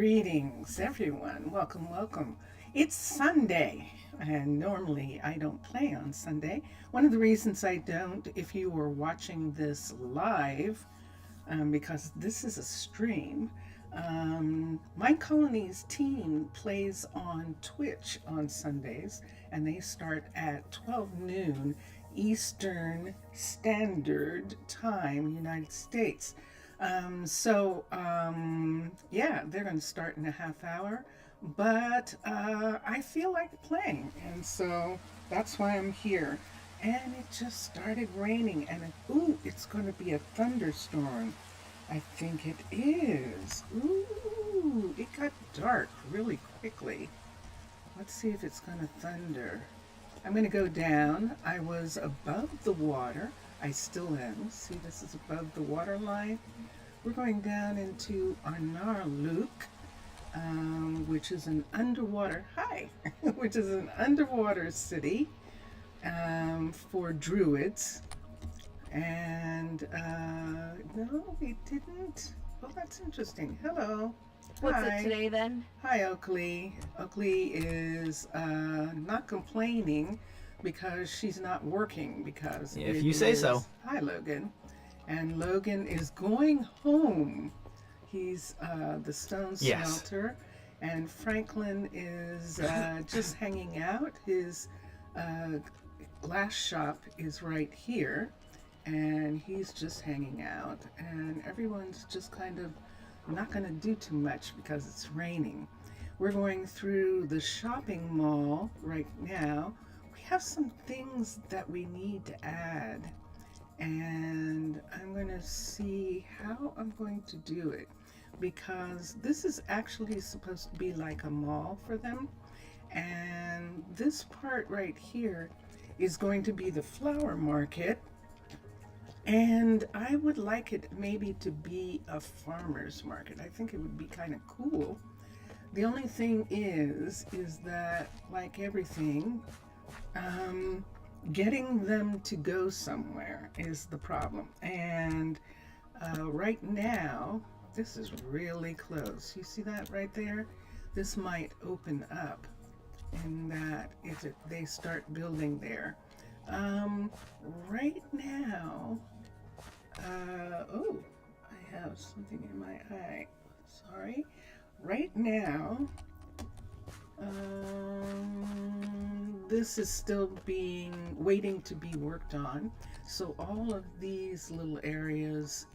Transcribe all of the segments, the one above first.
Greetings, everyone. Welcome, welcome. It's Sunday, and normally I don't play on Sunday. One of the reasons I don't, if you were watching this live, because this is a stream, Minecolonies team plays on Twitch on Sundays, and they start at 12 noon Eastern Standard Time, United States. Yeah, they're going to start in a half hour, but I feel like playing, and so that's why I'm here. And it just started raining, and ooh, it's going to be a thunderstorm. I think it is. Ooh, it got dark really quickly. Let's see if it's going to thunder. I'm going to go down. I was above the water. I still am. See, this is above the water line. We're going down into Arnaaluk, which is an underwater, which is an underwater city for druids. And no, we didn't. Well, that's interesting. Hello. What's it today then? Hi, Oakley. Oakley is not complaining because she's not working because if you say so. Hi, Logan. And Logan is going home. He's the stone smelter, and Franklin is just hanging out. His glass shop is right here, and he's just hanging out. And everyone's just kind of not going to do too much because it's raining. We're going through the shopping mall right now. We have some things that we need to add, and I'm going to see how I'm going to do it, because this is actually supposed to be like a mall for them, and this part right here is going to be the flower market, and I would like it maybe to be a farmer's market. I think it would be kind of cool. The only thing is that, like everything, getting them to go somewhere is the problem. And right now, this is really close. You see that right there? This might open up in that if they start building there. Right now, oh, I have something in my eye. Sorry. Right now, this is still waiting to be worked on. So all of these little areas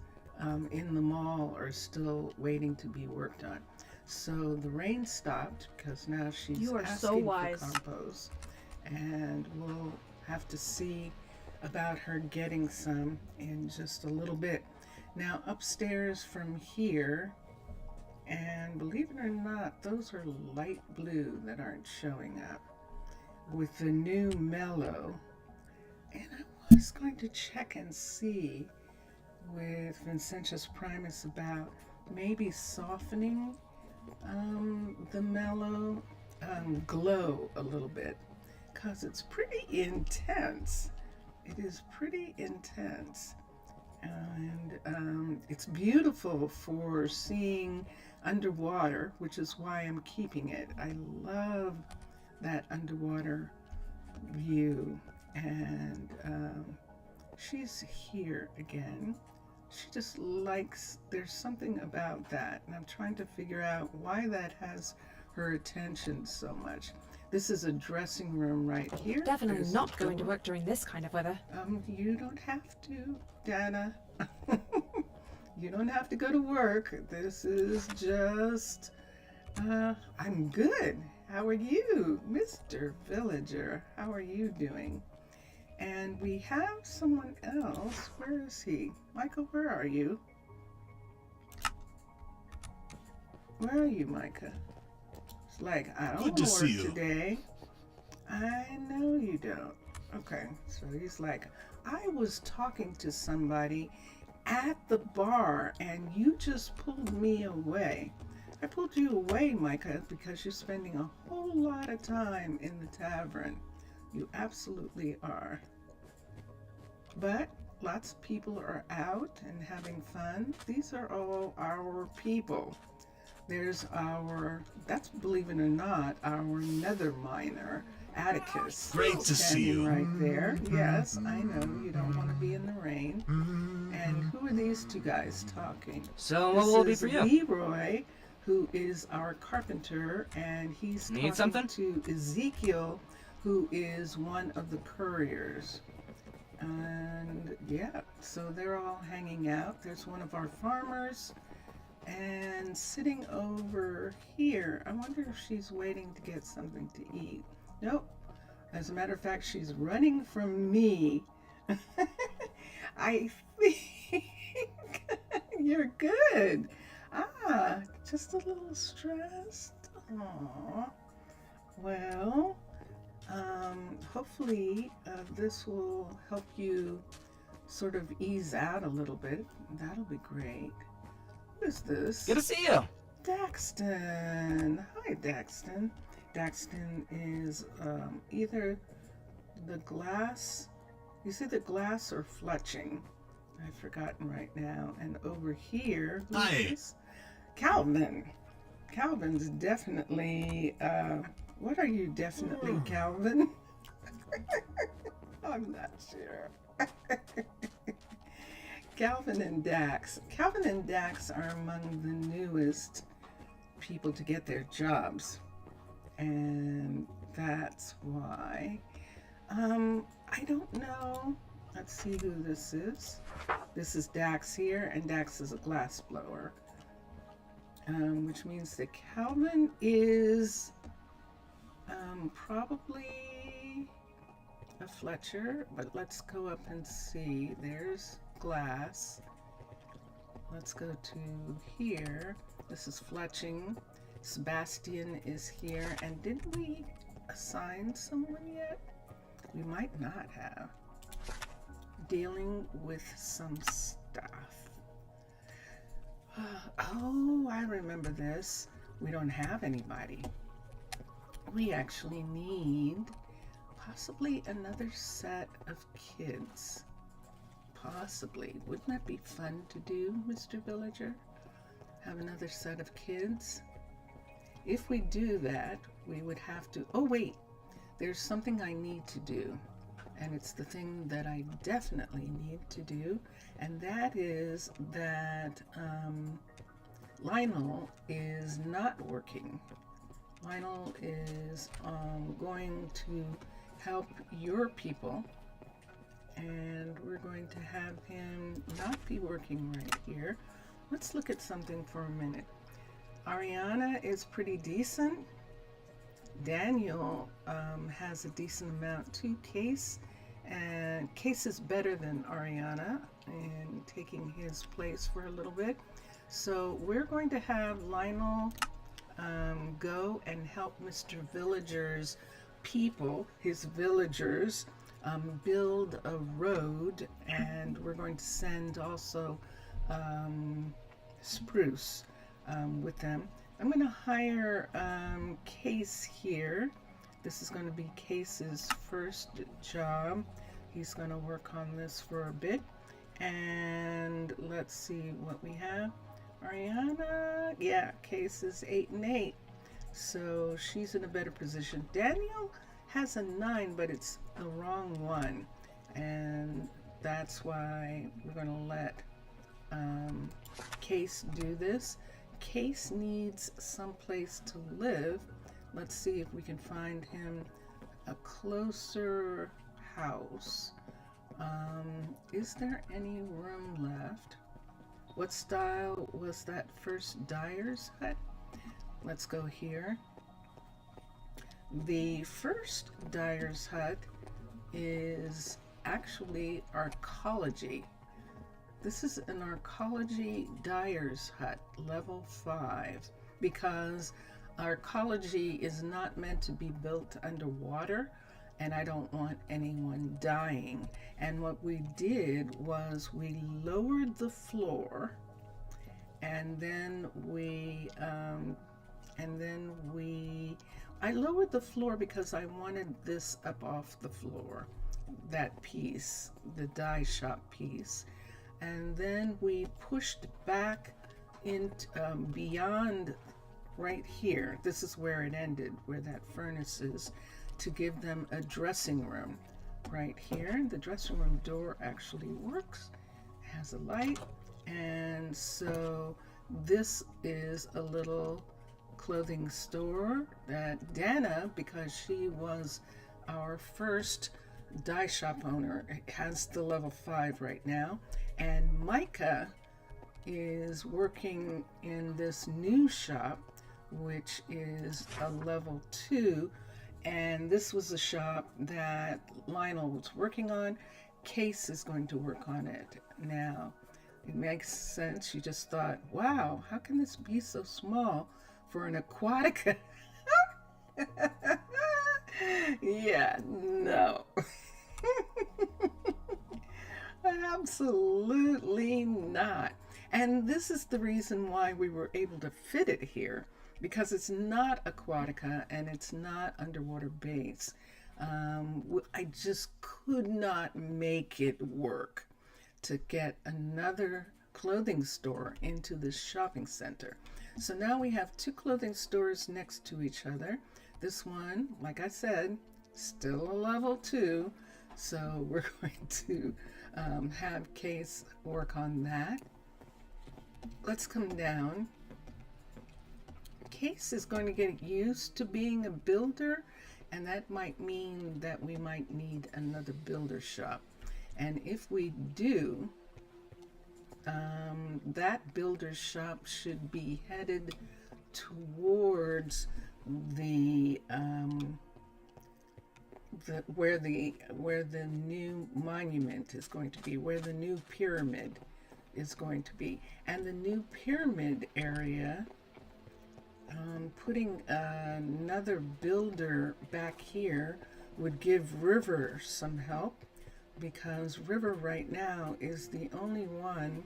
in the mall are still waiting to be worked on. So the rain stopped because now she's asking for compost, and we'll have to see about her getting some in just a little bit. Now upstairs from here, and believe it or not, those are light blue that aren't showing up with the new mellow. And I was going to check and see with Vincentius primus about maybe softening the mellow glow a little bit, because it's pretty intense. It is pretty intense, and it's beautiful for seeing underwater, which is why I'm keeping it. I love that underwater view, and she's here again. She just likes, there's something about that, and I'm trying to figure out why that has her attention so much. This is a dressing room right here. Definitely not going to work during this kind of weather. You don't have to, Dana. You don't have to go to work. This is just, I'm good. How are you, Mr. Villager? How are you doing? And we have someone else. Where is he? Michael, where are you? Where are you, Micah? It's like, I don't want to work today. I know you don't. Okay, so he's like, I was talking to somebody at the bar and you just pulled me away. I pulled you away, Micah, because you're spending a whole lot of time in the tavern. You absolutely are. But lots of people are out and having fun. These are all our people. There's that's, believe it or not, our nether miner, Atticus. Great to see you. Right there. Yes, I know you don't want to be in the rain. And who are these two guys talking? So what will it be for you? Leroy, who is our carpenter, and he's Need talking something? to Ezekiel, who is one of the couriers. And yeah, so they're all hanging out. There's one of our farmers. And sitting over here, I wonder if she's waiting to get something to eat. Nope. As a matter of fact, she's running from me. I think you're good. Just a little stressed. Aww. Well, hopefully this will help you sort of ease out a little bit. That'll be great. What is this? Good to see you. Daxton. Hi, Daxton. Daxton is either the glass, or fletching. I've forgotten right now. And over here, who Hi. is this? Calvin. Calvin's definitely, what are you definitely, Calvin? I'm not sure. Calvin and Dax. Calvin and Dax are among the newest people to get their jobs. And that's why. I don't know. Let's see who this is. This is Dax here, and Dax is a glass blower. Which means that Calvin is probably a Fletcher, but let's go up and see. There's glass. Let's go to here. This is fletching. Sebastian is here. And did we assign someone yet? We might not have. Dealing with some stuff. Oh, I remember this. We don't have anybody. We actually need possibly another set of kids. Possibly. Wouldn't that be fun to do, Mr. Villager? Have another set of kids? If we do that, we would have to... Oh, wait. There's something I need to do. And it's the thing that I definitely need to do. And that is that Lionel is not working. Lionel is going to help your people. And we're going to have him not be working right here. Let's look at something for a minute. Ariana is pretty decent. Daniel has a decent amount too. Case is better than Ariana in taking his place for a little bit. So we're going to have Lionel go and help Mr. Villager's people, his villagers, build a road, and we're going to send also Spruce with them. I'm going to hire Case here. This is going to be Case's first job. He's going to work on this for a bit. And let's see what we have. Ariana, yeah, Case is 8 and 8. So she's in a better position. Daniel has a 9, but it's the wrong one. And that's why we're going to let Case do this. Case needs some place to live. Let's see if we can find him a closer house. Is there any room left? What style was that first dyer's hut? Let's go here. The first dyer's hut is actually arcology. This is an arcology dyer's hut, level 5, because arcology is not meant to be built underwater, and I don't want anyone dying. And what we did was we lowered the floor, and then I lowered the floor because I wanted this up off the floor, that piece, the dye shop piece. And then we pushed back into beyond right here. This is where it ended, where that furnace is, to give them a dressing room. Right here, the dressing room door actually works, has a light, and so this is a little clothing store that Dana, because she was our first dye shop owner, has the level 5 right now, and Micah is working in this new shop, which is a level 2, and this was a shop that Lionel was working on. Case is going to work on it now. It makes sense. You just thought, wow, how can this be so small for an Aquatica? Yeah, no. Absolutely not. And this is the reason why we were able to fit it here, because it's not Aquatica and it's not underwater base. I just could not make it work to get another clothing store into this shopping center. So now we have 2 clothing stores next to each other. This one, like I said, still a level 2. So we're going to have Case work on that. Let's come down. Case is going to get used to being a builder, and that might mean that we might need another builder shop. And if we do, that builder shop should be headed towards where the new monument is going to be, where the new pyramid is going to be. And the new pyramid area, putting another builder back here would give River some help, because River right now is the only one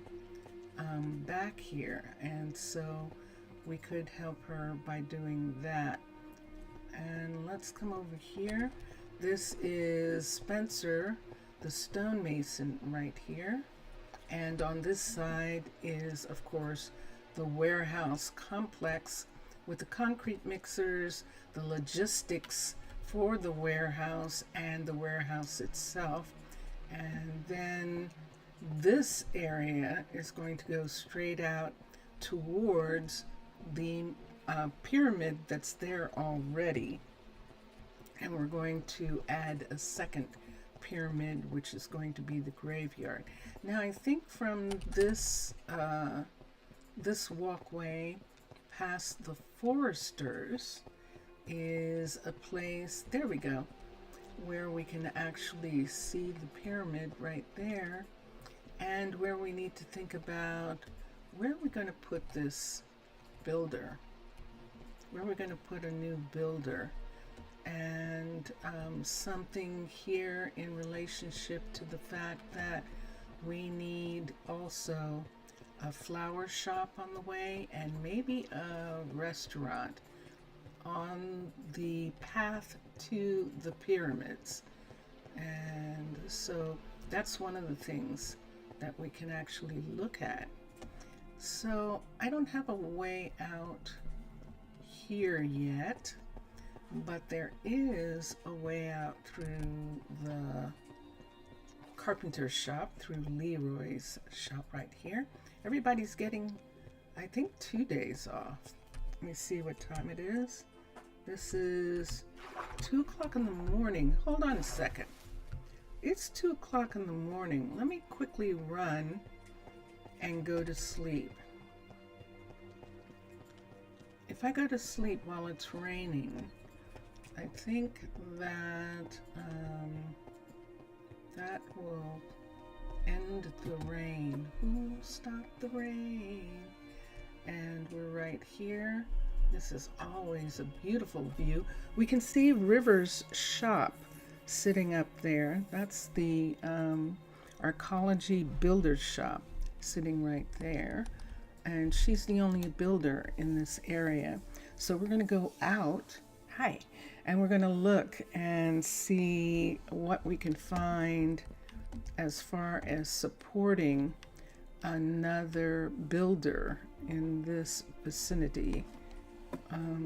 back here, and so we could help her by doing that. And let's come over here. This is Spencer, the stonemason, right here. And on this side is, of course, the warehouse complex with the concrete mixers, the logistics for the warehouse and the warehouse itself. And then this area is going to go straight out towards the pyramid that's there already. And we're going to add a second pyramid, which is going to be the graveyard. Now I think from this this walkway past the foresters is a place, there we go, where we can actually see the pyramid right there, and where we need to think about where we're going to put this builder, where we're going to put a new builder. And something here in relationship to the fact that we need also a flower shop on the way, and maybe a restaurant on the path to the pyramids. And so that's one of the things that we can actually look at. So I don't have a way out here yet, but there is a way out through the carpenter shop, through Leroy's shop right here. Everybody's getting, I think, 2 days off. Let me see what time it is. This is 2 o'clock in the morning. Hold on a second. It's 2 o'clock in the morning. Let me quickly run and go to sleep. If I go to sleep while it's raining, I think that that will end the rain. Who stopped the rain? And we're right here. This is always a beautiful view. We can see River's shop sitting up there. That's the Arcology Builder's shop sitting right there. And she's the only builder in this area. So we're going to go out. Hi. And we're going to look and see what we can find as far as supporting another builder in this vicinity.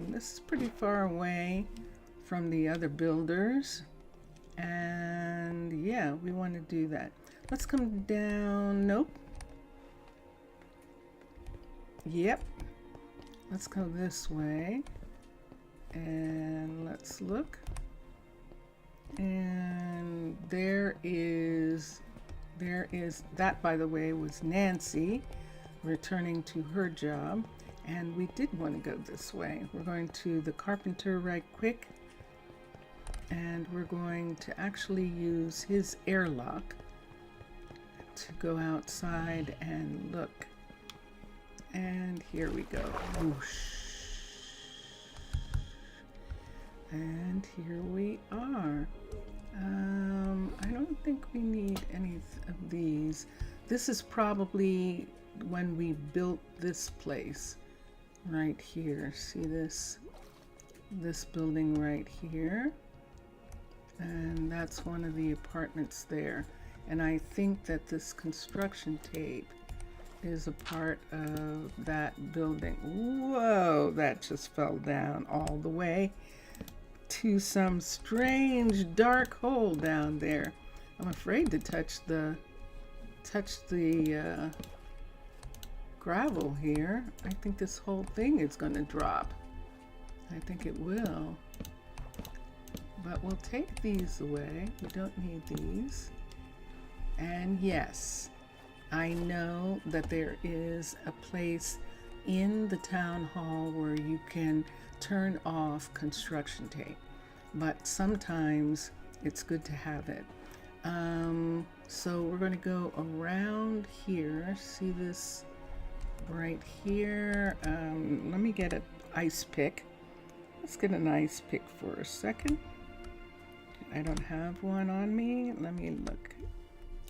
This is pretty far away from the other builders, and yeah, we want to do that. Let's come down. Nope. Yep. Let's go this way, and let's look. And there is that, by the way, was Nancy returning to her job, and we did want to go this way. We're going to the carpenter right quick, and we're going to actually use his airlock to go outside and look. And here we go. Whoosh. And here we are. I don't think we need any of these. This is probably when we built this place right here. See this building right here? And that's one of the apartments there. And I think that this construction tape is a part of that building. Whoa, that just fell down all the way to some strange dark hole down there. I'm afraid to touch the gravel here. I think this whole thing is going to drop. I think it will. But we'll take these away. We don't need these. And yes, I know that there is a place in the town hall where you can turn off construction tape, but sometimes it's good to have it. So we're going to go around here. See this right here? Let me get an ice pick. Let's get an ice pick for a second. I don't have one on me. Let me look.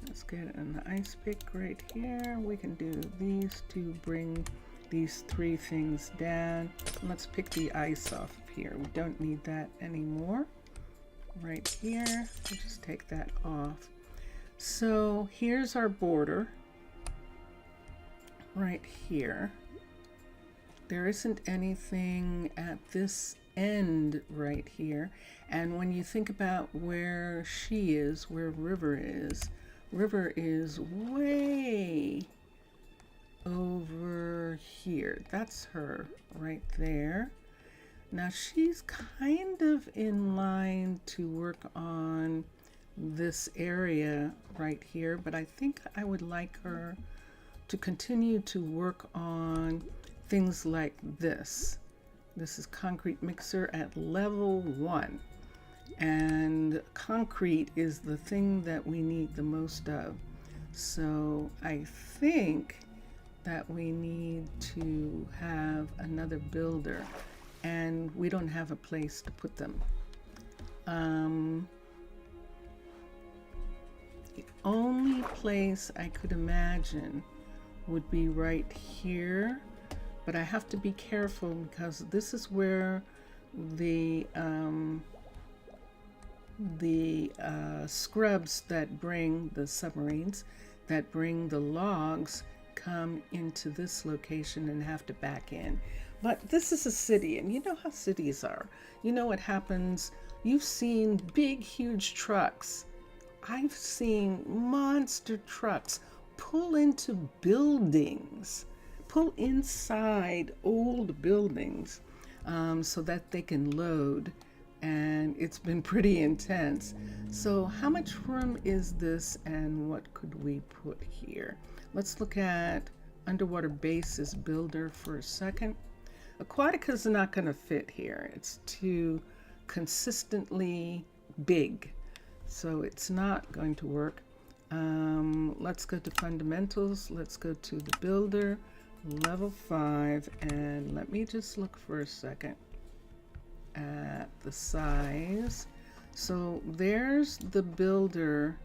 Let's get an ice pick right here. We can do these to bring these three things down. Let's pick the ice off of here. We don't need that anymore. Right here, we'll just take that off. So here's our border right here. There isn't anything at this end right here. And when you think about where she is, where River is way over here. That's her right there. Now she's kind of in line to work on this area right here, but I think I would like her to continue to work on things like this. This is concrete mixer at level 1. And concrete is the thing that we need the most of. So I think that we need to have another builder, and we don't have a place to put them. The only place I could imagine would be right here, but I have to be careful because this is where the scrubs that bring the submarines, that bring the logs, come into this location and have to back in. But this is a city, and you know how cities are. You know what happens. You've seen big, huge trucks. I've seen monster trucks pull into buildings, pull inside old buildings so that they can load. And it's been pretty intense. So how much room is this, and what could we put here? Let's look at underwater bases builder for a second. Aquatica is not going to fit here. It's too consistently big, so it's not going to work. Let's go to fundamentals. Let's go to the builder, level 5, and let me just look for a second at the size. So there's the builder,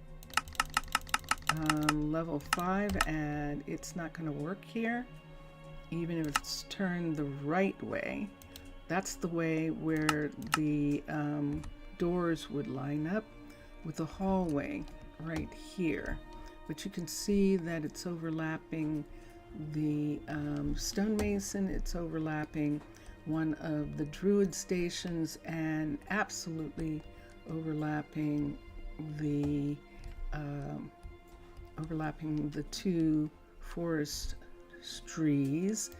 level 5, and it's not going to work here even if it's turned the right way. That's the way where the doors would line up with the hallway right here. But you can see that it's overlapping the stonemason, it's overlapping one of the Druid stations, and absolutely overlapping the two forestries,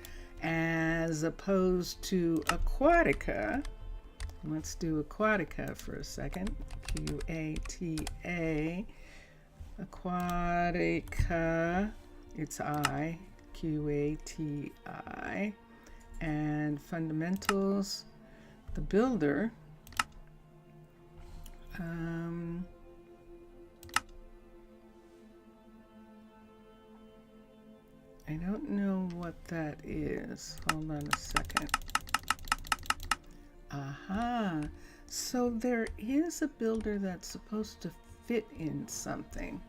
as opposed to Aquatica. Let's do Aquatica for a second. Q-A-T-A. Aquatica. It's I. Q-A-T-I. And fundamentals. The builder. I don't know what that is. Hold on a second. Aha. So there is a builder that's supposed to fit in something.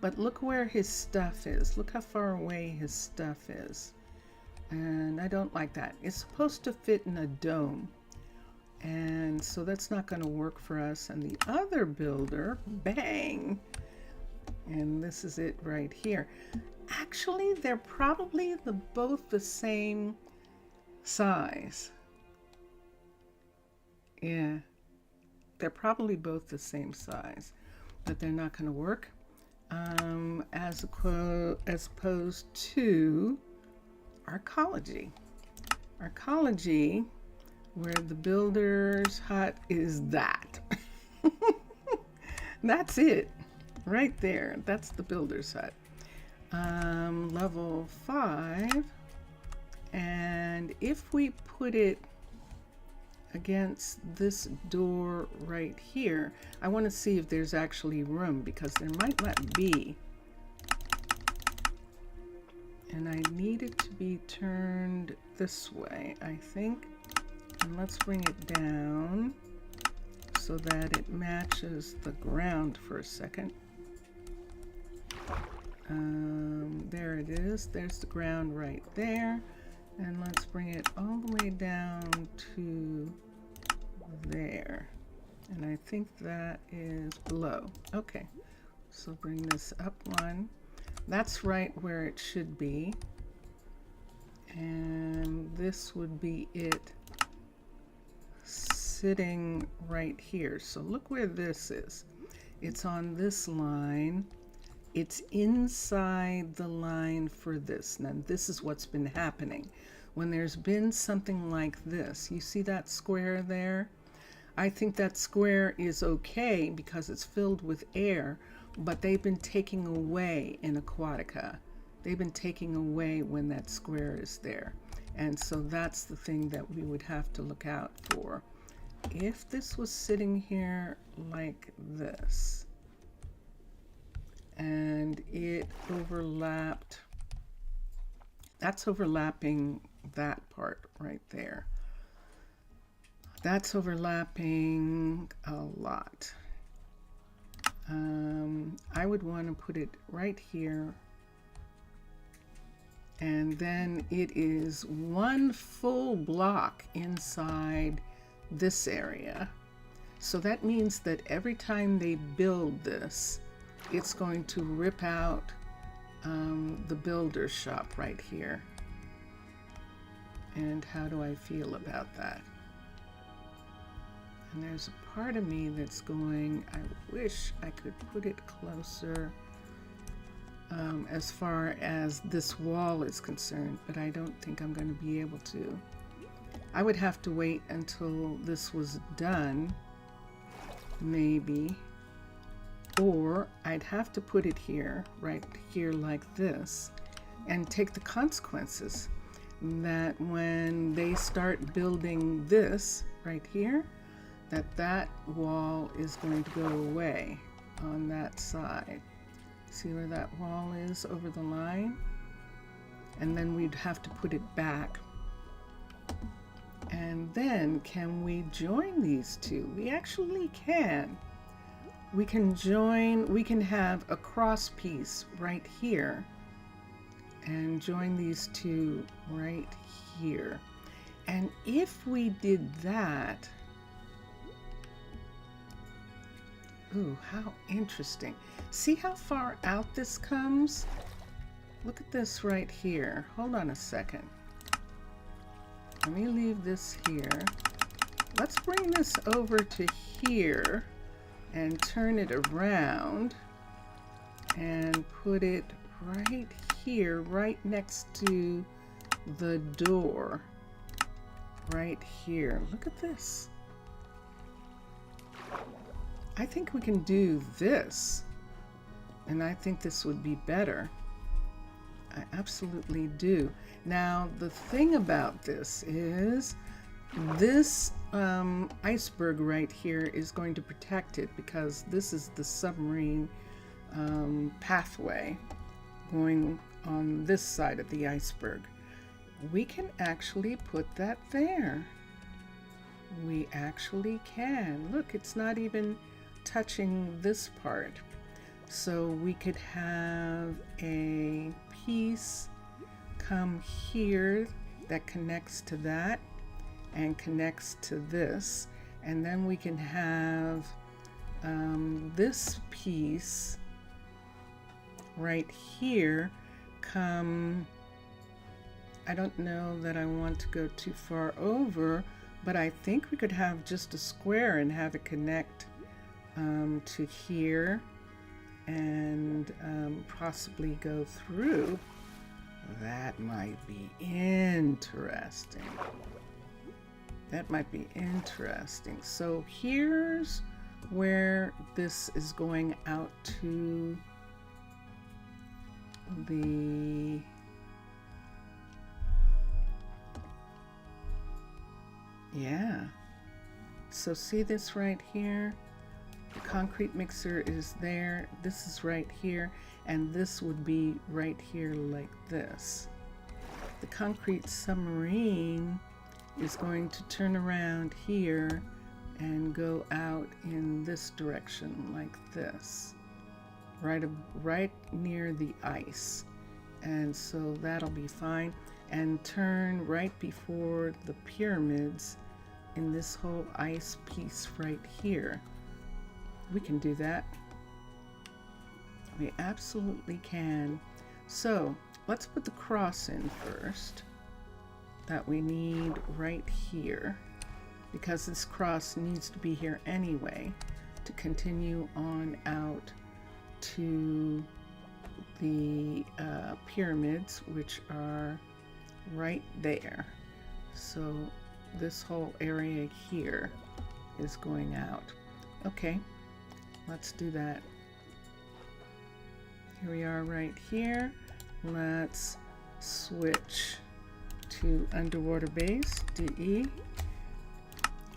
But look where his stuff is. Look how far away his stuff is. And I don't like that. It's supposed to fit in a dome. And so that's not going to work for us. And the other builder, bang. And this is it right here. Actually, they're probably both the same size. Yeah, they're probably both the same size, but they're not going to work. As opposed to Arcology. Arcology, where the builder's hut is that. That's it, right there. That's the builder's hut. Level 5, and if we put it against this door right here, I want to see if there's actually room, because there might not be. And I need it to be turned this way, I think. And let's bring it down so that it matches the ground for a second. There it is. There's the ground right there. And let's bring it all the way down to there. And I think that is below. Okay, so bring this up one. That's right where it should be. And this would be it sitting right here. So look where this is. It's on this line. It's inside the line for this. Now this is what's been happening. When there's been something like this, you see that square there? I think that square is okay because it's filled with air, but they've been taking away in Aquatica. They've been taking away when that square is there. And so that's the thing that we would have to look out for. If this was sitting here like this, and it overlapped, that's overlapping that part right there. That's overlapping a lot. I would want to put it right here, and then it is one full block inside this area. So that means that every time they build this, it's going to rip out the builder's shop right here. And how do I feel about that? And there's a part of me that's going, I wish I could put it closer as far as this wall is concerned, but I don't think I'm going to be able to. I would have to wait until this was done, maybe. Or I'd have to put it here, right here like this, and take the consequences that when they start building this right here, that wall is going to go away on that side. See where that wall is over the line? And then we'd have to put it back. And then can we join these two? We actually can. We can join, we can have a cross piece right here and join these two right here. And if we did that, ooh, how interesting. See how far out this comes? Look at this right here. Hold on a second. let me leave this here. Let's bring this over to here and turn it around and put it right here, right next to the door. Right here. Look at this. I think we can do this. And I think this would be better. I absolutely do. Now, the thing about this is this iceberg right here is going to protect it because this is the submarine pathway going on this side of the iceberg. We can actually put that there. We actually can. Look, it's not even touching this part. So we could have a piece come here that connects to that and connects to this. And then we can have this piece right here come. I don't know that I want to go too far over, but I think we could have just a square and have it connect to here and possibly go through. That might be interesting. That might be interesting. So here's where this is going out to the so see this right here, the concrete mixer is there, this is right here, and this would be right here like this. The concrete submarine is going to turn around here and go out in this direction like this, right near the ice. And so that'll be fine, and turn right before the pyramids in this whole ice piece right here. We can do that. We absolutely can. So let's put the cross in first that we need right here, because this cross needs to be here anyway to continue on out to the pyramids, which are right there. So this whole area here is going out. Okay, let's do that. Here we are right here. Let's switch to underwater base, DE,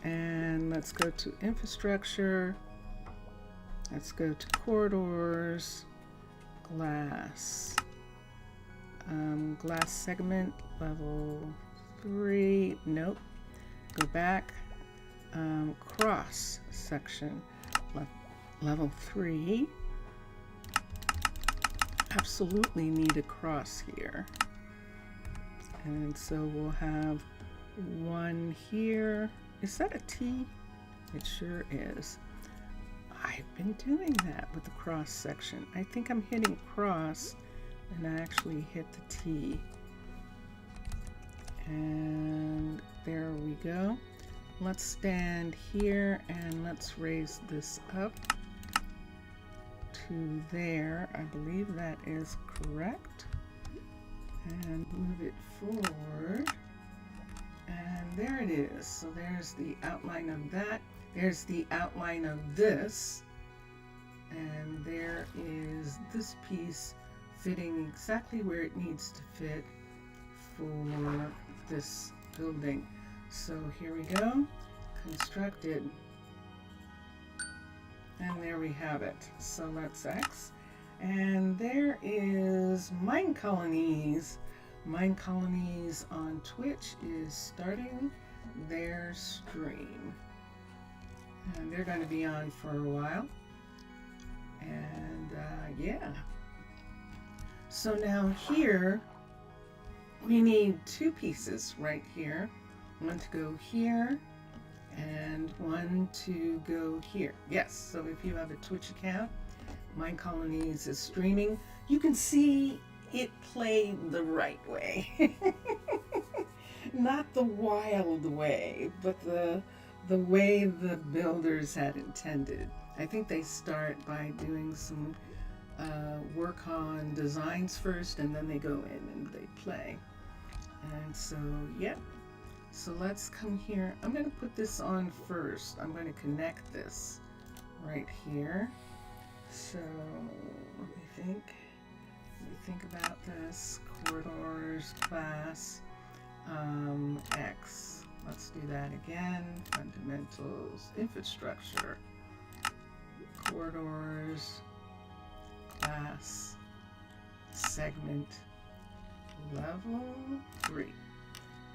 and let's go to infrastructure. Let's go to corridors, glass, glass segment, level 3, nope, go back, cross section, level 3, absolutely need a cross here, and so we'll have one here. Is that a T? It sure is. I've been doing that with the cross section. I think I'm hitting cross and I actually hit the T. And there we go. Let's stand here and let's raise this up to there. I believe that is correct. And move it forward. And there it is. So there's the outline of that. There's the outline of this. And there is this piece fitting exactly where it needs to fit for this building. So here we go. Constructed. And there we have it. So that's X. And there is Minecolonies. Minecolonies on Twitch is starting their stream. And they're going to be on for a while. And yeah. So now here, we need two pieces right here. One to go here and one to go here. Yes, so if you have a Twitch account, Minecolonies is streaming. You can see it play the right way. not the wild way, but the way the builders had intended. I think they start by doing some work on designs first, and then they go in and they play. And so, yep. So let's come here. I'm going to put this on first. I'm going to connect this right here. So let me think about this. Corridors, class, X. Let's do that again. Fundamentals, infrastructure, corridors, class, segment, level 3.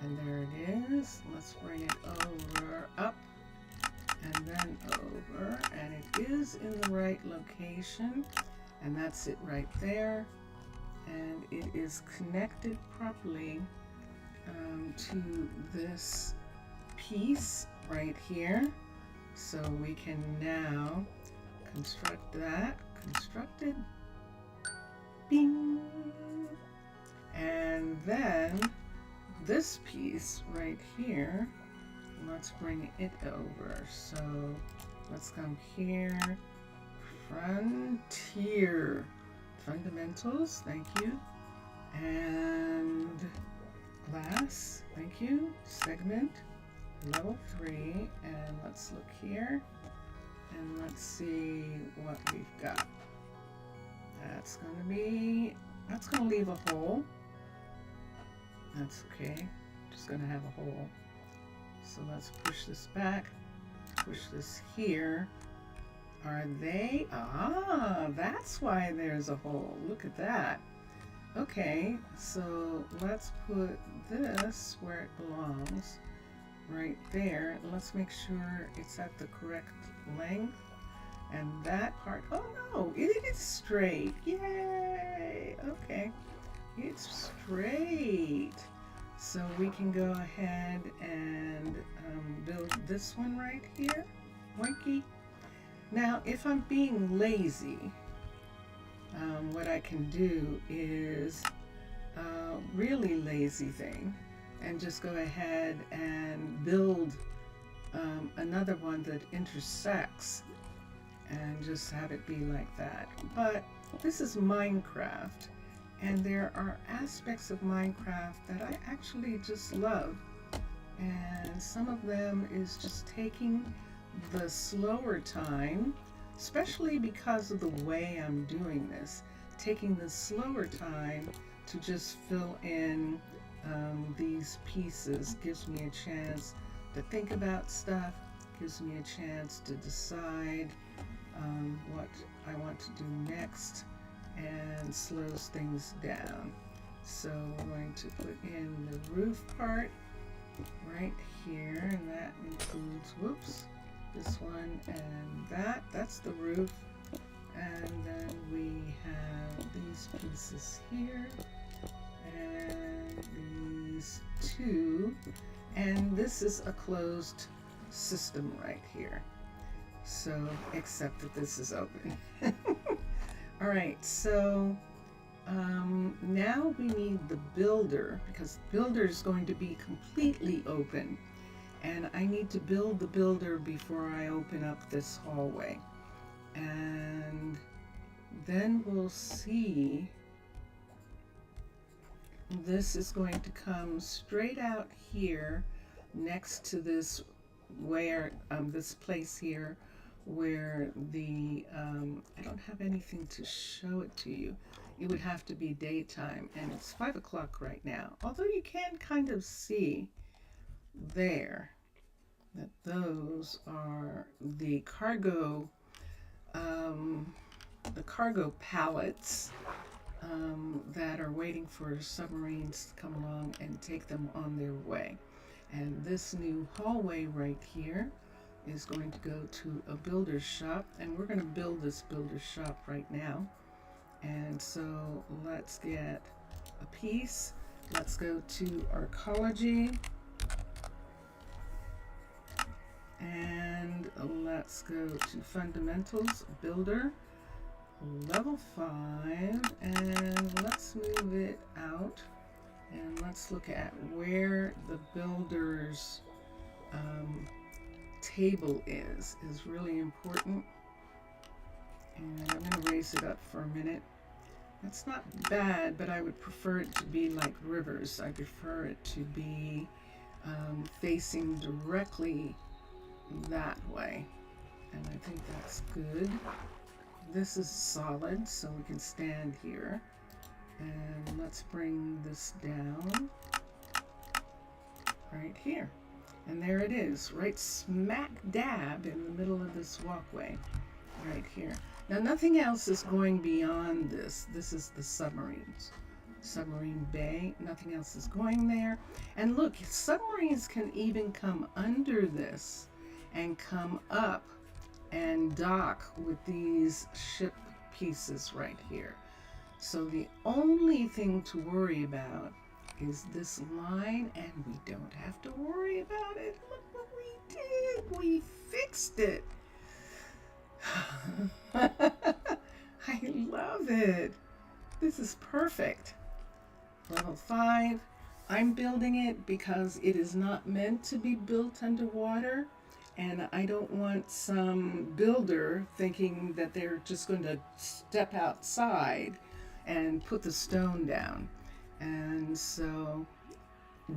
And there it is. Let's bring it over, up, and then over. And it is in the right location. And that's it right there. And it is connected properly to this piece right here. So we can now construct that. Constructed. Bing. And then this piece right here, let's bring it over. So let's come here. Frontier. Fundamentals, thank you. And glass, thank you. Segment, level 3. And let's look here. And let's see what we've got. That's going to leave a hole. That's okay. Just going to have a hole. So let's push this back. Push this here. Are they? Ah, that's why there's a hole. Look at that. Okay, so let's put this where it belongs. Right there. Let's make sure it's at the correct length. And that part, oh no, it is straight. Yay! Okay, it's straight. So we can go ahead and build this one right here. Winky. Now, if I'm being lazy, what I can do is really lazy thing and just go ahead and build another one that intersects and just have it be like that. But this is Minecraft, and there are aspects of Minecraft that I actually just love. And some of them is just taking the slower time, especially because of the way I'm doing this, taking the slower time to just fill in these pieces gives me a chance to think about stuff, gives me a chance to decide what I want to do next, and slows things down. So we're going to put in the roof part right here, and that includes, whoops, this one and that. That's the roof. And then we have these pieces here and these two, and this is a closed system right here. So, except that this is open. All right, so now we need the builder, because the builder is going to be completely open, and I need to build the builder before I open up this hallway. And then we'll see. This is going to come straight out here next to this, where this place here where the I don't have anything to show it to you. It would have to be daytime, and it's 5 o'clock right now, although you can kind of see there that those are the cargo pallets that are waiting for submarines to come along and take them on their way. And this new hallway right here is going to go to a builder's shop, and we're going to build this builder's shop right now. And so let's get a piece. Let's go to archaeology, and let's go to fundamentals, builder, level 5, and let's move it out And let's look at where the builder's table is really important. And I'm going to raise it up for a minute. That's not bad, but I would prefer it to be like rivers. I prefer it to be facing directly that way. And I think that's good. This is solid, so we can stand here. And let's bring this down right here. And there it is, right smack dab in the middle of this walkway, right here. Now nothing else is going beyond this. This is the submarine bay. Nothing else is going there. And look, submarines can even come under this and come up and dock with these ship pieces right here. So the only thing to worry about is this line, and we don't have to worry about it. Look what we did. We fixed it. I love it. This is perfect. Level 5. I'm building it because it is not meant to be built underwater, and I don't want some builder thinking that they're just going to step outside and put the stone down. And so,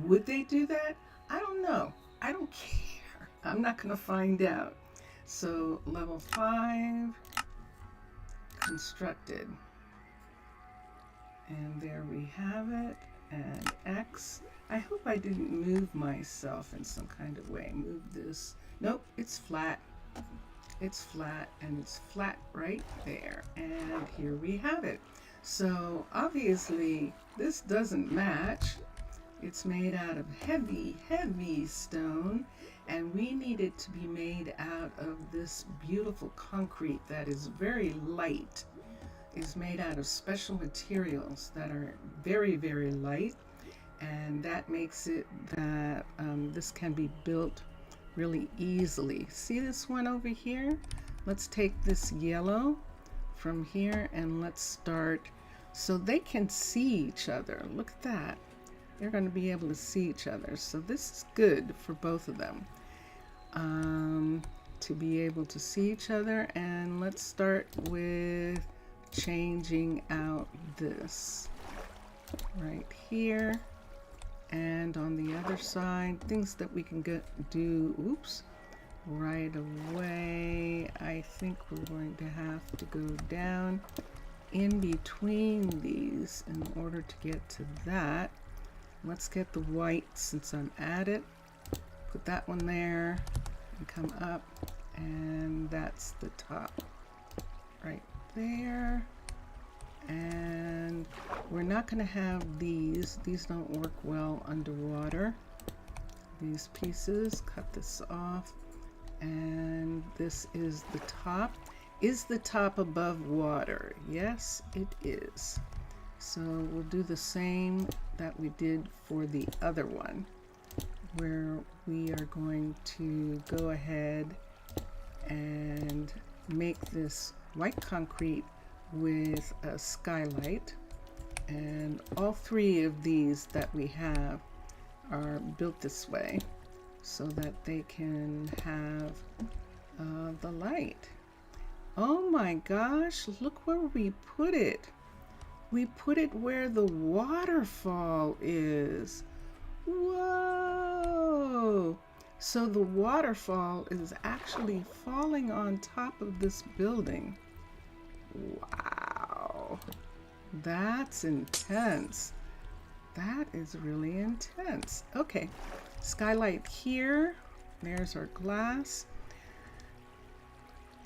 would they do that? I don't know. I don't care. I'm not going to find out. So, level 5, constructed. And there we have it. And X. I hope I didn't move myself in some kind of way. Move this. Nope, it's flat. It's flat, and it's flat right there. And here we have it. So obviously this doesn't match. It's made out of heavy, heavy stone, and we need it to be made out of this beautiful concrete that is very light. Is made out of special materials that are very, very light, and that makes it that this can be built really easily. See this one over here? Let's take this yellow from here and let's start so they can see each other. Look at that. They're going to be able to see each other. So this is good for both of them to be able to see each other. And let's start with changing out this right here. And on the other side, things that we can do, oops, right away. I think we're going to have to go down in between these in order to get to that. Let's get the white since I'm at it. Put that one there and come up, and that's the top right there. And we're not going to have these don't work well underwater, these pieces. Cut this off, and this is the top. Is the top above water? Yes, it is. So we'll do the same that we did for the other one, where we are going to go ahead and make this white concrete with a skylight. And all three of these that we have are built this way so that they can have the light. Oh my gosh, look where we put it. We put it where the waterfall is. Whoa! So the waterfall is actually falling on top of this building. Wow, that's intense. That is really intense. Okay, skylight here. There's our glass.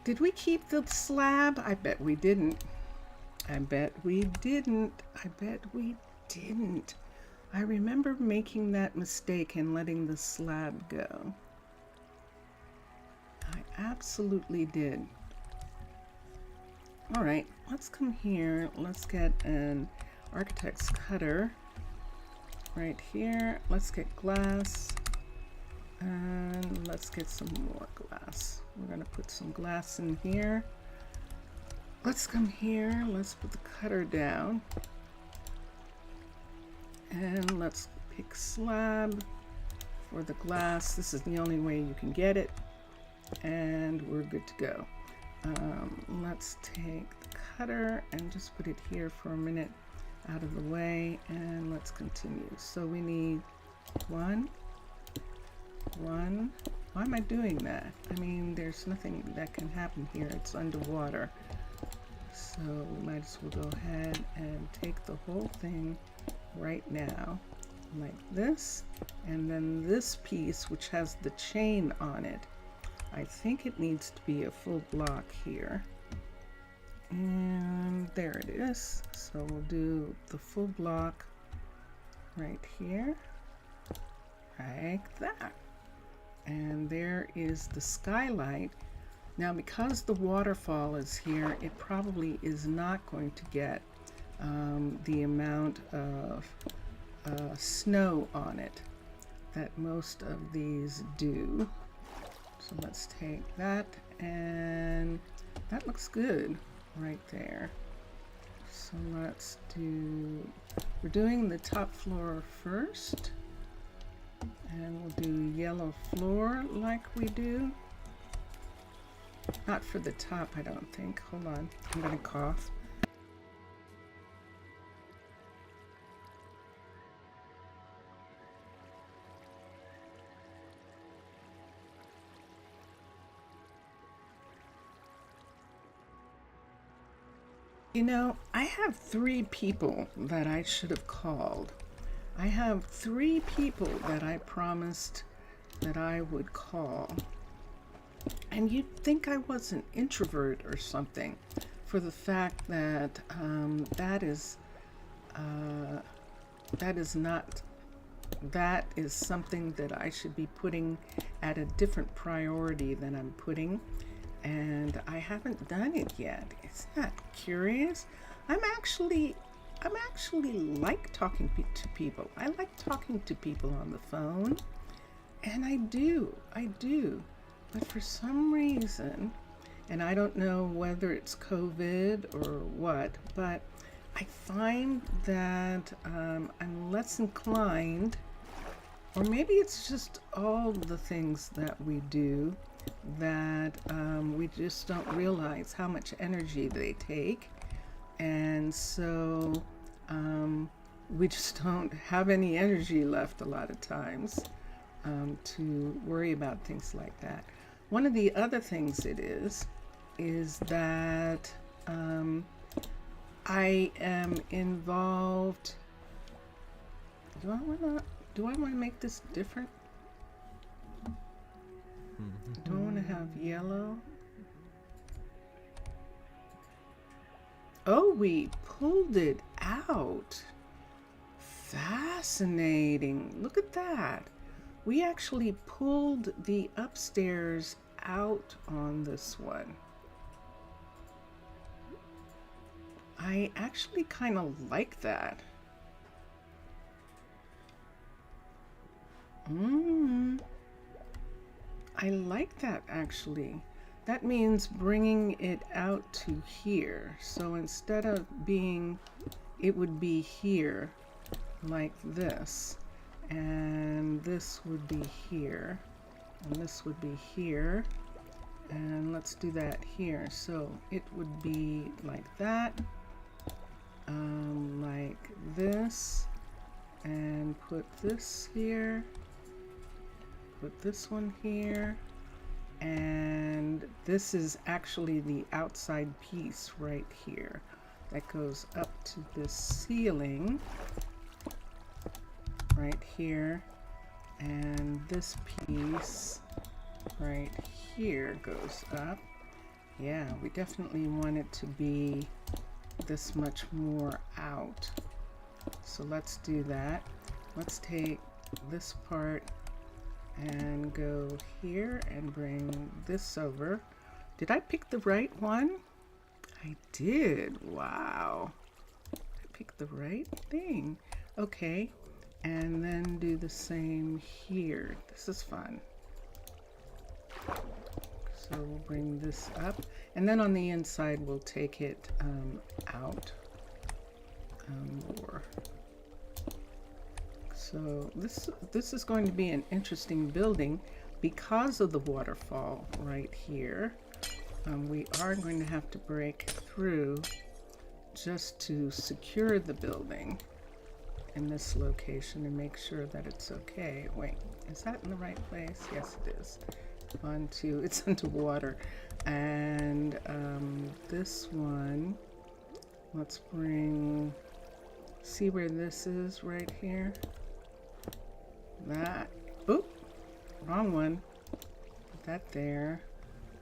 Did we keep the slab? I bet we didn't. I bet we didn't. I bet we didn't. I remember making that mistake and letting the slab go. I absolutely did. All right, let's come here. Let's get an architect's cutter right here. Let's get glass, and let's get some more glass. We're gonna put some glass in here. Let's come here. Let's put the cutter down. And let's pick slab for the glass. This is the only way you can get it. And we're good to go. Let's take the cutter and just put it here for a minute out of the way, and let's continue. So we need one. Why am I doing that? I mean, there's nothing that can happen here. It's underwater. So we might as well go ahead and take the whole thing right now, like this. And then this piece, which has the chain on it, I think it needs to be a full block here. And there it is. So we'll do the full block right here, like that. And there is the skylight. Now, because the waterfall is here, it probably is not going to get the amount of snow on it that most of these do. So let's take that, and that looks good right there. So let's do, we're doing the top floor first, and we'll do yellow floor like we do. Not for the top, I don't think. Hold on, I'm gonna cough. You know, I have 3 people that I should have called. I have 3 people that I promised that I would call. And you'd think I was an introvert or something, for the fact that that is something that I should be putting at a different priority than I'm putting. And I haven't done it yet. Isn't that curious? I'm actually like talking to people. I like talking to people on the phone, and I do. But for some reason, and I don't know whether it's COVID or what, but I find that I'm less inclined, or maybe it's just all the things that we do that we just don't realize how much energy they take, and so we just don't have any energy left a lot of times to worry about things like that. One of the other things it is that I am involved. Do I want to make this different? Do I want to have yellow? Oh, we pulled it out. Fascinating. Look at that. We actually pulled the upstairs out on this one. I actually kind of like that. I like that actually. That means bringing it out to here. So instead of being, it would be here like this. And this would be here. And this would be here. And let's do that here. So it would be like that. Like this. And put this here. Put this one here. And this is actually the outside piece right here that goes up to this ceiling right here, and this piece right here goes up. Yeah, we definitely want it to be this much more out. So let's do that. Let's take this part and go here and bring this over. Did I pick the right one? I did. Wow. I picked the right thing. Okay. And then do the same here. This is fun. So we'll bring this up. And then on the inside, we'll take it out more. So this is going to be an interesting building because of the waterfall right here. We are going to have to break through just to secure the building in this location and make sure that it's okay. Wait, is that in the right place? Yes, it is. 1, 2, it's underwater. And this one, let's bring, see where this is right here? That, oop, wrong one. Put that there.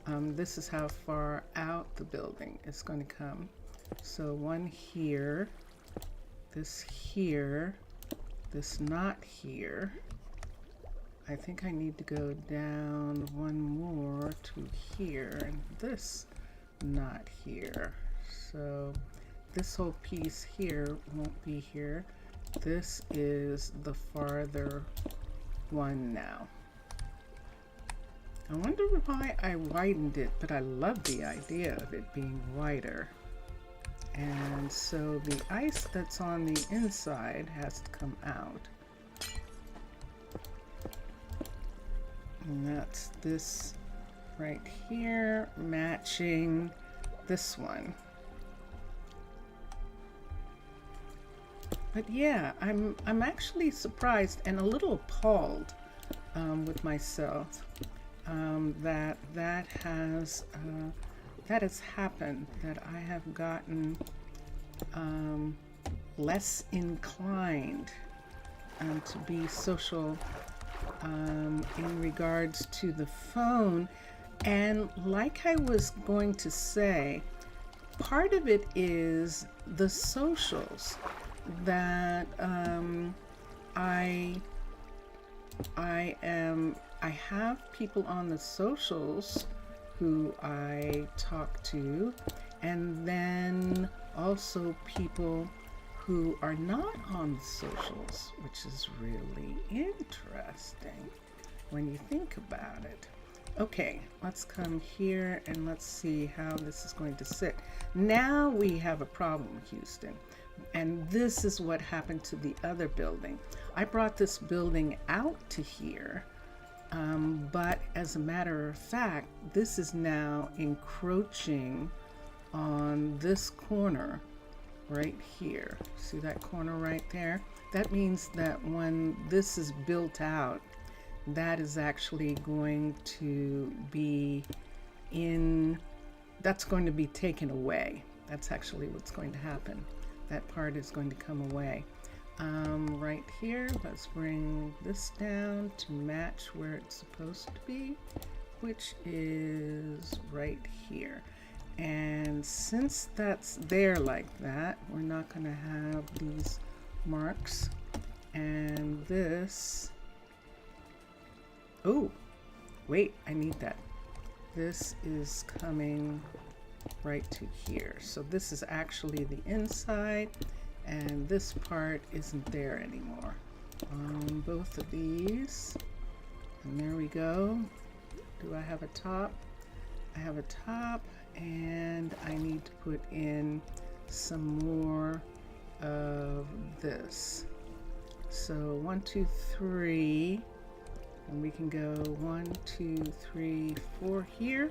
This is how far out the building is going to come. So one here, this here, this not here. I think I need to go down one more to here, and this not here. So this whole piece here won't be here. This is the farther one now. I wonder why I widened it, but I love the idea of it being wider. And so the ice that's on the inside has to come out. And that's this right here, matching this one. But yeah, I'm actually surprised and a little appalled with myself that has happened. That I have gotten less inclined to be social in regards to the phone. And like I was going to say, part of it is the socials that I have people on the socials who I talk to, and then also people who are not on the socials, which is really interesting when you think about it. Okay, let's come here and let's see how this is going to sit. Now we have a problem, Houston. And this is what happened to the other building. I brought this building out to here, but as a matter of fact, this is now encroaching on this corner right here. See that corner right there? That means that when this is built out, that is actually going to be that's going to be taken away. That's actually what's going to happen. That part is going to come away. Right here, let's bring this down to match where it's supposed to be, which is right here. And since that's there like that, we're not going to have these marks. And this, oh, wait, I need that. This is coming right to here. So this is actually the inside, and this part isn't there anymore on both of these. And there we go. Do I have a top? I have a top, and I need to put in some more of this. So 1, 2, 3, and we can go 1, 2, 3, 4 here,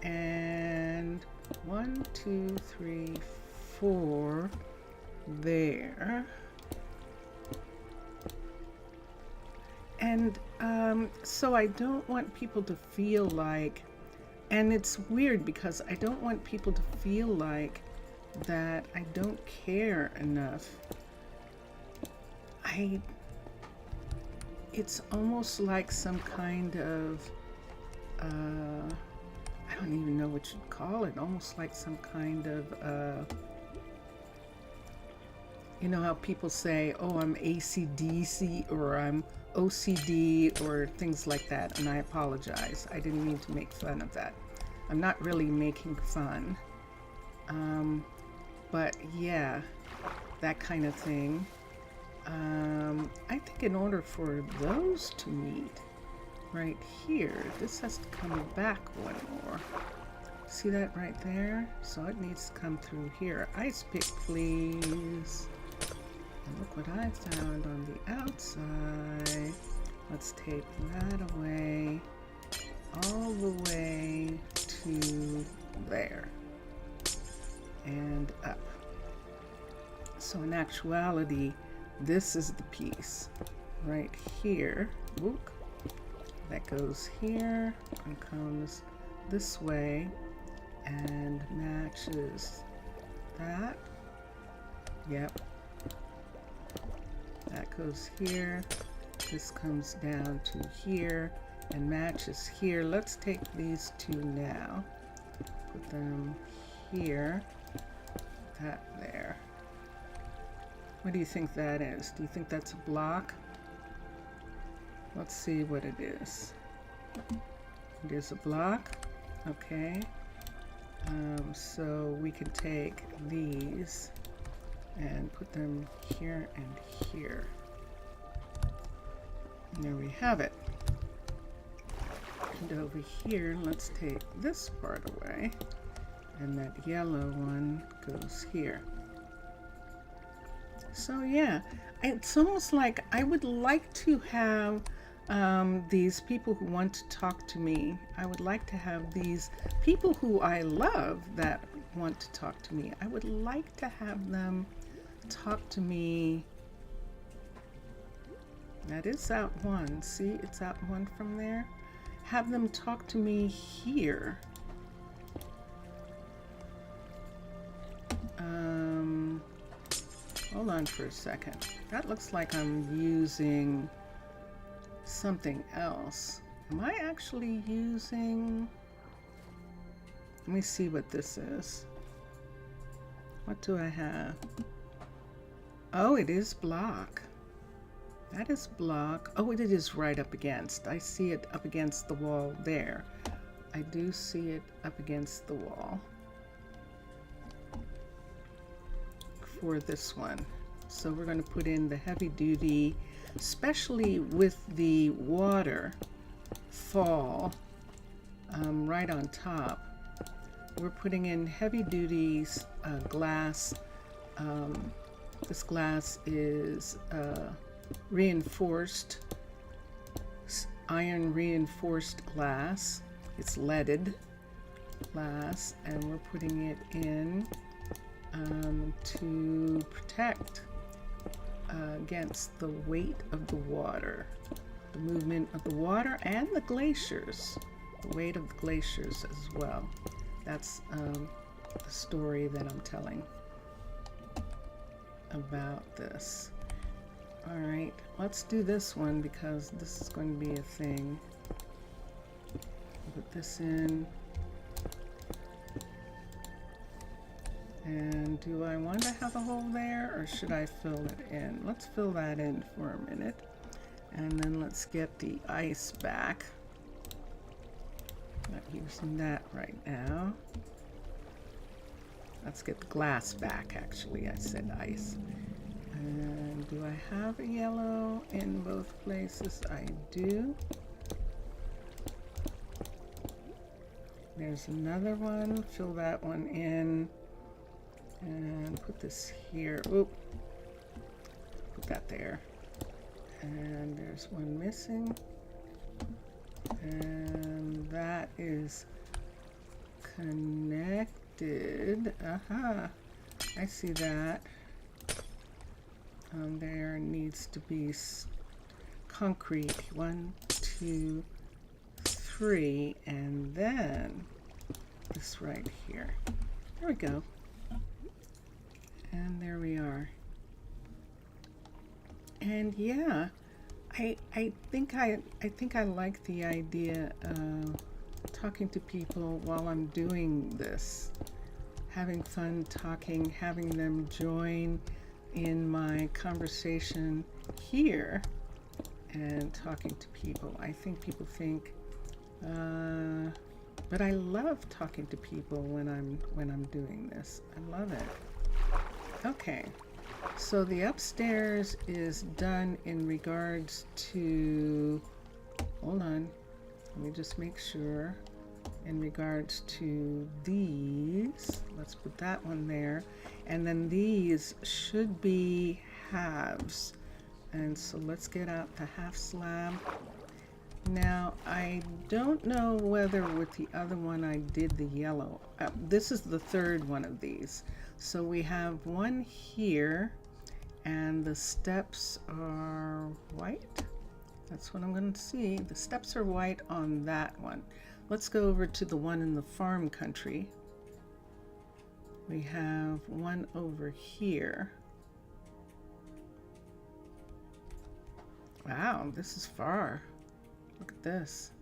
and 1, 2, 3, 4 there. And so I don't want people to feel like, and it's weird because I don't want people to feel like that I don't care enough. It's almost like some kind of, I don't even know what you'd call it, almost like some kind of, you know how people say, oh, I'm AC/DC or I'm OCD or things like that, and I apologize. I didn't mean to make fun of that. I'm not really making fun. But yeah, that kind of thing. I think in order for those to meet right here, this has to come back one more. See that right there? So it needs to come through here. Ice pick, please. And look what I found on the outside. Let's tape that away, all the way to there and up. So in actuality, this is the piece right here. Look, that goes here and comes this way and matches that. Yep. That goes here. This comes down to here and matches here. Let's take these two now. Put them here. That there. What do you think that is? Do you think that's a block? Let's see what it is. It is a block. Okay. So we can take these and put them here and here. And there we have it. And over here, let's take this part away. And that yellow one goes here. So yeah, it's almost like I would like to have these people who want to talk to me. I would like to have these people who I love that want to talk to me. I would like to have them talk to me. That is out one. See, it's out one from there. Have them talk to me here. Hold on for a second. That looks like I'm using something else. Am I actually using... Let me see what this is. What do I have? Oh, it is block. That is block. Oh, it is right up against. I see it up against the wall there. I do see it up against the wall for this one. So we're going to put in the heavy duty, especially with the water fall right on top. We're putting in heavy duty glass. This glass is reinforced, iron reinforced glass. It's leaded glass, and we're putting it in to protect against the weight of the water, the movement of the water, and the glaciers, the weight of the glaciers as well. That's the story that I'm telling about this. All right, let's do this one because this is going to be a thing. Put this in. And do I want to have a hole there, or should I fill it in? Let's fill that in for a minute. And then let's get the ice back. Not using that right now. Let's get the glass back, actually. I said ice. And do I have a yellow in both places? I do. There's another one. Fill that one in. And put this here. Oop. Put that there. And there's one missing. And that is connected. Aha. I see that. There needs to be concrete. 1, 2, 3, and then this right here. There we go. And there we are. And yeah, I think I like the idea of talking to people while I'm doing this, having fun talking, having them join in my conversation here and talking to people. I think people think, but I love talking to people when I'm doing this. I love it. Okay, so the upstairs is done in regards to, hold on, let me just make sure, in regards to these. Let's put that one there, and then these should be halves. And so let's get out the half slab. Now, I don't know whether with the other one I did the yellow. This is the third one of these. So we have one here, and the steps are white. That's what I'm going to see. The steps are white on that one. Let's go over to the one in the farm country. We have one over here. Wow, this is far. Look at this.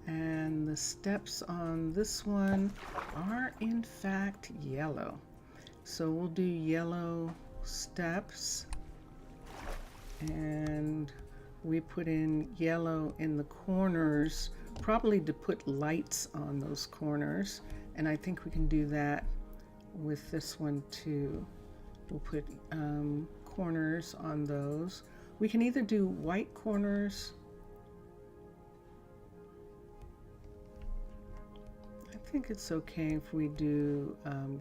And the steps on this one are in fact yellow. So we'll do yellow steps. And we put in yellow in the corners, probably to put lights on those corners. And I think we can do that with this one too. We'll put corners on those. We can either do white corners. I think it's okay if we do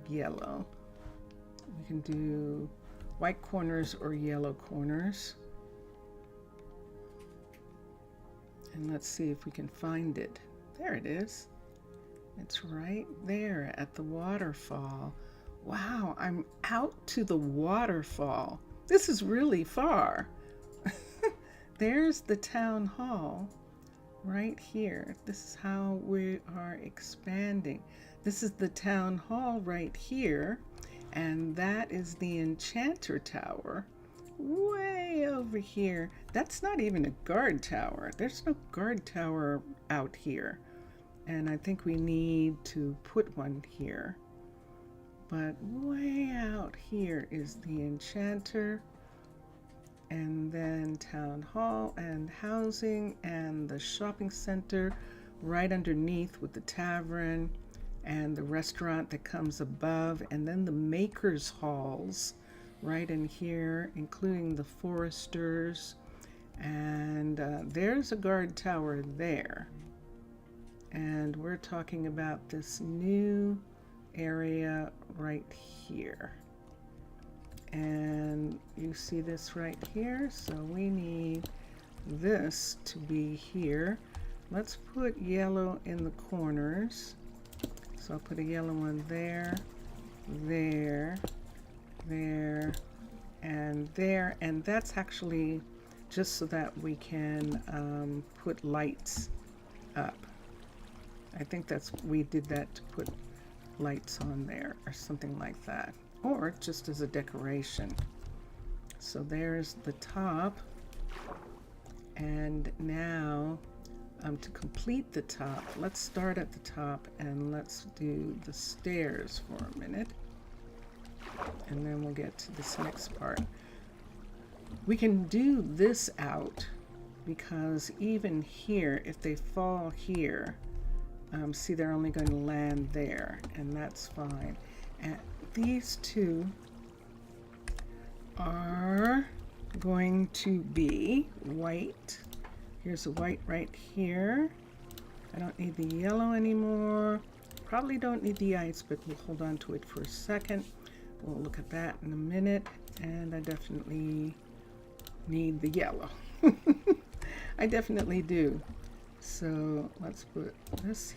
yellow. We can do white corners or yellow corners. And let's see if we can find it. There it is. It's right there at the waterfall. Wow, I'm out to the waterfall. This is really far. There's the town hall right here. This is how we are expanding. This is the town hall right here, and that is the enchanter tower way over here. That's not even a guard tower. There's no guard tower out here, and I think we need to put one here. But way out here is the enchanter, and then town hall and housing and the shopping center right underneath with the tavern and the restaurant that comes above, and then the makers halls right in here, including the foresters, and there's a guard tower there. And we're talking about this new area right here. And you see this right here, so we need this to be here. Let's put yellow in the corners. So I'll put a yellow one there, there, there, and there. And that's actually just so that we can put lights up. I think we did that to put lights on there or something like that, or just as a decoration. So there's the top, and now to complete the top, let's start at the top and let's do the stairs for a minute, and then we'll get to this next part. We can do this out because even here, if they fall here, see, they're only going to land there, and that's fine. And these two are going to be white. Here's a white right here. I don't need the yellow anymore. Probably don't need the ice, but we'll hold on to it for a second. We'll look at that in a minute. And I definitely need the yellow. I definitely do. So let's put this.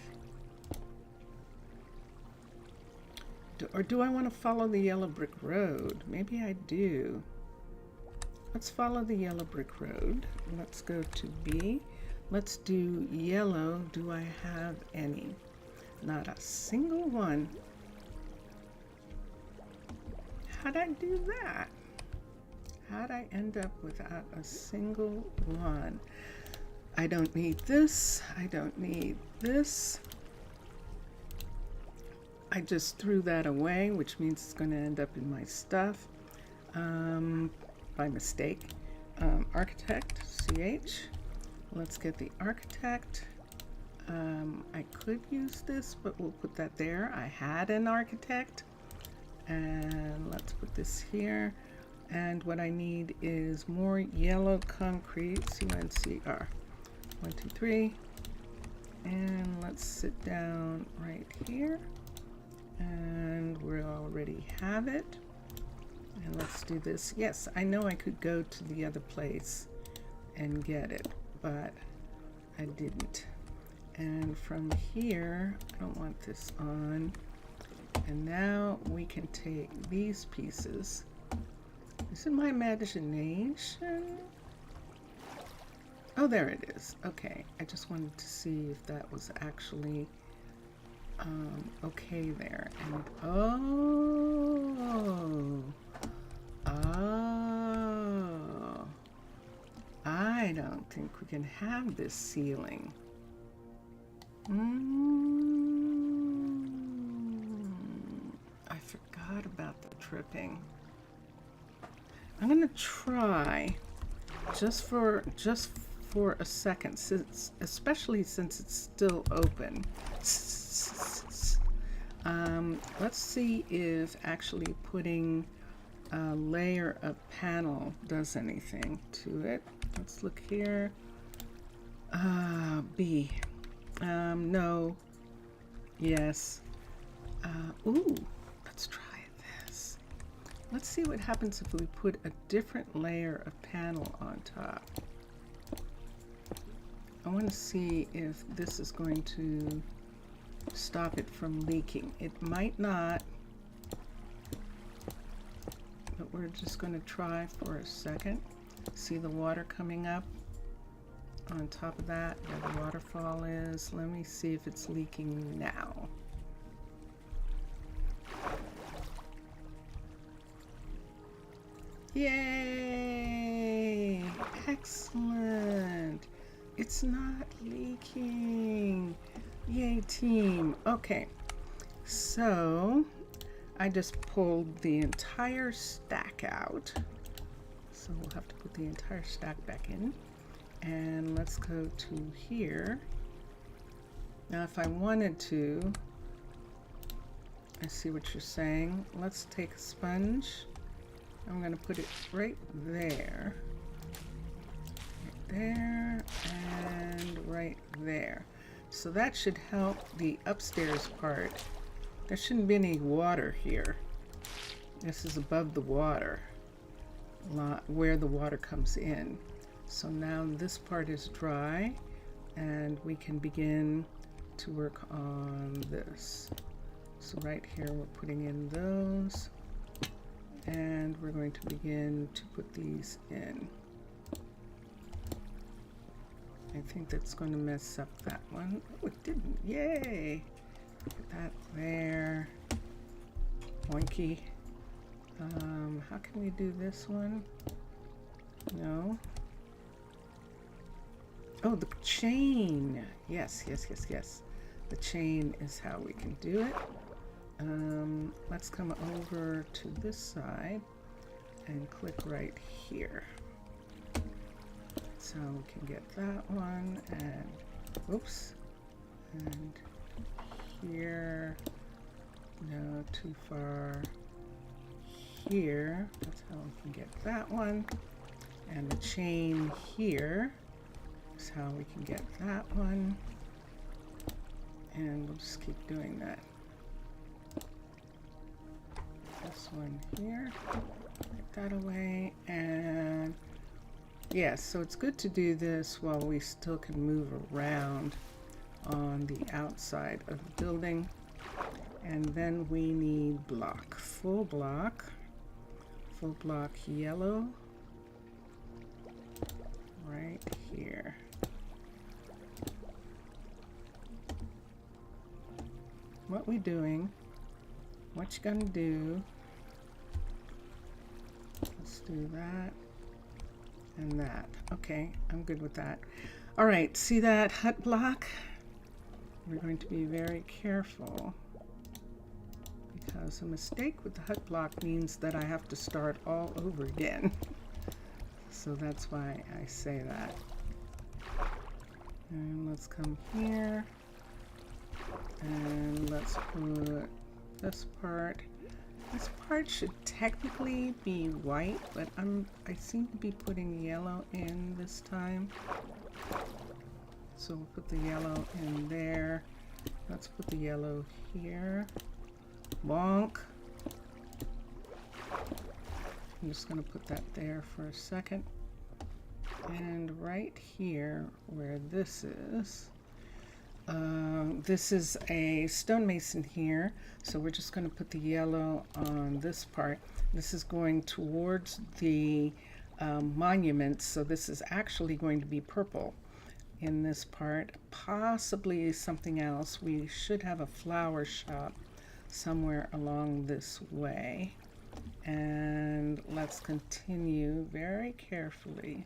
Or do I want to follow the yellow brick road? Maybe I do. Let's follow the yellow brick road. Let's go to B. Let's do yellow. Do I have any? Not a single one. How'd I do that? How'd I end up without a single one? I don't need this. I don't need this. I just threw that away, which means it's going to end up in my stuff by mistake. Architect, CH. Let's get the architect. I could use this, but we'll put that there. I had an architect. And let's put this here. And what I need is more yellow concrete, CNCR. 1, 2, 3. And let's sit down right here. And we already have it. And let's do this. Yes, I know I could go to the other place and get it, but I didn't. And from here, I don't want this on. And now we can take these pieces. Is it my imagination? Oh, there it is. Okay, I just wanted to see if that was actually okay there. And oh, I don't think we can have this ceiling. I forgot about the tripping. I'm gonna try just for a second, especially since it's still open. Let's see if actually putting a layer of panel does anything to it. Let's look here. B. No. Yes. Ooh, let's try this. Let's see what happens if we put a different layer of panel on top. I want to see if this is going to stop it from leaking. It might not, but we're just going to try for a second. See the water coming up on top of that, where the waterfall is. Let me see if it's leaking now. Yay! Excellent! It's not leaking. Yay, team. Okay, so I just pulled the entire stack out. So we'll have to put the entire stack back in. And let's go to here. Now, if I wanted to, I see what you're saying. Let's take a sponge. I'm going to put it right there. Right there and right there. So that should help the upstairs part. There shouldn't be any water here. This is above the water, where the water comes in. So now this part is dry and we can begin to work on this. So right here we're putting in those and we're going to begin to put these in. I think that's going to mess up that one. Oh, it didn't. Yay! Put that there. Boinky. How can we do this one? No. Oh, the chain. Yes, yes, yes, yes. The chain is how we can do it. Let's come over to this side and click right here. So we can get that one and oops, and here, no, too far, here, that's how we can get that one, and the chain here is how we can get that one, and we'll just keep doing that. This one here, get that away, and yes, so it's good to do this while we still can move around on the outside of the building. And then we need block, full block yellow right here. What we doing, what you gonna do, let's do that. And that. Okay, I'm good with that. All right, see that hut block? We're going to be very careful because a mistake with the hut block means that I have to start all over again. So that's why I say that. And let's come here and let's put this part. This part should technically be white, but I seem to be putting yellow in this time. So we'll put the yellow in there. Let's put the yellow here. Bonk. I'm just going to put that there for a second. And right here where this is a stonemason here, so we're just going to put the yellow on this part. This is going towards the monuments, so this is actually going to be purple in this part, possibly something else. We should have a flower shop somewhere along this way. And let's continue very carefully.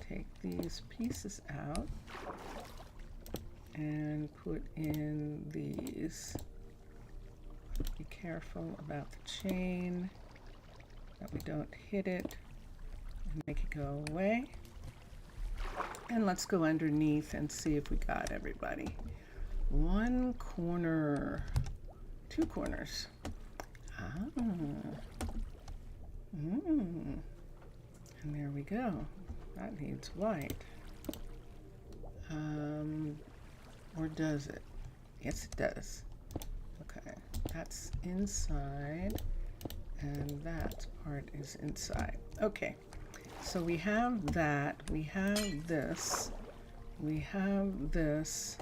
Take these pieces out and put in these. Be careful about the chain, that we don't hit it, and make it go away. And let's go underneath and see if we got everybody. One corner, two corners. And there we go. That needs white. Or does it? Yes, it does. Okay, that's inside, and that part is inside. Okay, so we have that, we have this, we have this,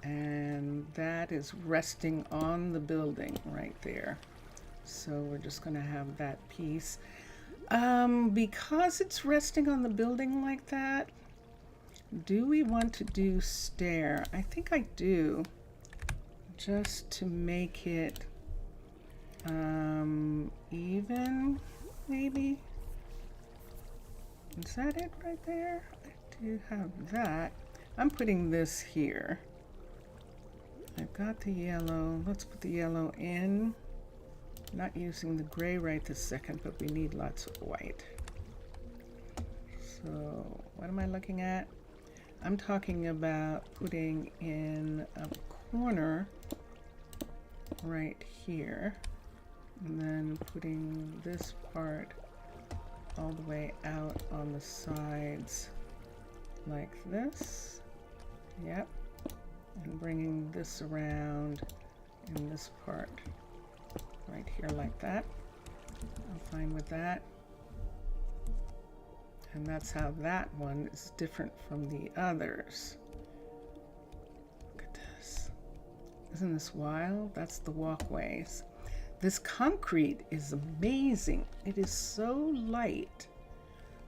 and that is resting on the building right there. So we're just going to have that piece. Because it's resting on the building like that, do we want to do stair? I think I do, just to make it even, maybe. Is that it right there? I do have that. I'm putting this here. I've got the yellow. Let's put the yellow in. Not using the gray right this second, but we need lots of white. So what am I looking at? I'm talking about putting in a corner right here, and then putting this part all the way out on the sides like this. Yep. And bringing this around in this part right here like that. I'm fine with that. And that's how that one is different from the others. Look at this. Isn't this wild? That's the walkways. This concrete is amazing. It is so light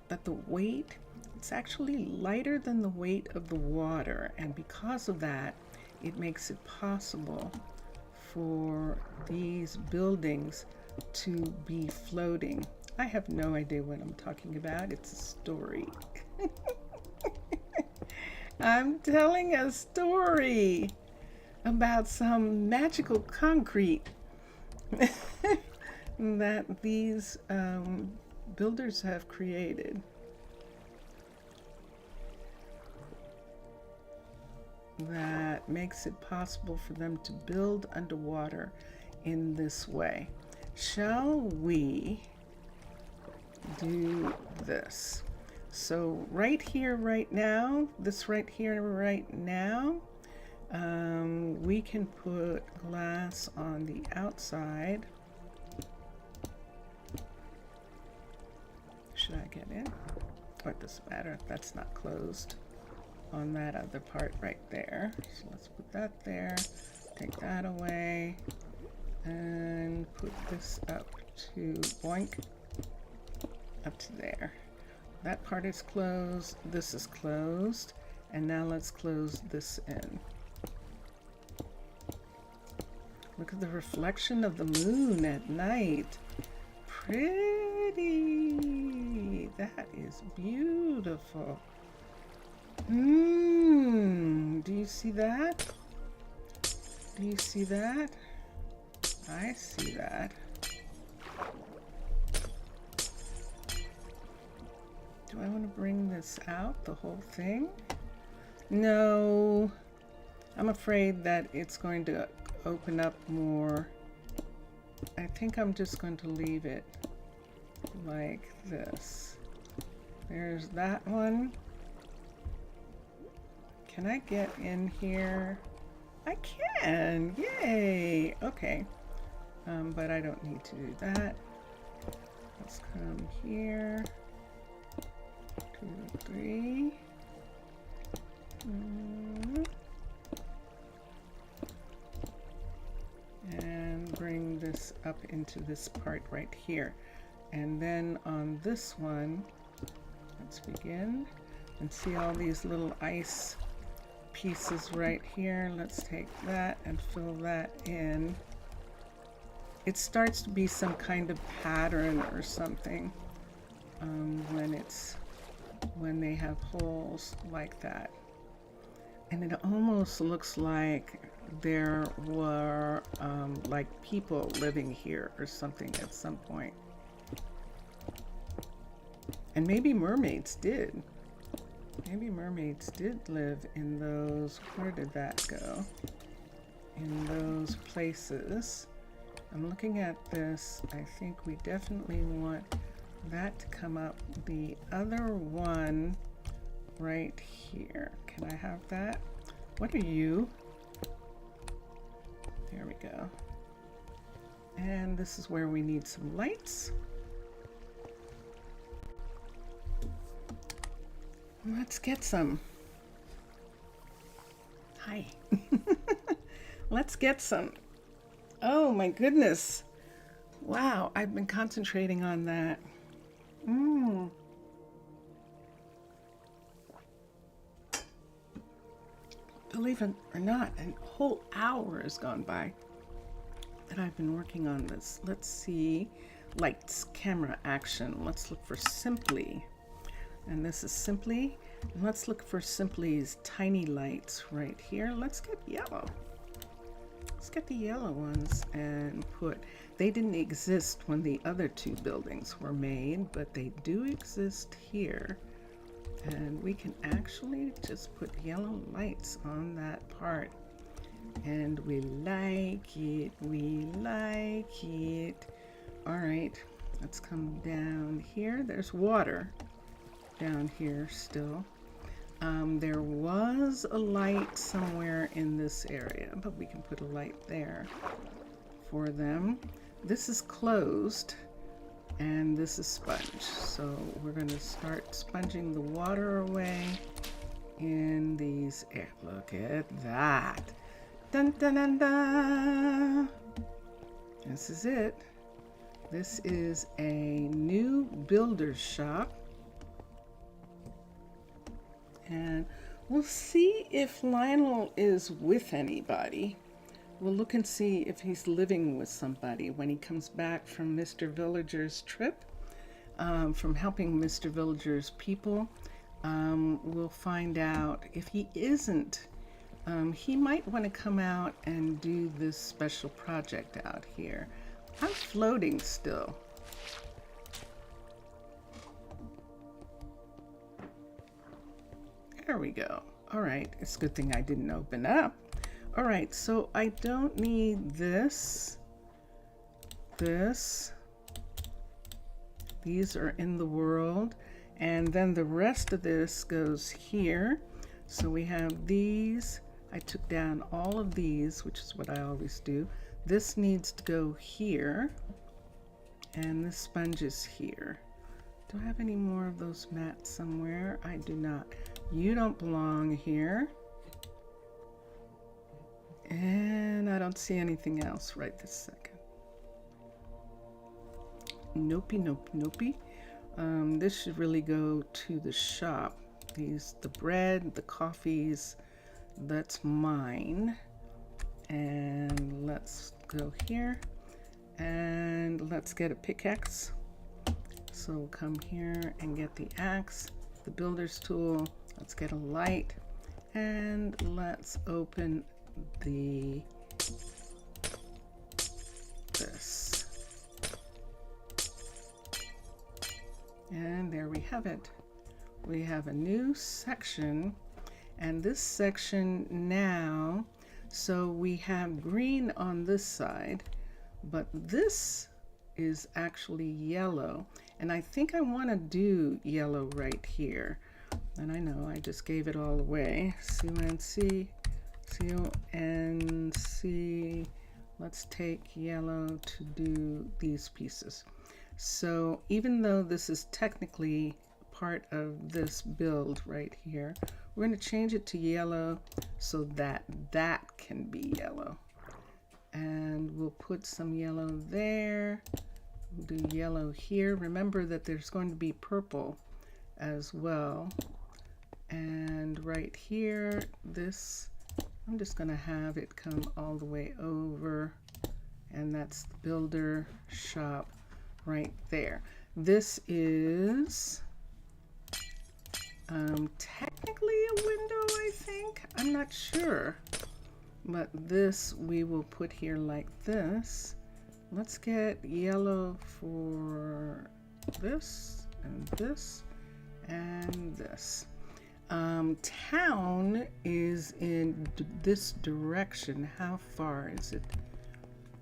that the weight, it's actually lighter than the weight of the water. And because of that, it makes it possible for these buildings to be floating. I have no idea what I'm talking about. It's a story. I'm telling a story about some magical concrete that these builders have created. That makes it possible for them to build underwater in this way. Shall we do this? So right here, right now, this right here, right now, we can put glass on the outside. Should I get in? Oh, it doesn't matter if that's not closed on that other part right there. So let's put that there, take that away, and put this up to boink, up to there. That part is closed, this is closed, and now let's close this in. Look at the reflection of the moon at night. Pretty. That is beautiful. Do you see that? Do you see that? I see that. Do I want to bring this out, the whole thing? No. I'm afraid that it's going to open up more. I think I'm just going to leave it like this. There's that one. Can I get in here? I can! Yay! Okay. But I don't need to do that. Let's come here. 2, 3. And bring this up into this part right here. And then on this one, let's begin and see all these little ice pieces right here. Let's take that and fill that in. It starts to be some kind of pattern or something when they have holes like that. And it almost looks like there were like people living here or something at some point. And maybe mermaids did. Maybe mermaids did live in those, where did that go? In those places. I'm looking at this. I think we definitely want that to come up. The other one right here. Can I have that? What are you? There we go. And this is where we need some lights. Let's get some. Hi. Let's get some. Oh my goodness. Wow, I've been concentrating on that. Believe it or not, a whole hour has gone by that I've been working on this. Let's see. Lights, camera, action. Let's look for Simply. And this is Simply. And let's look for Simply's tiny lights right here. Let's get yellow. Let's get the yellow ones and they didn't exist when the other two buildings were made, but they do exist here. And we can actually just put yellow lights on that part. And we like it, we like it. All right, let's come down here. There's water down here still. There was a light somewhere in this area, but we can put a light there for them. This is closed and this is sponge. So we're going to start sponging the water away in these air. Look at that. Dun, dun, dun, dun. This is it. This is a new builder's shop. And we'll see if Lionel is with anybody. We'll look and see if he's living with somebody when he comes back from Mr. Villager's trip, from helping Mr. Villager's people. We'll find out. If he isn't, he might want to come out and do this special project out here. I'm floating still. There we go. All right, it's a good thing I didn't open up. All right, so I don't need this. These are in the world. And then the rest of this goes here. So we have these. I took down all of these, which is what I always do. This needs to go here. And this sponge is here. Do I have any more of those mats somewhere? I do not. You don't belong here. And I don't see anything else right this second. Nopey, nope, nopey. This should really go to the shop. The bread, the coffees, that's mine. And let's go here. And let's get a pickaxe. So we'll come here and get the axe, the builder's tool. Let's get a light. And let's open this. And there we have it. We have a new section, and this section now, so we have green on this side, but this is actually yellow, and I think I want to do yellow right here. And I know I just gave it all away. C-U-N-C, C-O-N-C. Let's take yellow to do these pieces. So even though this is technically part of this build right here, we're going to change it to yellow so that that can be yellow. And we'll put some yellow there. We'll do yellow here. Remember that there's going to be purple as well. And right here, this, I'm just going to have it come all the way over. And that's the builder shop right there. This is technically a window, I think. I'm not sure. But this we will put here like this. Let's get yellow for this and this and this. Town is in this direction. How far is it?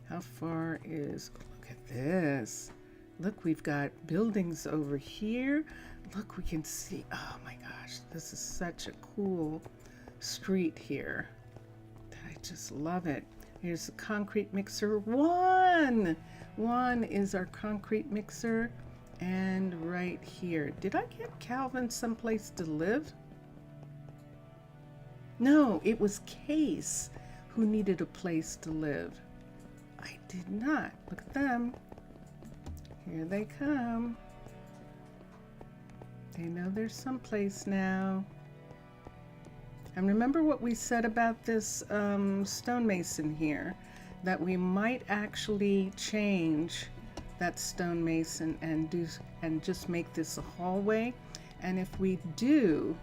How far is, look at this. Look, we've got buildings over here. Look, we can see, oh my gosh, this is such a cool street here. I just love it. Here's the concrete mixer. One is our concrete mixer. And right here, did I get Calvin someplace to live? No, it was Case who needed a place to live. I did not. Look at them. Here they come. They know there's someplace now. And remember what we said about this stonemason here, that we might actually change that stonemason and just make this a hallway. And if we do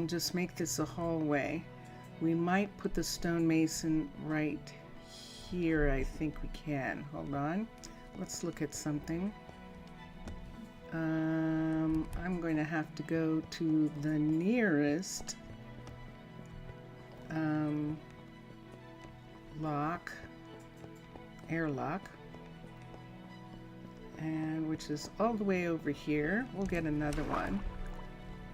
just make this a hallway, we might put the stonemason right here. I think we can. Hold on. Let's look at something. I'm going to have to go to the nearest airlock, and which is all the way over here. We'll get another one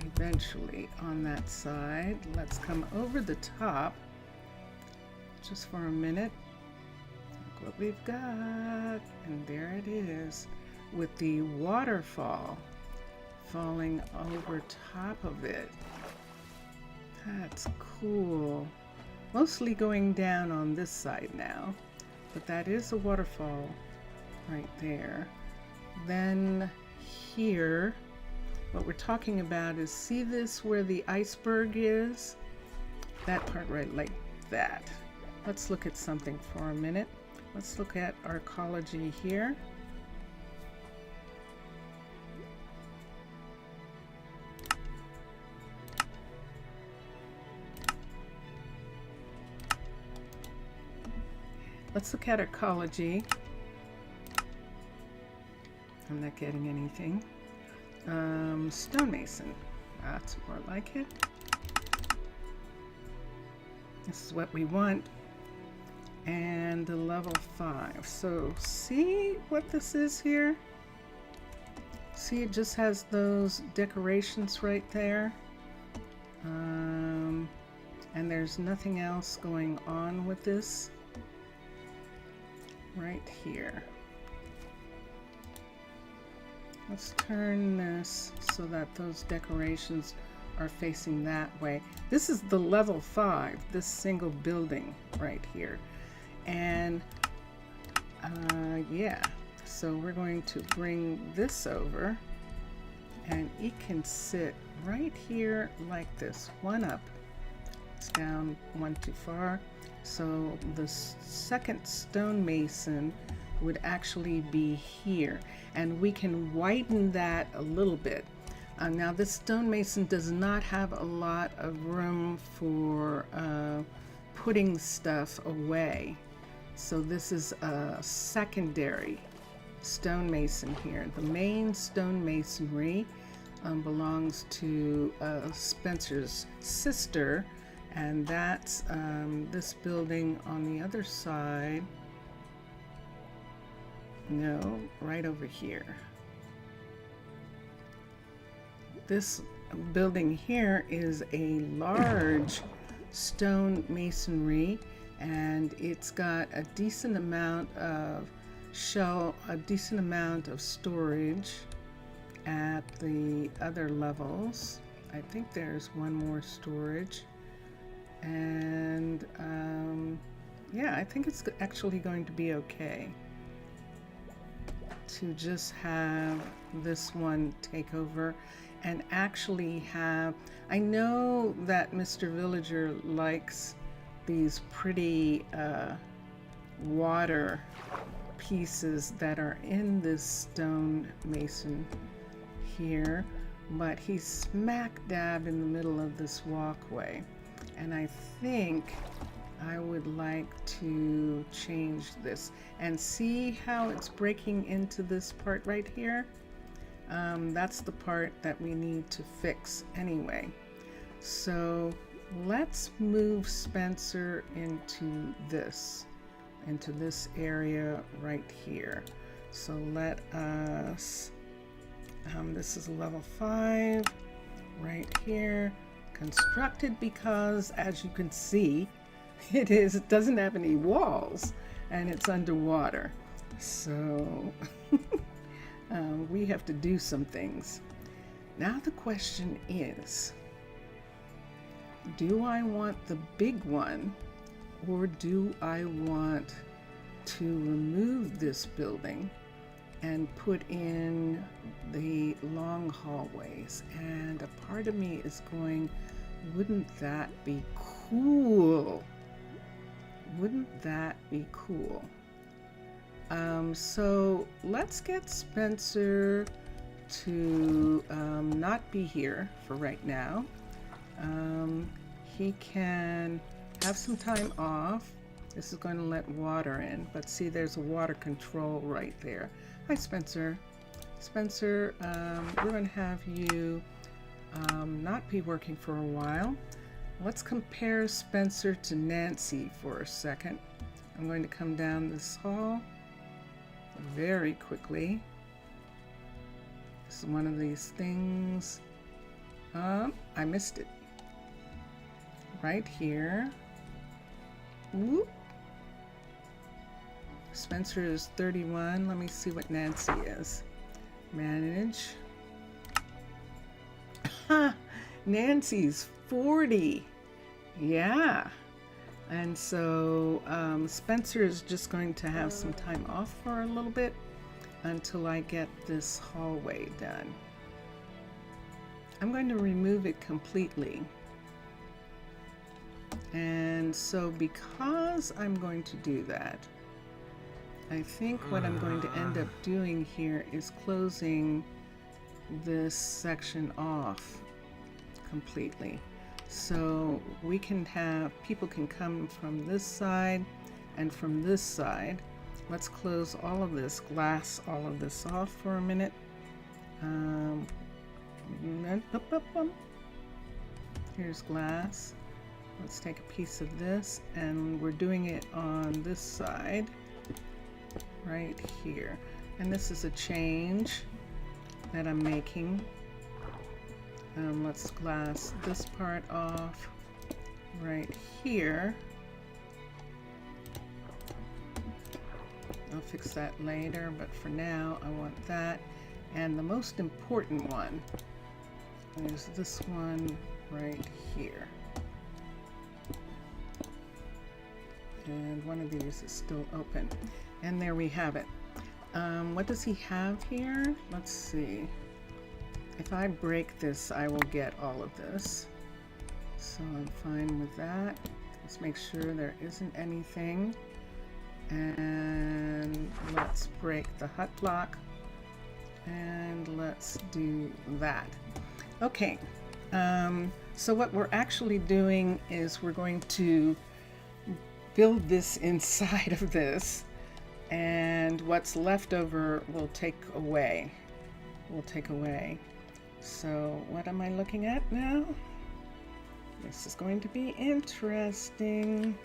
eventually on that side. Let's come over the top just for a minute. Look what we've got, and there it is, with the waterfall falling over top of it. That's cool. Mostly going down on this side now, but that is a waterfall right there. Then here, what we're talking about is, see this where the iceberg is? That part right like that. Let's look at something for a minute. Let's look at our ecology here. Let's look at ecology. I'm not getting anything. Stonemason. That's more like it. This is what we want. And the level 5. So see what this is here? See, it just has those decorations right there. And there's nothing else going on with this right here. Let's turn this so that those decorations are facing that way. This is the level 5, this single building right here. And yeah, so we're going to bring this over, and it can sit right here like this. One up, it's down one too far. So the second stonemason would actually be here, and we can widen that a little bit. Now this stonemason does not have a lot of room for putting stuff away. So this is a secondary stonemason here. The main stonemasonry belongs to Spencer's sister, and that's this building on the other side. No, right over here. This building here is a large stone masonry, and it's got a decent amount of show a decent amount of storage at the other levels. I think there's one more storage, and yeah, I think it's actually going to be okay to just have this one take over and actually have, I know that Mr. Villager likes these pretty water pieces that are in this stone mason here, but he's smack dab in the middle of this walkway, and I think I would like to change this and see how it's breaking into this part right here. That's the part that we need to fix anyway. So let's move Spencer into this area right here. So let us, this is level 5 right here, constructed, because as you can see, it doesn't have any walls and it's underwater. So we have to do some things. Now the question is, do I want the big one, or do I want to remove this building and put in the long hallways? And a part of me is going, wouldn't that be cool? Wouldn't that be cool? So let's get Spencer to not be here for right now. He can have some time off. This is going to let water in, but see, there's a water control right there. Hi, Spencer. Spencer, we're going to have you not be working for a while. Let's compare Spencer to Nancy for a second. I'm going to come down this hall very quickly. This is one of these things. I missed it. Right here. Whoop. Spencer is 31. Let me see what Nancy is. Manage. Nancy's 40. Yeah. And so Spencer is just going to have some time off for a little bit until I get this hallway done. I'm going to remove it completely. And so because I'm going to do that, I think what I'm going to end up doing here is closing this section off completely. So we can have, people can come from this side and from this side. Let's close all of this glass, all of this off for a minute. Here's glass. Let's take a piece of this, and we're doing it on this side right here. And this is a change that I'm making. Let's glass this part off right here. I'll fix that later, but for now I want that. And the most important one is this one right here. And one of these is still open. And there we have it. What does he have here? Let's see. If I break this, I will get all of this. So I'm fine with that. Let's make sure there isn't anything. And let's break the hut block. And let's do that. Okay. So what we're actually doing is we're going to build this inside of this, and what's left over we'll take away. So what am I looking at now? This is going to be interesting.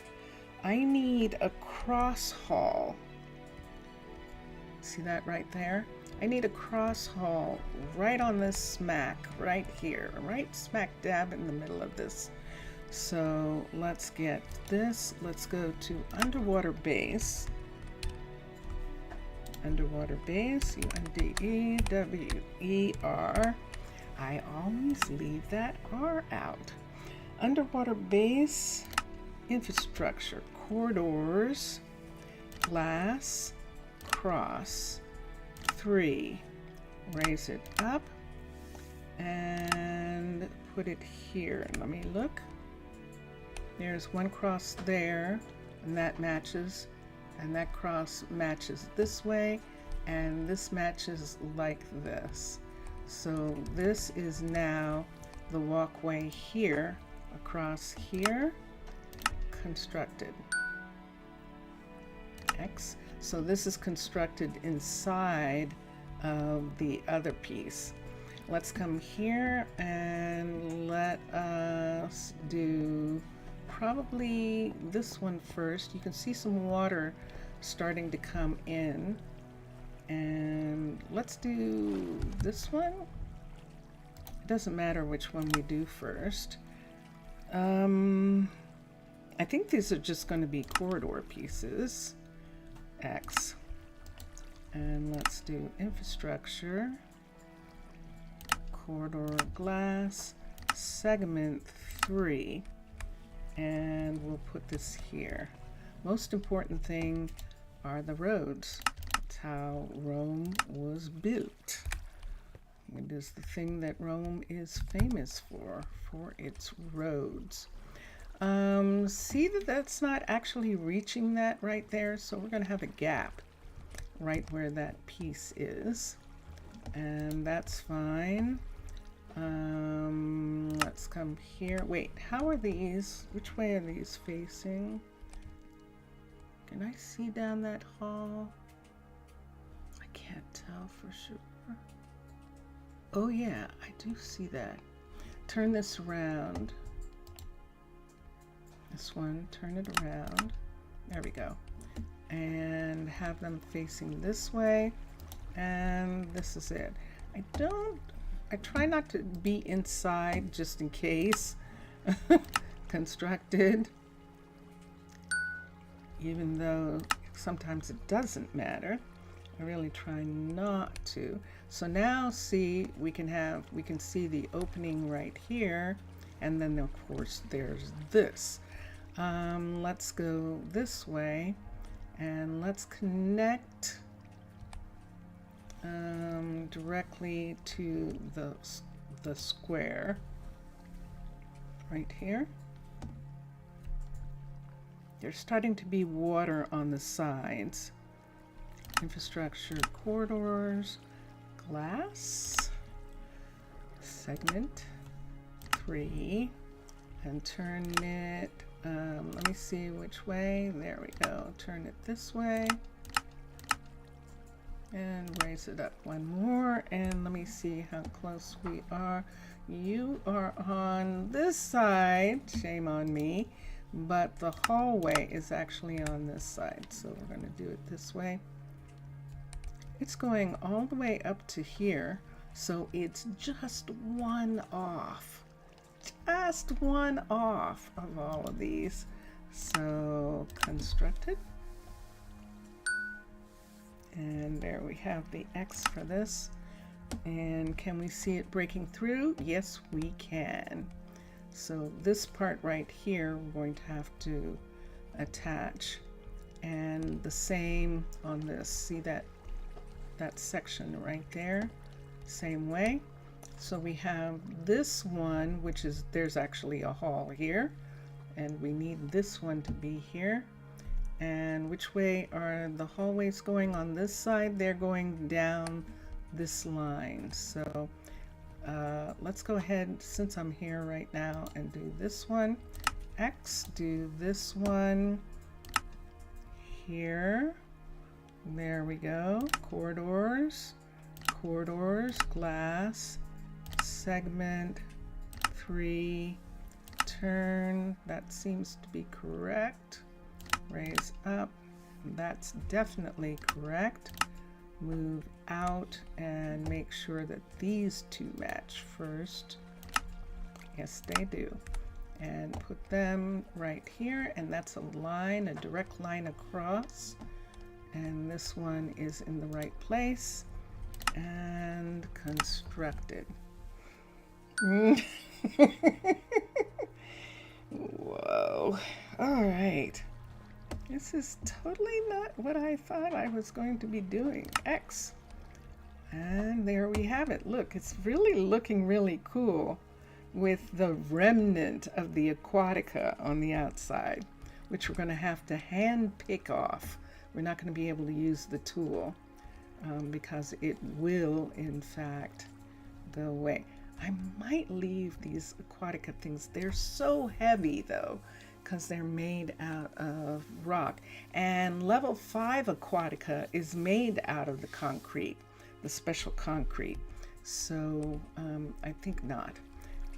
I need a cross hall. See that right there? I need a cross hall right on this smack right here, right smack dab in the middle of this. So let's get this. Let's go to underwater base. underwater base, UNDEWER. I always leave that R out. Underwater base, infrastructure, corridors, glass, cross, 3. Raise it up and put it here. Let me look. There's one cross there, and that matches, and that cross matches this way, and this matches like this. So this is now the walkway here, across here, constructed. X. So this is constructed inside of the other piece. Let's come here and let us do probably this one first. You can see some water starting to come in, and let's do this one. It doesn't matter which one we do first. I think these are just going to be corridor pieces. X. And let's do infrastructure, corridor glass, segment 3, and we'll put this here. Most important thing are the roads. That's how Rome was built. It is the thing that Rome is famous for its roads. See that that's not actually reaching that right there, so we're going to have a gap right where that piece is, and that's fine. Let's come here. Wait, how are these? Which way are these facing? Can I see down that hall? I can't tell for sure. Oh yeah, I do see that. Turn this around. This one, turn it around. There we go. And have them facing this way. And this is it. I try not to be inside just in case. Constructed. Even though sometimes it doesn't matter. I really try not to. So now see, we can see the opening right here. And then of course there's this. Let's go this way and let's connect directly to the square right here. There's starting to be water on the sides. Infrastructure, corridors, glass, segment 3, and turn it, let me see which way. There we go. Turn it this way and raise it up one more, and let me see how close we are. You are on this side, shame on me, but the hallway is actually on this side, so we're going to do it this way. It's going all the way up to here, so it's just one off. Just one off of all of these. So constructed. And there we have the X for this. And can we see it breaking through? Yes, we can. So this part right here, we're going to have to attach. And the same on this. See that section right there? Same way. So we have this one, which is, there's actually a hall here, and we need this one to be here. And which way are the hallways going on this side? They're going down this line. So let's go ahead, since I'm here right now, and do this one. X, do this one here. There we go. Corridors, glass, segment 3, turn, that seems to be correct. Raise up, that's definitely correct. Move out and make sure that these two match first. Yes, they do. And put them right here, and that's a line, a direct line across. And this one is in the right place and constructed. Whoa. All right. This is totally not what I thought I was going to be doing. X. And there we have it. Look, it's really looking really cool with the remnant of the Aquatica on the outside, which we're going to have to hand pick off. We're not going to be able to use the tool because it will, in fact, go away. I might leave these Aquatica things. They're so heavy, though, because they're made out of rock. And level 5 Aquatica is made out of the concrete, the special concrete. So I think not.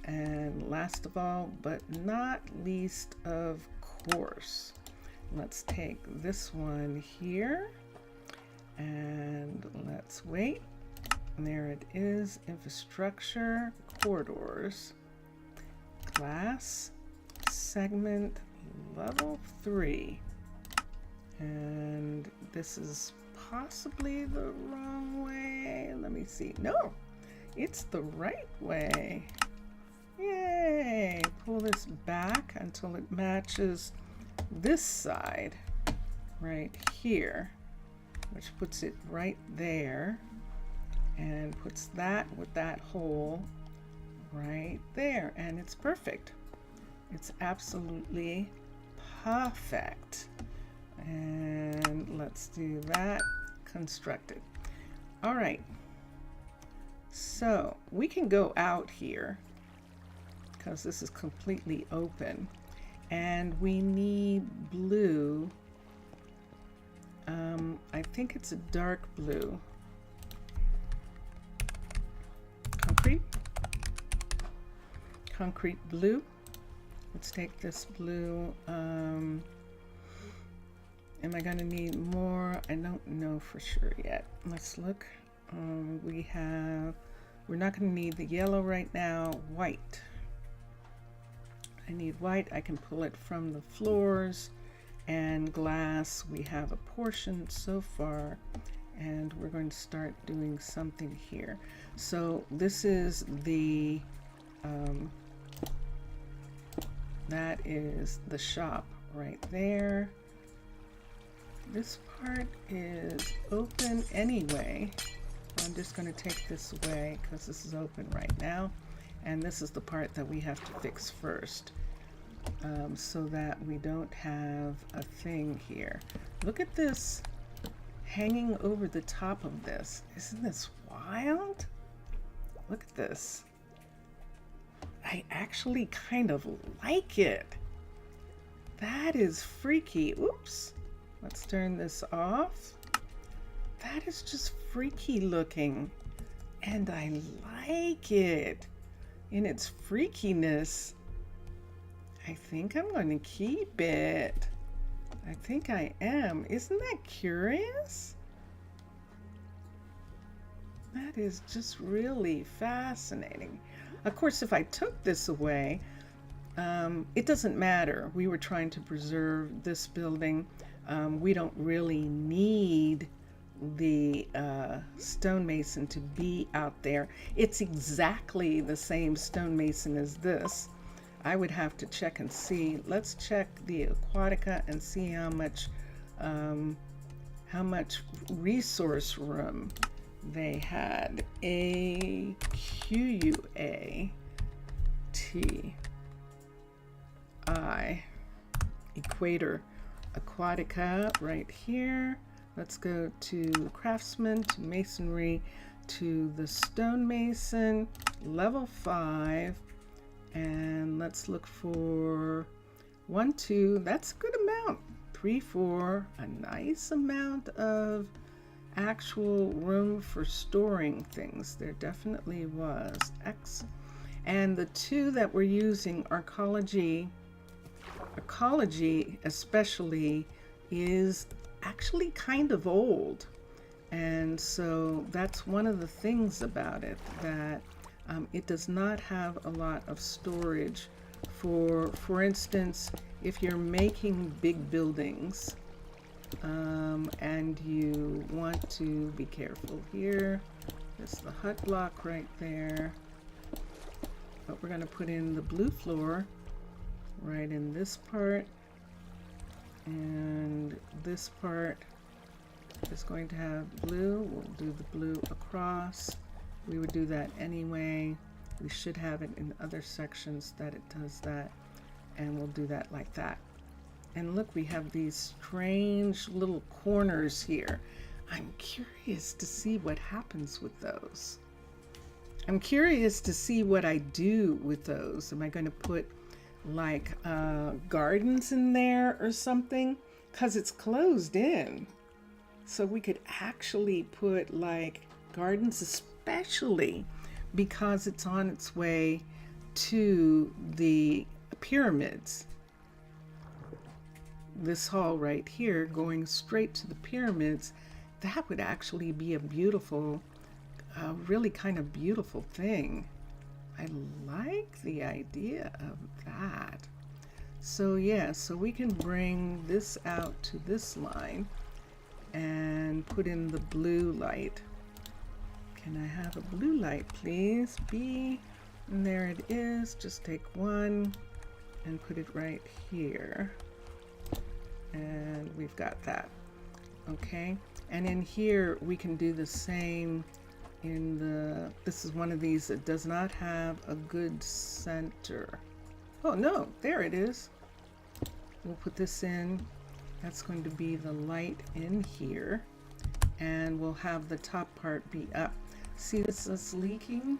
And last of all, but not least of course, let's take this one here and let's wait. And there it is, infrastructure, corridors, glass, segment, level 3. And this is possibly the wrong way. Let me see. No, it's the right way. Yay! Pull this back until it matches this side right here, which puts it right there and puts that with that hole right there, and it's perfect. It's absolutely perfect. And let's do that. Constructed. All right, so we can go out here because this is completely open, and we need blue. I think it's a dark blue. Concrete blue. Let's take this blue. Am I going to need more? I don't know for sure yet. Let's look. We're not going to need the yellow right now. White. I need white. I can pull it from the floors. And glass, we have a portion so far, and we're going to start doing something here. So this is the that is the shop right there. This part is open anyway. I'm just going to take this away because this is open right now, and this is the part that we have to fix first, so that we don't have a thing here. Look at this hanging over the top of this. Isn't this wild? Look at this. I actually kind of like it. That is freaky. Oops. Let's turn this off. That is just freaky looking, and I like it in its freakiness. I think I'm going to keep it. I think I am. Isn't that curious? That is just really fascinating. Of course, if I took this away, it doesn't matter. We were trying to preserve this building. We don't really need the stonemason to be out there. It's exactly the same stonemason as this. I would have to check and see. Let's check the Aquatica and see how much resource room they had. AQUATI Equator Aquatica right here. Let's go to craftsman, to masonry, to the stonemason, level 5, and let's look for 1, 2. That's a good amount. 3, 4, a nice amount of actual room for storing things. There definitely was. X. And the 2 that we're using, ecology especially, is actually kind of old, and so that's one of the things about it, that it does not have a lot of storage for instance, if you're making big buildings, And you want to be careful here. There's the hut block right there. But we're going to put in the blue floor right in this part. And this part is going to have blue. We'll do the blue across. We would do that anyway. We should have it in other sections that it does that. And we'll do that like that. And look, we have these strange little corners here. I'm curious to see what happens with those. I'm curious to see what I do with those. Am I going to put like gardens in there or something? Because it's closed in. So we could actually put like gardens, especially because it's on its way to the pyramids. This hall right here going straight to the pyramids, that would actually be a beautiful, really kind of beautiful thing. I like the idea of that. So yeah, so we can bring this out to this line and put in the blue light. Can I have a blue light, please? B, and there it is. Just take one and put it right here. And we've got that. Okay, and in here we can do the same in the, this is one of these that does not have a good center. Oh no, there it is. We'll put this in. That's going to be the light in here, and we'll have the top part be up. See this is leaking?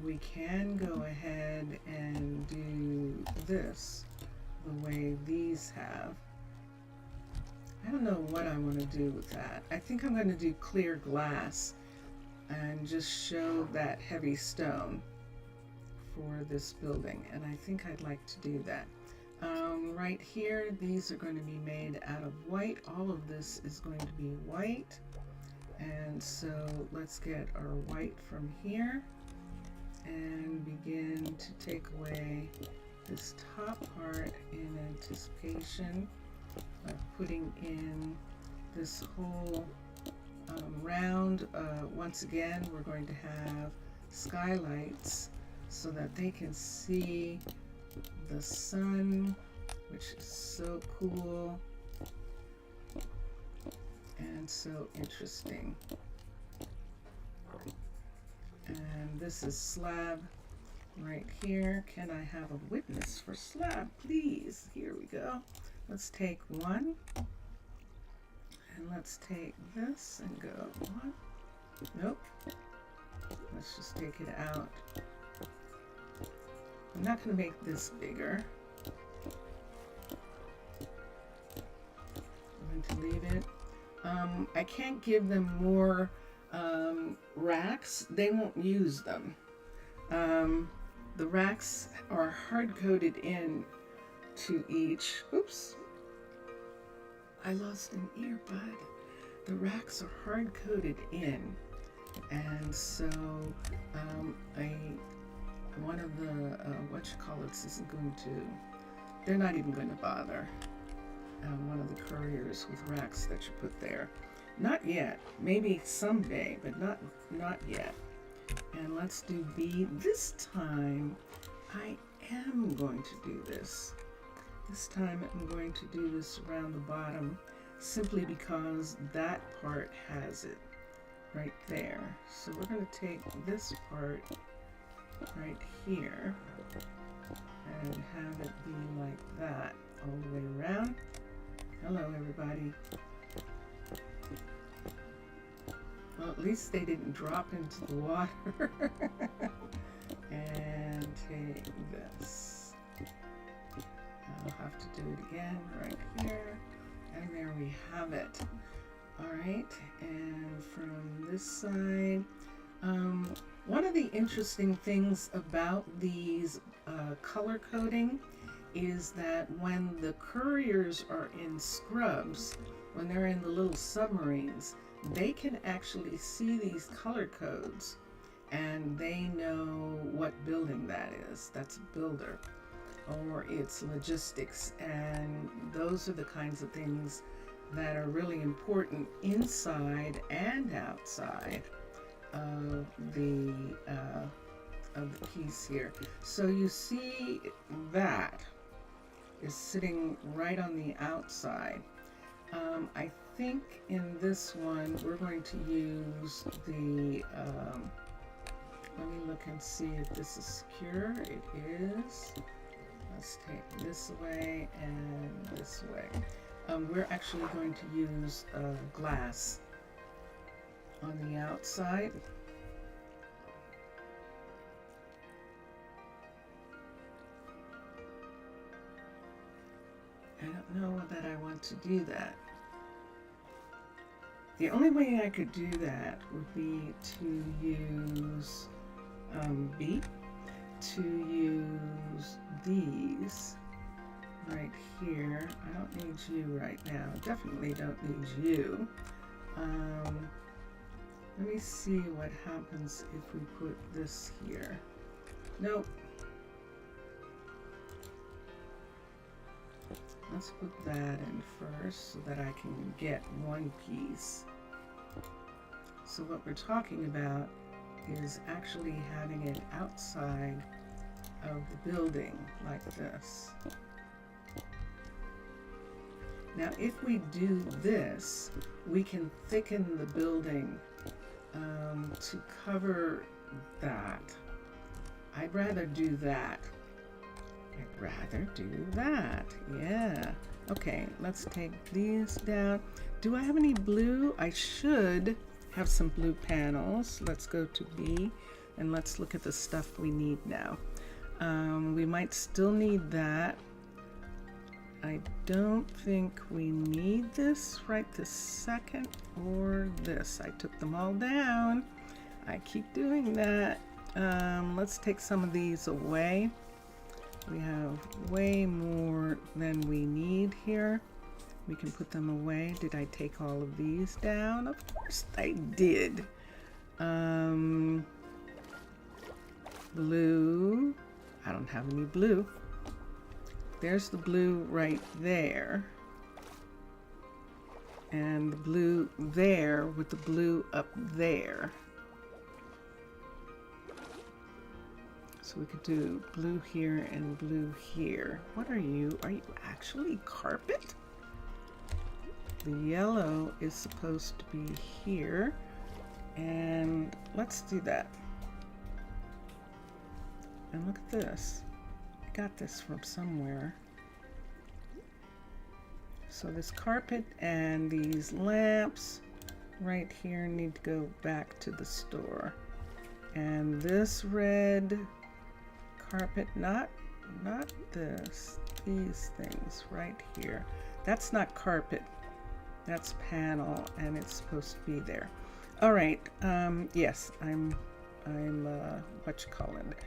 We can go ahead and do this the way these have. I don't know what I want to do with that. I think I'm going to do clear glass and just show that heavy stone for this building, and I think I'd like to do that. Right here, these are going to be made out of white. All of this is going to be white, and so let's get our white from here and begin to take away this top part in anticipation of putting in this whole round. Once again, we're going to have skylights so that they can see the sun, which is so cool and so interesting. And this is slab right here. Can I have a witness for slab, please? Here we go. Let's take one, and let's take this and go one. Nope. Let's just take it out. I'm not going to make this bigger. I'm going to leave it. I can't give them more racks. They won't use them. The racks are hard-coded in to each. Oops. I lost an earbud. The racks are hard-coded in. And so one of the whatchamacallits isn't going to, they're not even going to bother one of the couriers with racks that you put there. Not yet. Maybe someday, but not yet. And let's do B. This time I am going to do this. This time I'm going to do this around the bottom simply because that part has it right there. So we're going to take this part right here and have it be like that all the way around. Hello everybody. Well, at least they didn't drop into the water. And take this. I'll have to do it again right here. And there we have it. Alright, and from this side, one of the interesting things about these color coding is that when the couriers are in scrubs, when they're in the little submarines, they can actually see these color codes and they know what building that is. That's a builder. or it's logistics, and those are the kinds of things that are really important inside and outside of the piece here. So you see that is sitting right on the outside. I think in this one we're going to use the let me look and see if this is secure. It is. Let's take this way and this way. We're actually going to use glass on the outside. I don't know that I want to do that. The only way I could do that would be to use to use these right here. I don't need you right now. Definitely don't need you. Let me see what happens if we put this here. Nope. Let's put that in first so that I can get one piece. So what we're talking about is actually having it outside of the building like this. Now if we do this, we can thicken the building to cover that. I'd rather do that. Yeah. Okay, let's take these down. Do I have any blue? I should have some blue panels. Let's go to B and let's look at the stuff we need now. We might still need that. I don't think we need this right this second, or this. I took them all down. I keep doing that. Let's take some of these away. We have way more than we need here. We can put them away. Did I take all of these down? Of course I did. Blue. I don't have any blue. There's the blue right there. And the blue there with the blue up there. So we could do blue here and blue here. What are you? Are you actually carpet? The yellow is supposed to be here. And let's do that. And look at this. I got this from somewhere. So this carpet and these lamps right here need to go back to the store. And this red carpet, not this, these things right here. That's not carpet, that's panel, and it's supposed to be there. All right, yes, I'm what you call it.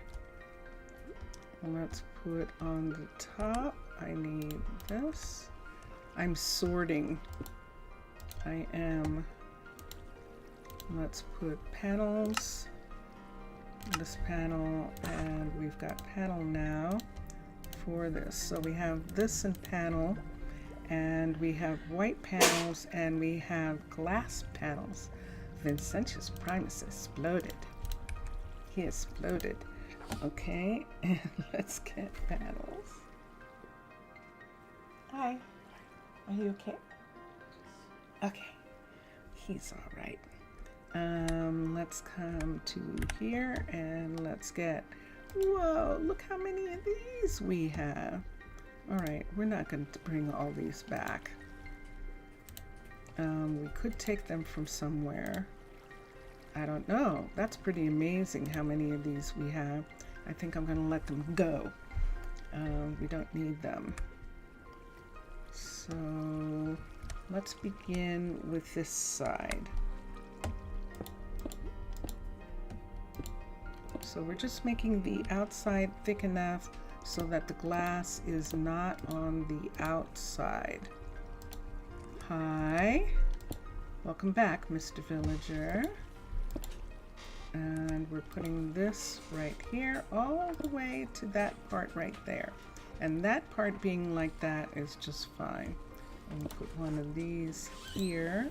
Let's put on the top, I need this. I'm sorting. I am. Let's put panels. This panel, and we've got panel now for this. So we have this in panel, and we have white panels, and we have glass panels. Vincentius Primus exploded. He exploded. Okay, and let's get panels. Hi. Are you okay? Okay. He's all right. Let's come to here and let's get, whoa, look how many of these we have. All right, we're not going to bring all these back. We could take them from somewhere. I don't know. That's pretty amazing how many of these we have. I think I'm going to let them go. We don't need them. So let's begin with this side. So we're just making the outside thick enough so that the glass is not on the outside. Hi, welcome back, Mr. Villager. And we're putting this right here all the way to that part right there. And that part being like that is just fine. I'm gonna put one of these here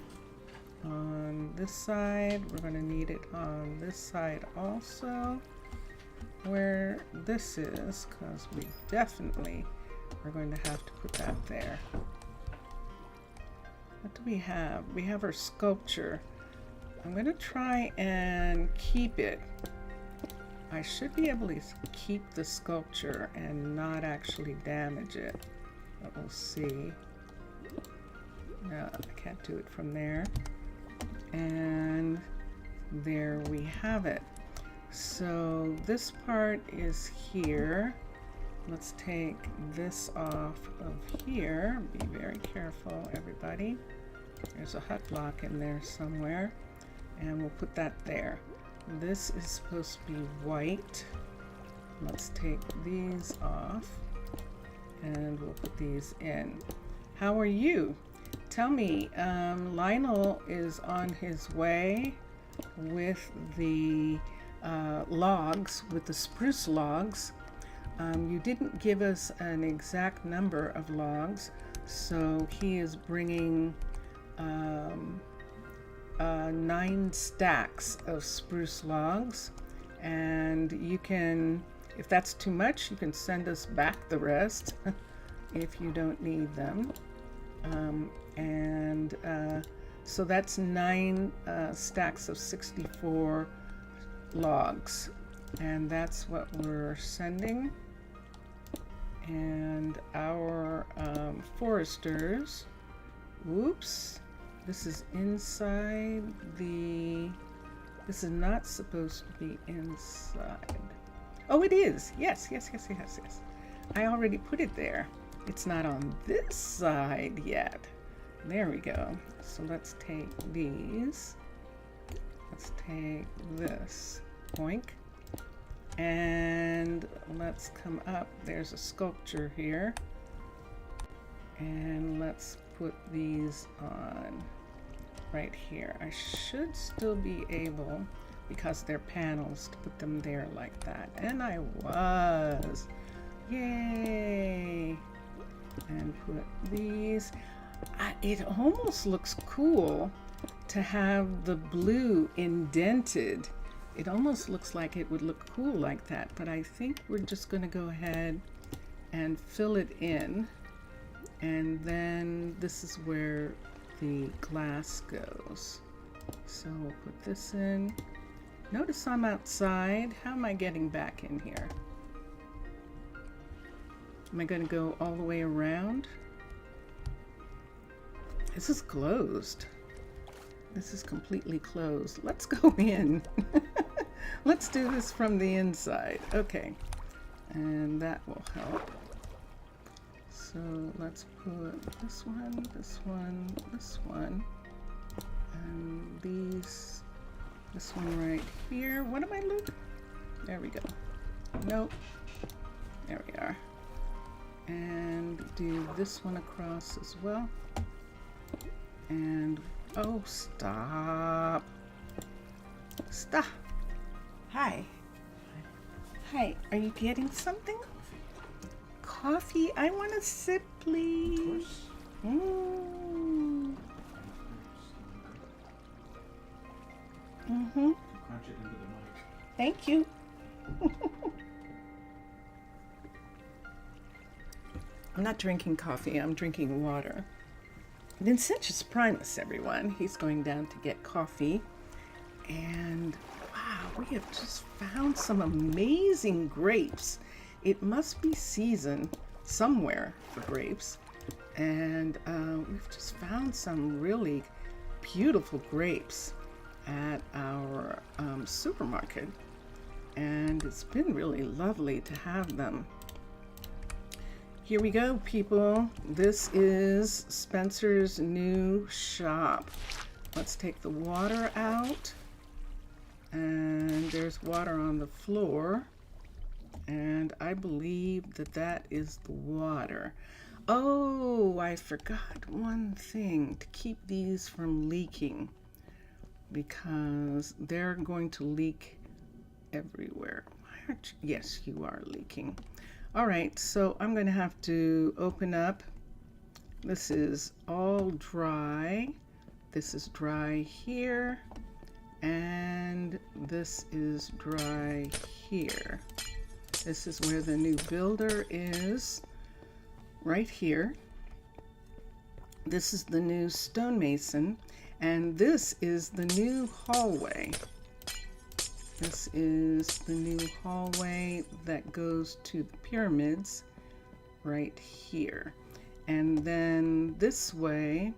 on this side. We're gonna need it on this side also, where this is, because we definitely are going to have to put that there. What do we have? We have our sculpture. I'm gonna try and keep it. I should be able to keep the sculpture and not actually damage it, but we'll see. No, I can't do it from there. And there we have it. So this part is here. Let's take this off of here. Be very careful, everybody. There's a hut block in there somewhere, and we'll put that there. This is supposed to be white. Let's take these off and we'll put these in. How are you? Tell me, Lionel is on his way with the logs, with the spruce logs. You didn't give us an exact number of logs, so he is bringing 9 stacks of spruce logs, and you can, if that's too much, you can send us back the rest if you don't need them. So that's 9 stacks of 64 logs, and that's what we're sending. And our foresters, whoops, this is inside the, this is not supposed to be inside. Oh, it is. Yes. I already put it there. It's not on this side yet. There we go. So let's take these. Let's take this. Boink. And let's come up. There's a sculpture here. And let's put these on right here. I should still be able, because they're panels, to put them there like that. And I was. Yay! And put these. It almost looks cool to have the blue indented. It almost looks like it would look cool like that, but I think we're just going to go ahead and fill it in. And then this is where the glass goes. So we'll put this in. Notice I'm outside. How am I getting back in here? Am I going to go all the way around? This is closed. This is completely closed. Let's go in. Let's do this from the inside. Okay. And that will help. So let's put this one, this one, this one, and these, this one right here. What am I looking? There we go. Nope. There we are. And do this one across as well. And, oh, stop. Stop. Hi. Hi, are you getting something? Coffee? I want a sip, please. Mm. Mm-hmm. Thank you. I'm not drinking coffee, I'm drinking water. Vincentius Primus, everyone. He's going down to get coffee. And wow, we have just found some amazing grapes. It must be season somewhere for grapes. And we've just found some really beautiful grapes at our supermarket. And it's been really lovely to have them. Here we go, people. This is Spencer's new shop. Let's take the water out. And there's water on the floor. And I believe that that is the water. Oh, I forgot one thing, to keep these from leaking, because they're going to leak everywhere. Yes, you are leaking. All right, so I'm going to have to open up. This is all dry. This is dry here. And this is dry here. This is where the new builder is, right here. This is the new stonemason, and this is the new hallway. This is the new hallway that goes to the pyramids right here. And then this way,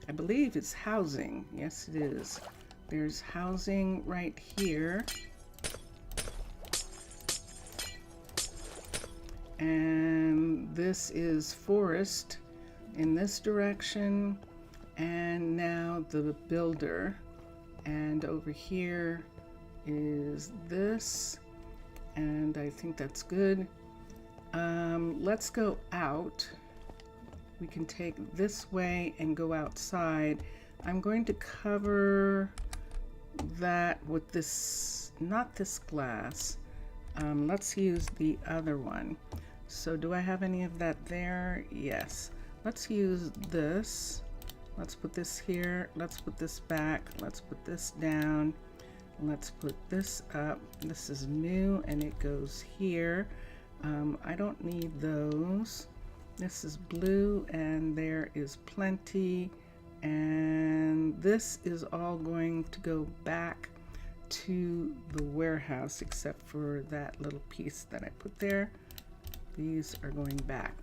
I believe it's housing. Yes, it is. There's housing right here. And this is forest in this direction. And now the builder. And over here is this. And I think that's good. Let's go out. We can take this way and go outside. I'm going to cover that with this, not this glass. Let's use the other one. So do I have any of that there? Yes. Let's use this. Let's put this here. Let's put this back. Let's put this down. Let's put this up. This is new and it goes here. I don't need those. This is blue and there is plenty. And this is all going to go back to the warehouse except for that little piece that I put there. These are going back.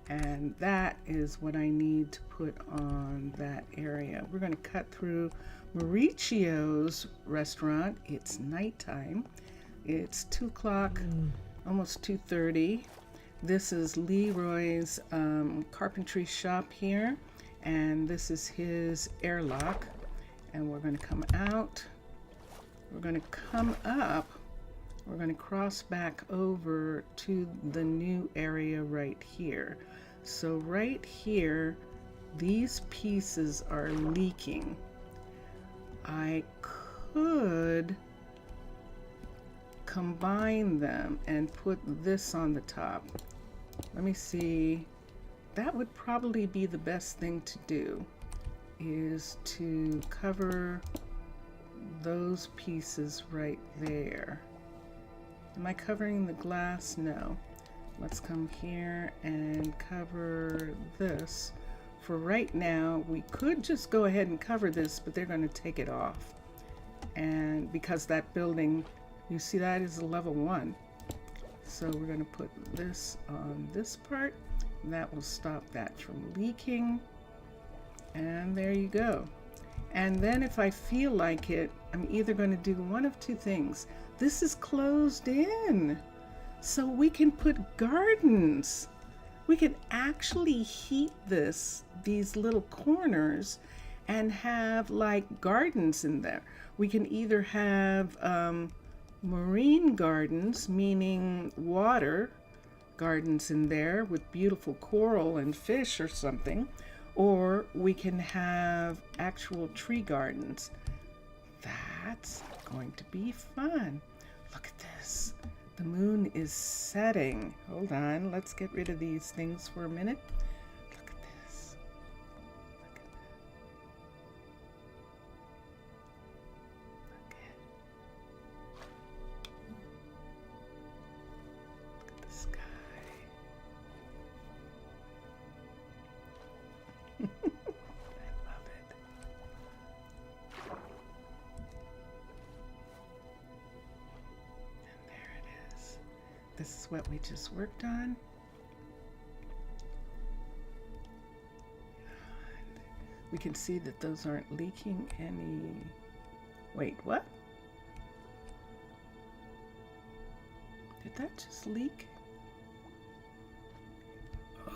And that is what I need to put on that area. We're going to cut through Mauricio's restaurant. It's nighttime. It's 2 o'clock, almost 2:30. This is Leroy's carpentry shop here. And this is his airlock. And we're going to come out. We're going to come up. We're going to cross back over to the new area right here. So right here, these pieces are leaking. I could combine them and put this on the top. Let me see. That would probably be the best thing to do, is to cover those pieces right there. Am I covering the glass? No. Let's come here and cover this. For right now, we could just go ahead and cover this, but they're going to take it off. And because that building, you see that is a level 1. So we're going to put this on this part. And that will stop that from leaking. And there you go. And then if I feel like it, I'm either going to do one of two things. This is closed in, so we can put gardens. We can actually heat these little corners, and have like gardens in there. We can either have marine gardens, meaning water gardens in there with beautiful coral and fish or something, or we can have actual tree gardens. That's going to be fun. Look at this. The moon is setting. Hold on, let's get rid of these things for a minute. Look at this. Look at that. Look at the sky. I love it. And there it is. This is what we just worked on. And we can see that those aren't leaking any. Wait, what? Did that just leak?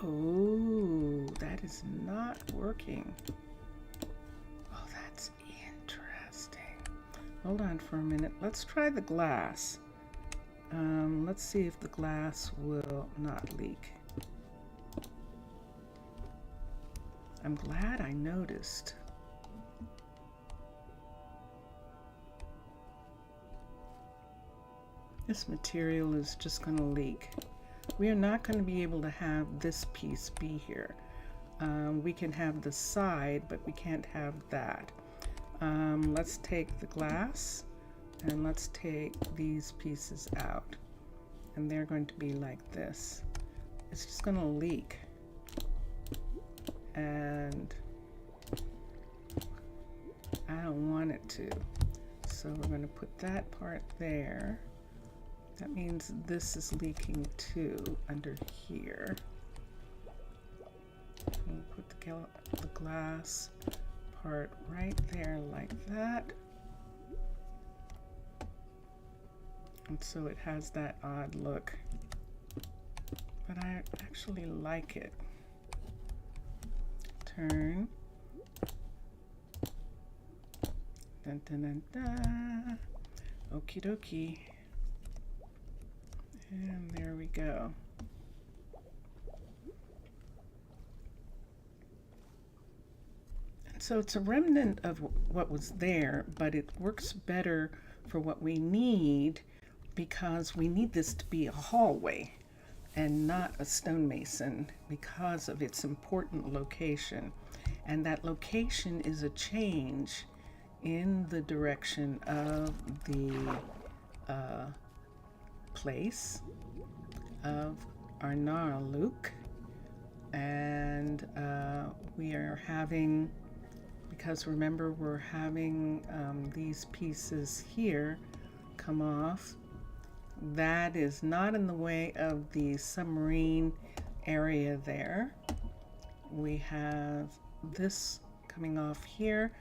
Oh, that is not working. Oh, that's interesting. Hold on for a minute. Let's try the glass. Let's see if the glass will not leak. I'm glad I noticed. This material is just going to leak. We are not going to be able to have this piece be here. We can have the side, but we can't have that. Let's take the glass and let's take these pieces out. And they're going to be like this. It's just going to leak. And I don't want it to. So we're going to put that part there. That means this is leaking too under here. We'll put the glass part right there like that. And so it has that odd look. But I actually like it. Turn. Dun, dun, dun, dun. Okie dokie. And there we go. And so it's a remnant of what was there, but it works better for what we need because we need this to be a hallway and not a stonemason because of its important location. And that location is a change in the direction of the place of Arnaaluk. And we are having, because remember we're having these pieces here come off. That is not in the way of the submarine area there. We have this coming off here,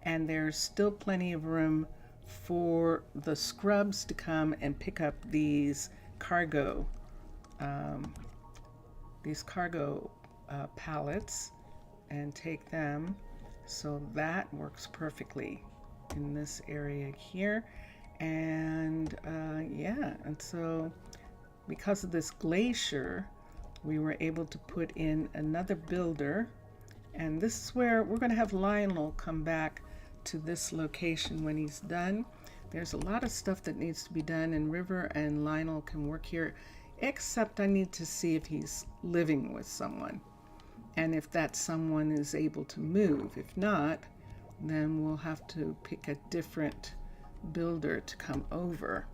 and there's still plenty of room for the scrubs to come and pick up these cargo pallets and take them. So that works perfectly in this area here. And yeah, and so because of this glacier, we were able to put in another builder. And this is where we're going to have Lionel come back to this location when he's done. There's a lot of stuff that needs to be done, and River and Lionel can work here, except I need to see if he's living with someone and if that someone is able to move. If not, then we'll have to pick a different builder to come over.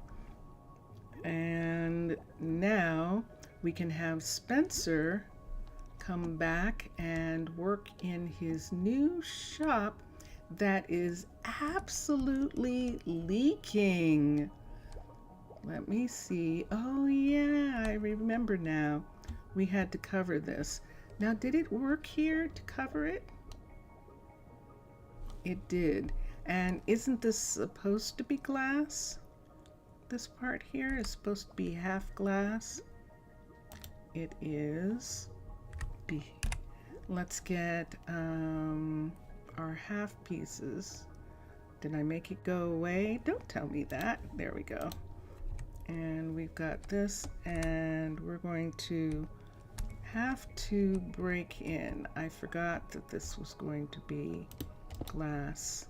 And now we can have Spencer come back and work in his new shop that is absolutely leaking. Let me see. Oh yeah, I remember now. We had to cover this. Now, did it work here to cover it? It did. And isn't this supposed to be glass? This part here is supposed to be half glass. It is. Let's get our half pieces. Did I make it go away? Don't tell me that. There we go. And we've got this, and we're going to have to break in. I forgot that this was going to be glass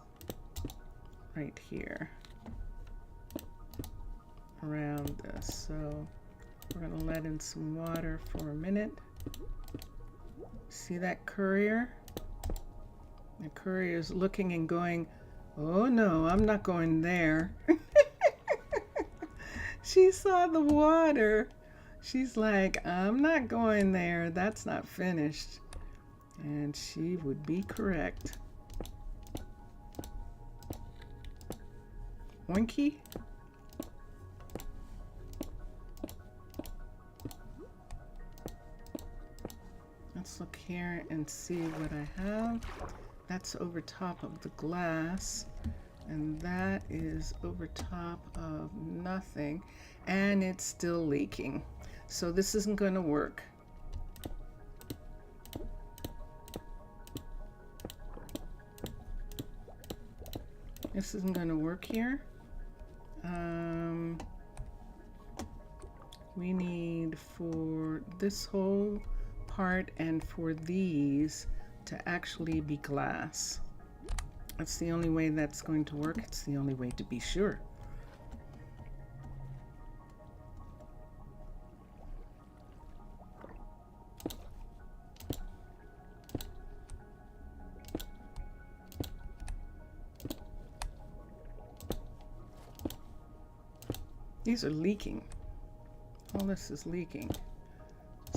right here around this. So we're going to let in some water for a minute. See that courier? The courier is looking and going, oh no, I'm not going there. She saw the water. She's like, I'm not going there. That's not finished. And she would be correct. Oinky? Let's look here and see what I have. That's over top of the glass, and that is over top of nothing, and it's still leaking. So this isn't going to work. This isn't going to work here. We need for this whole part and for these to actually be glass. That's the only way that's going to work. It's the only way to be sure. These are leaking. All this is leaking.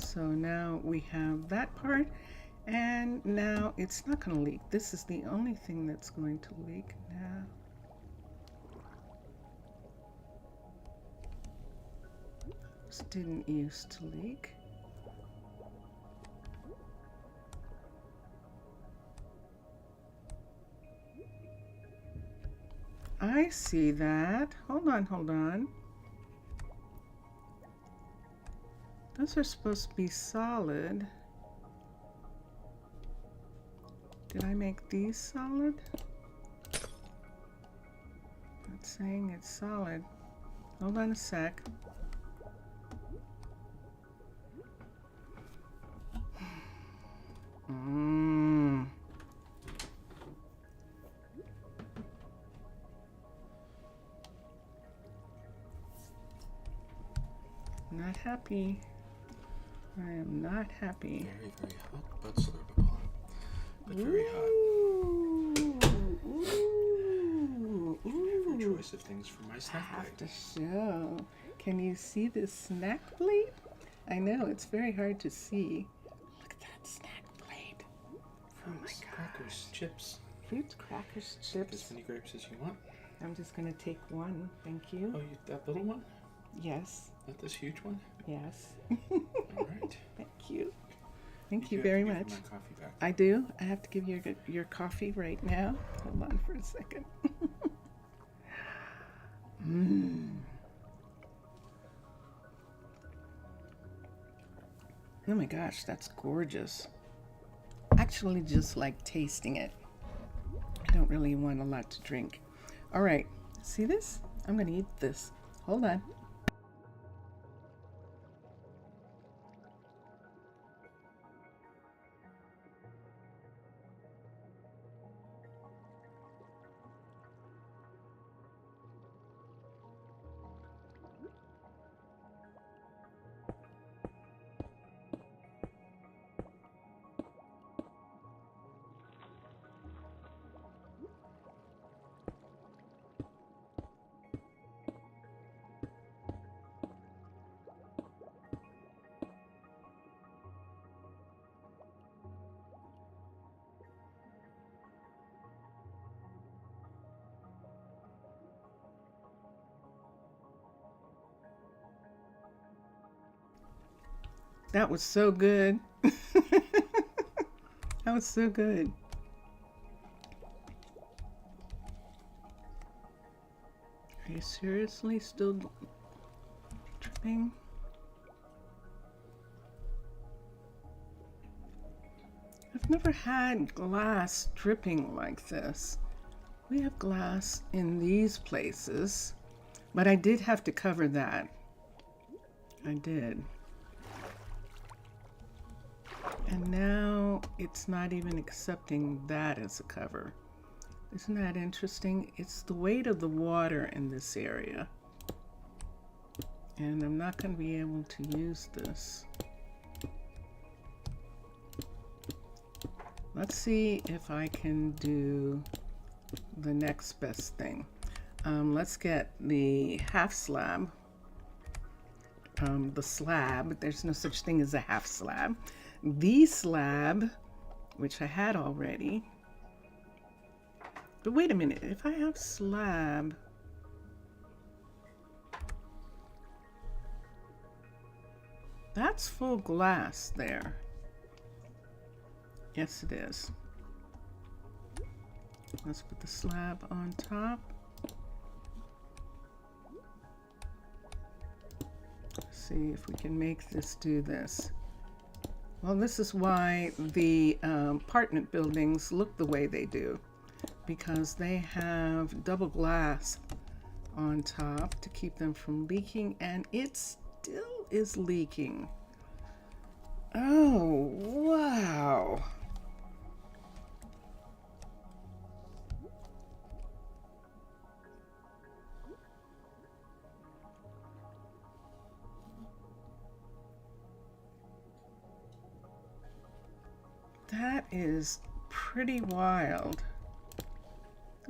So now we have that part, and now it's not going to leak. This is the only thing that's going to leak now. This didn't used to leak. I see that. Hold on, hold on. Those are supposed to be solid. Did I make these solid? Not saying it's solid. Hold on a sec. Not happy. I am not happy. Very, very hot, but slurpable. But very hot. Your choice of things for my snack I have plate. to show. Can you see this snack plate? I know, it's very hard to see. Look at that snack plate. Fruits, crackers, chips. Fruits, crackers, As chips. many grapes as you want. I'm just going to take one. Thank you. Oh, that little one? Yes. Not this huge one? Yes. All right. Thank you. Thank you have very to give much. me my coffee back. I do. I have to give you your coffee right now. Hold on for a second. Oh my gosh, that's gorgeous. Actually, just like tasting it. I don't really want a lot to drink. All right, see this? I'm gonna eat this. Hold on. That was so good. That was so good. Are you seriously still dripping? I've never had glass dripping like this. We have glass in these places, but I did have to cover that. I did. And now it's not even accepting that as a cover. Isn't that interesting? It's the weight of the water in this area. And I'm not going to be able to use this. Let's see if I can do the next best thing. Let's get the half slab. The slab, there's no such thing as a half slab. The slab, which I had already. But wait a minute, if I have slab, that's full glass there. Yes, it is. Let's put the slab on top. See if we can make this do this. Well, this is why the apartment buildings look the way they do, because they have double glass on top to keep them from leaking, and it still is leaking. Oh, wow. That is pretty wild.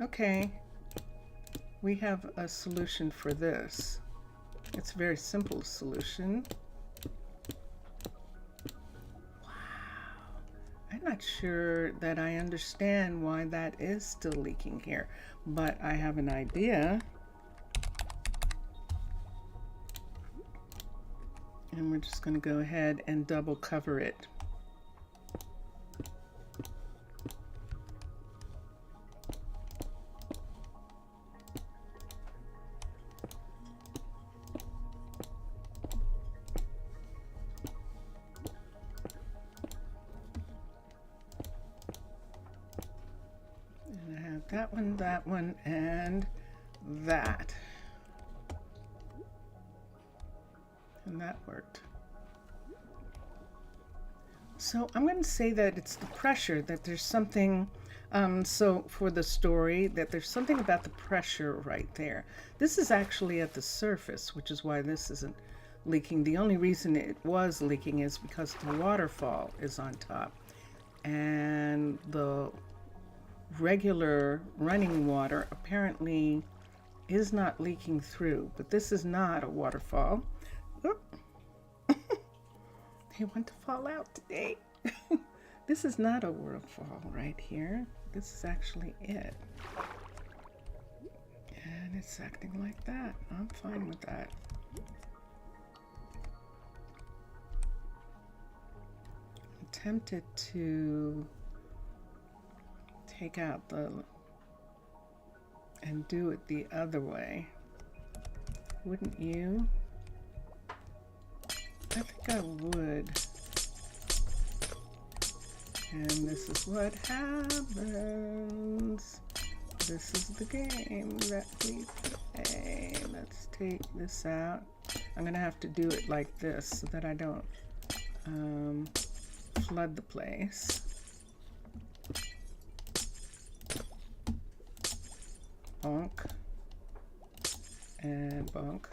Okay, we have a solution for this. It's a very simple solution. Wow. I'm not sure that I understand why that is still leaking here, but I have an idea. And we're just going to go ahead and double cover it. And I have that one, and that. And that worked. So I'm going to say that it's the pressure, that there's something, so for the story, that there's something about the pressure right there. This is actually at the surface, which is why this isn't leaking. The only reason it was leaking is because the waterfall is on top. And the regular running water apparently is not leaking through. But this is not a waterfall. They want to fall out today. This is not a waterfall right here. This is actually it. And it's acting like that. I'm fine with that. I'm tempted to take out the and do it the other way. Wouldn't you? I think I would. And this is what happens. This is the game that we play. Let's take this out. I'm gonna have to do it like this so that I don't flood the place. Bonk. And bonk.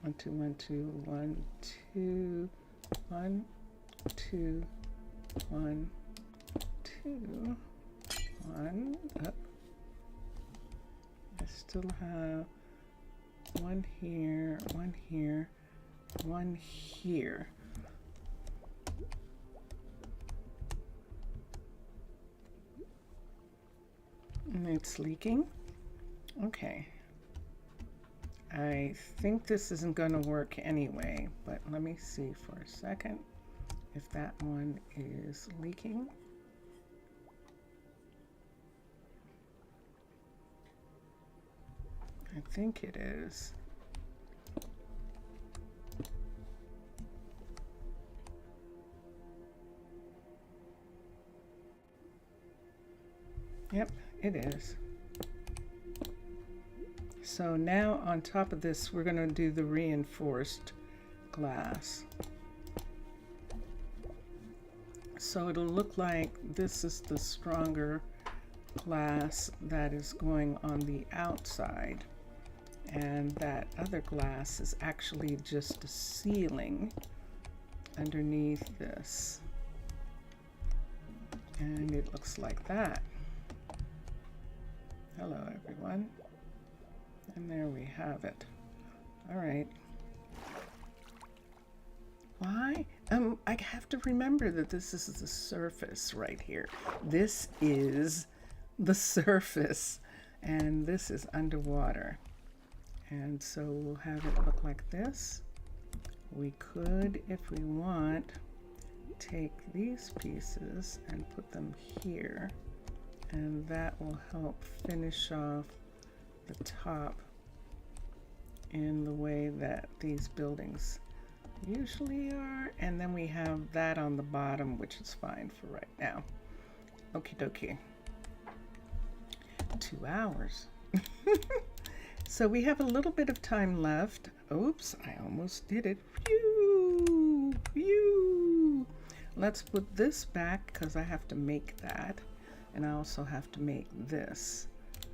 1, 2, 1, 2, 1, 2, 1, 2, 1, 2, 1, up. I still have one here, one here, one here. And it's leaking. Okay. I think this isn't going to work anyway, but let me see for a second if that one is leaking. I think it is. Yep, it is. So now on top of this, we're going to do the reinforced glass. So it'll look like this is the stronger glass that is going on the outside, and that other glass is actually just a ceiling underneath this. And it looks like that. Hello, everyone. And there we have it. All right. Why? I have to remember that this is the surface right here. This is the surface, and this is underwater. And so we'll have it look like this. We could, if we want, take these pieces and put them here, and that will help finish off the top in the way that these buildings usually are. And then we have that on the bottom, which is fine for right now. Okie dokie. 2 hours. So we have a little bit of time left. Oops, I almost did it. Phew, phew. Let's put this back because I have to make that, and I also have to make this.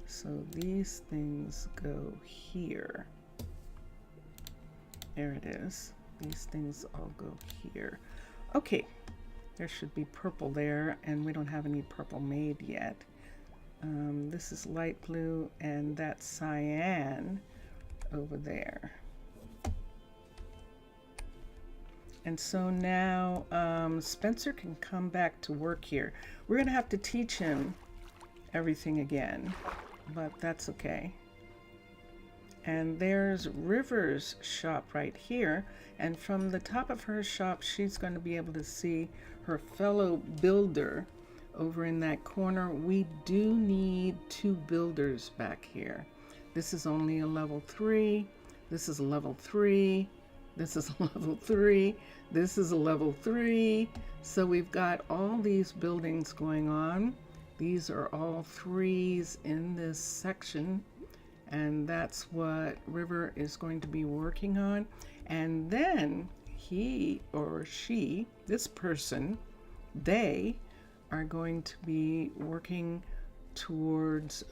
So these things go here. There it is. These things all go here. Okay, there should be purple there, and we don't have any purple made yet. This is light blue, and that's cyan over there. And so now Spencer can come back to work here. We're going to have to teach him everything again, but that's okay. And there's River's shop right here. And from the top of her shop, she's going to be able to see her fellow builder over in that corner. We do need 2 builders back here. This is only a level 3. This is a level 3. This is a level 3. This is a level 3. So we've got all these buildings going on. These are all 3s in this section. And that's what River is going to be working on. And then he or she, this person, they are going to be working towards,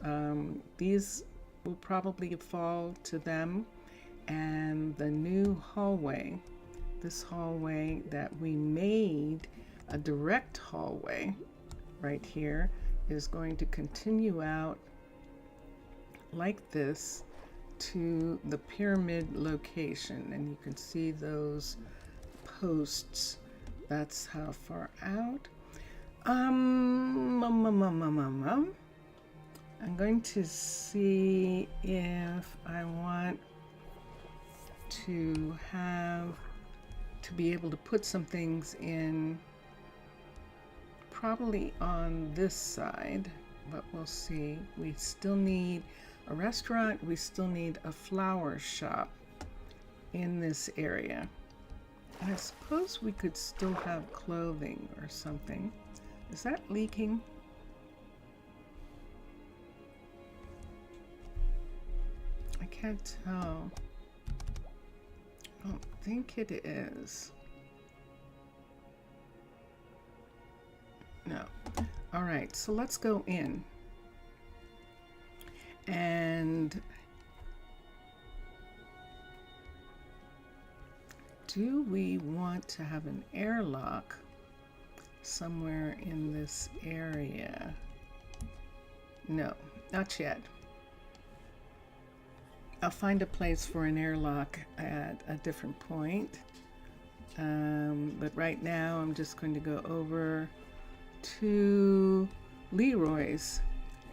these will probably fall to them. And the new hallway, this hallway that we made a direct hallway right here, is going to continue out like this to the pyramid location. And you can see those posts. That's how far out. I'm going to see if I want to be able to put some things in probably on this side, but we'll see. We still need a restaurant. We still need a flower shop in this area. And I suppose we could still have clothing or something. Is that leaking? I can't tell. I don't think it is. No. All right, so let's go in. And do we want to have an airlock somewhere in this area? No, not yet. I'll find a place for an airlock at a different point. But right now I'm just going to go over to Leroy's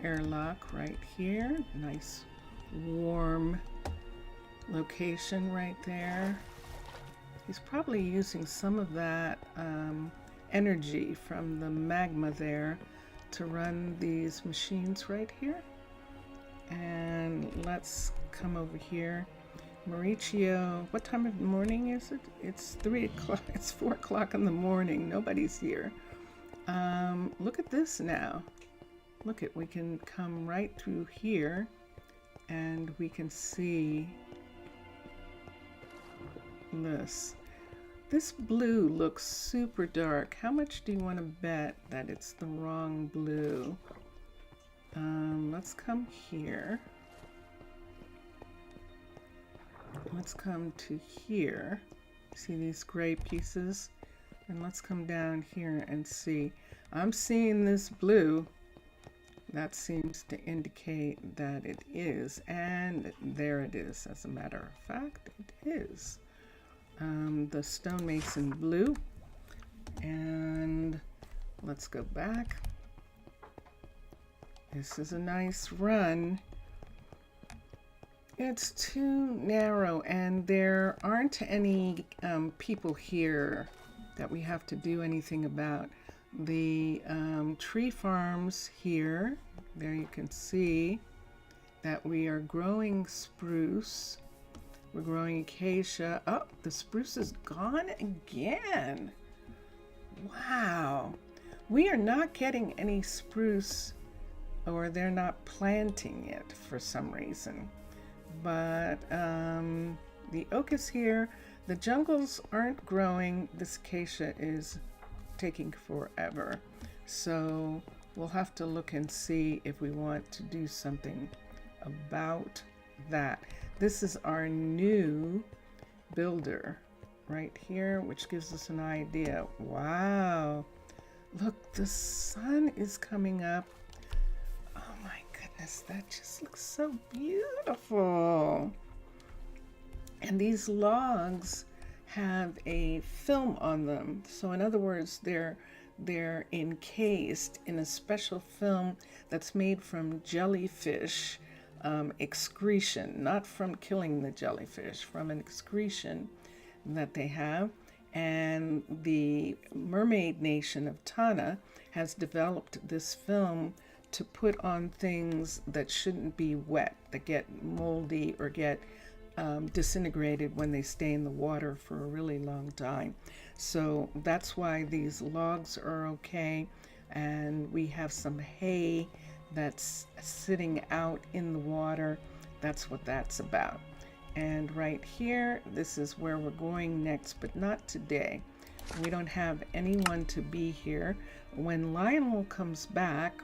airlock right here. Nice warm location right there. He's probably using some of that energy from the magma there to run these machines right here. And let's come over here. Mauricio, what time of the morning is it? It's 3 o'clock. It's 4 o'clock in the morning. Nobody's here. Look at this now. Look at, we can come right through here and we can see this. This blue looks super dark. How much do you want to bet that it's the wrong blue? Let's come here. Let's come to here. See these gray pieces? And let's come down here and see. I'm seeing this blue. That seems to indicate that it is. And there it is. As a matter of fact, it is. The stonemason blue. And let's go back. This is a nice run. It's too narrow, and there aren't any people here that we have to do anything about. The tree farms here, there you can see that we are growing spruce. We're growing acacia. Oh, the spruce is gone again. Wow. We are not getting any spruce, or they're not planting it for some reason. But the oak is here. The jungles aren't growing. This acacia is taking forever. So we'll have to look and see if we want to do something about that. This is our new builder right here, which gives us an idea. Wow. Look, the sun is coming up. Oh my goodness, that just looks so beautiful. And these logs have a film on them. So in other words, they're encased in a special film that's made from jellyfish excretion, not from killing the jellyfish, from an excretion that they have. And the mermaid nation of Tana has developed this film to put on things that shouldn't be wet, that get moldy or get disintegrated when they stay in the water for a really long time. So that's why these logs are okay. And we have some hay that's sitting out in the water. That's what that's about. And right here, this is where we're going next, but not today. We don't have anyone to be here. When Lionel comes back,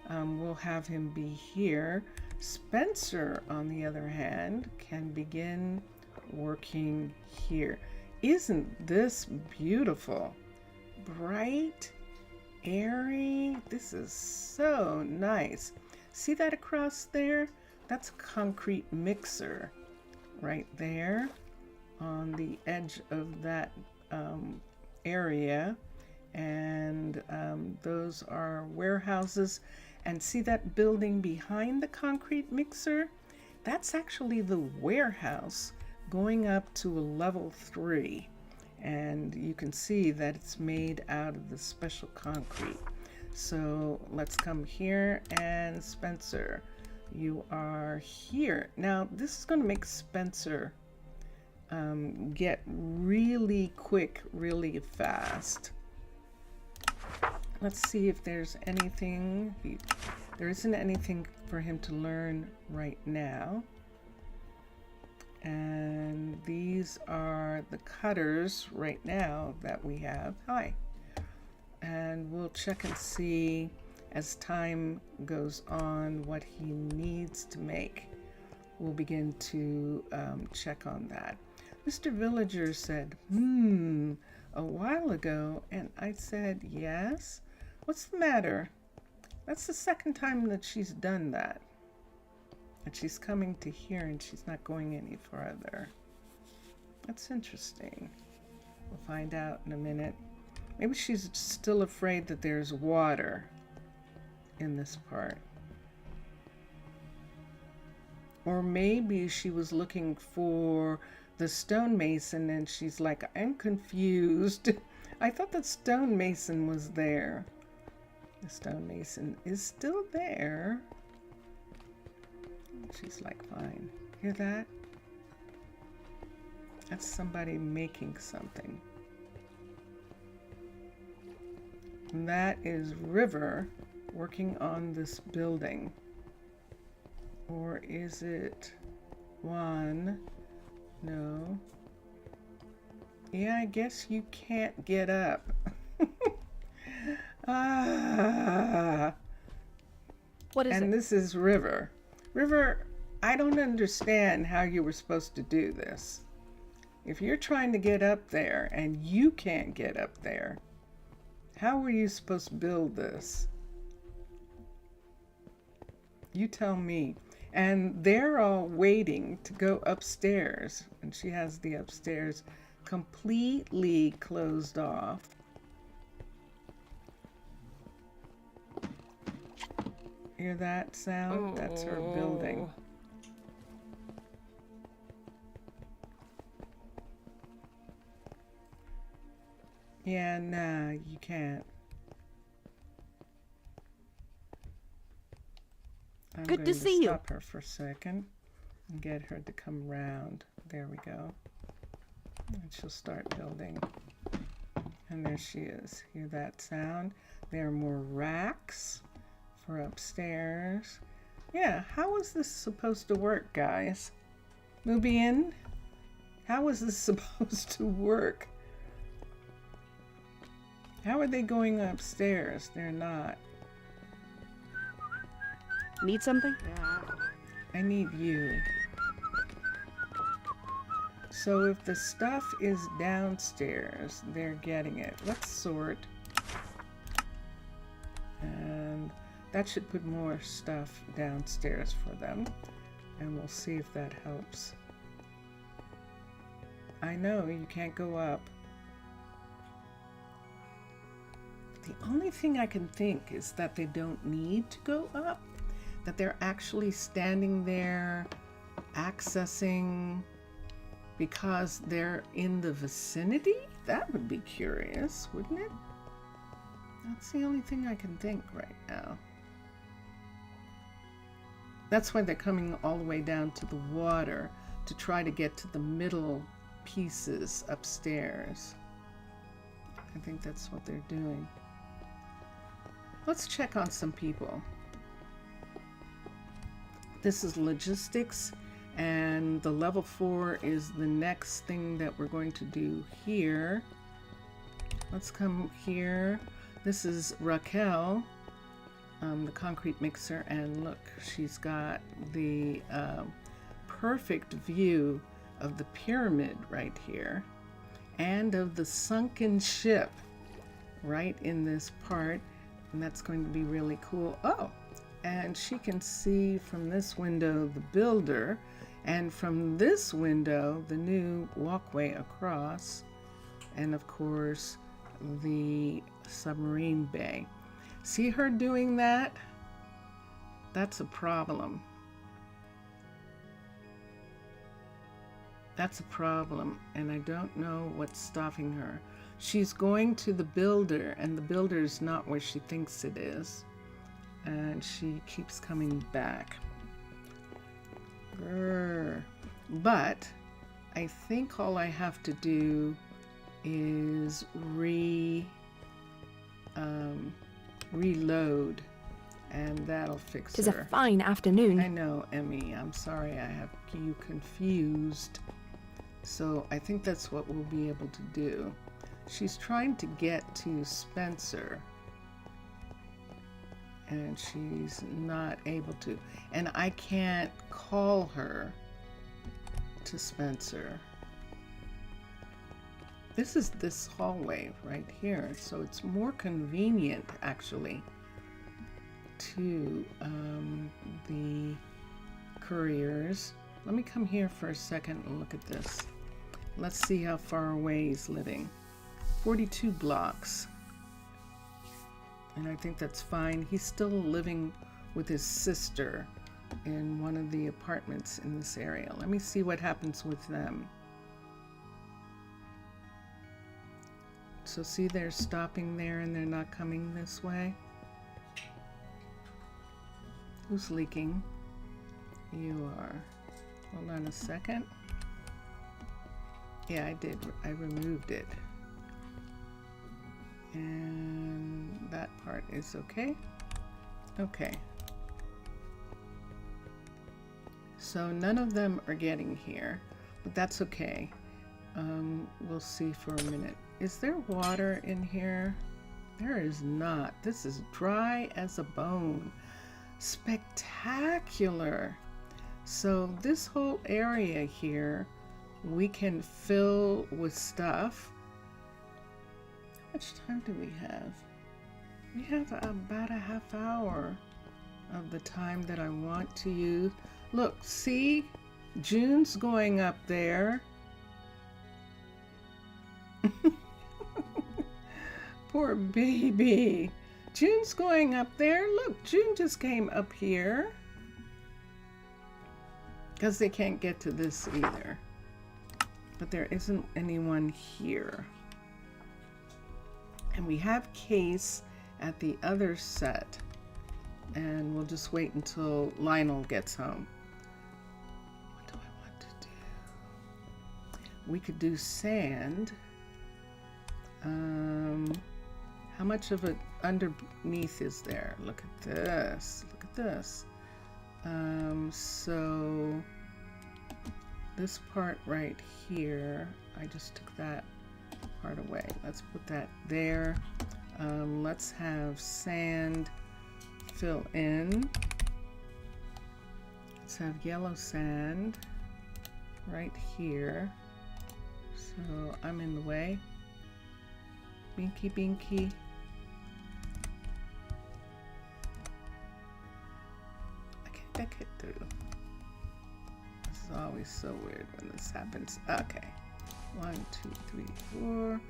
we'll have him be here. Spencer, on the other hand, can begin working here. Isn't this beautiful? Bright, airy. This is so nice. See that across there? That's a concrete mixer right there on the edge of that area. And those are warehouses. And see that building behind the concrete mixer? That's actually the warehouse going up to a level 3. And you can see that it's made out of the special concrete. So let's come here, and Spencer, you are here. Now this is going to make Spencer get really quick, really fast. Let's see if there's anything. There isn't anything for him to learn right now. And these are the cutters right now that we have. Hi. And we'll check and see as time goes on what he needs to make. We'll begin to check on that. Mr. Villager said, a while ago, and I said, yes. What's the matter? That's the second time that she's done that. And she's coming to here and she's not going any further. That's interesting. We'll find out in a minute. Maybe she's still afraid that there's water in this part. Or maybe she was looking for the stonemason and she's like, I'm confused. I thought the stonemason was there. The stonemason is still there. She's like, fine. Hear that? That's somebody making something. And that is River working on this building. Or is it Juan? No. Yeah, I guess you can't get up. What is it? And this is River. River, I don't understand how you were supposed to do this. If you're trying to get up there and you can't get up there, how were you supposed to build this? You tell me. And they're all waiting to go upstairs. And she has the upstairs completely closed off. Hear that sound? Oh. That's her building. Yeah, nah, you can't. I'm Good to see you. Stop her for a second and get her to come round. There we go. And she'll start building. And there she is. Hear that sound? There are more racks for upstairs. Yeah, how is this supposed to work, guys? Mubian, how is this supposed to work? How are they going upstairs? They're not. Need something? I need you. So if the stuff is downstairs, they're getting it. Let's sort. And That should put more stuff downstairs for them, and we'll see if that helps. I know you can't go up. The only thing I can think is that they don't need to go up, that they're actually standing there accessing because they're in the vicinity. That would be curious, wouldn't it? That's the only thing I can think right now. That's why they're coming all the way down to the water to try to get to the middle pieces upstairs. I think that's what they're doing. Let's check on some people. This is logistics, and the level 4 is the next thing that we're going to do here. Let's come here. This is Raquel, the concrete mixer, and look, she's got the perfect view of the pyramid right here and of the sunken ship right in this part, and that's going to be really cool. Oh, and she can see from this window the builder, and from this window the new walkway across, and of course the submarine bay. See her doing that? That's a problem. That's a problem, and I don't know what's stopping her. She's going to the builder, and the builder is not where she thinks it is, and she keeps coming back. But I think all I have to do is reload, and that'll fix her. Tis a fine afternoon. I know, Emmy. I'm sorry I have you confused. So I think that's what we'll be able to do. She's trying to get to Spencer, and she's not able to. And I can't call her to Spencer. This is this hallway right here, so it's more convenient actually to the couriers. Let me come here for a second and look at this. Let's see how far away he's living. 42 blocks. And I think that's fine. He's still living with his sister in one of the apartments in this area. Let me see what happens with them. So see, they're stopping there and they're not coming this way. Who's leaking? You are. Hold on a second. Yeah, I did. I removed it. And that part is okay. Okay. So none of them are getting here, but that's okay. We'll see for a minute. Is there water in here? There is not. This is dry as a bone. Spectacular. So this whole area here we can fill with stuff. How much time do we have? We have about a half hour of the time that I want to use. Look, see? June's going up there. Poor baby. June's going up there. Look, June just came up here. Because they can't get to this either. But there isn't anyone here. And we have Case at the other set. And we'll just wait until Lionel gets home. What do I want to do? We could do sand. How much of it underneath is there? Look at this. Look at this. So this part right here, I just took that part away. Let's put that there. Let's have sand fill in. Let's have yellow sand right here. So I'm in the way. Binky, binky. make it through? This is always so weird when this happens. Okay. 1, 2, 3, 4.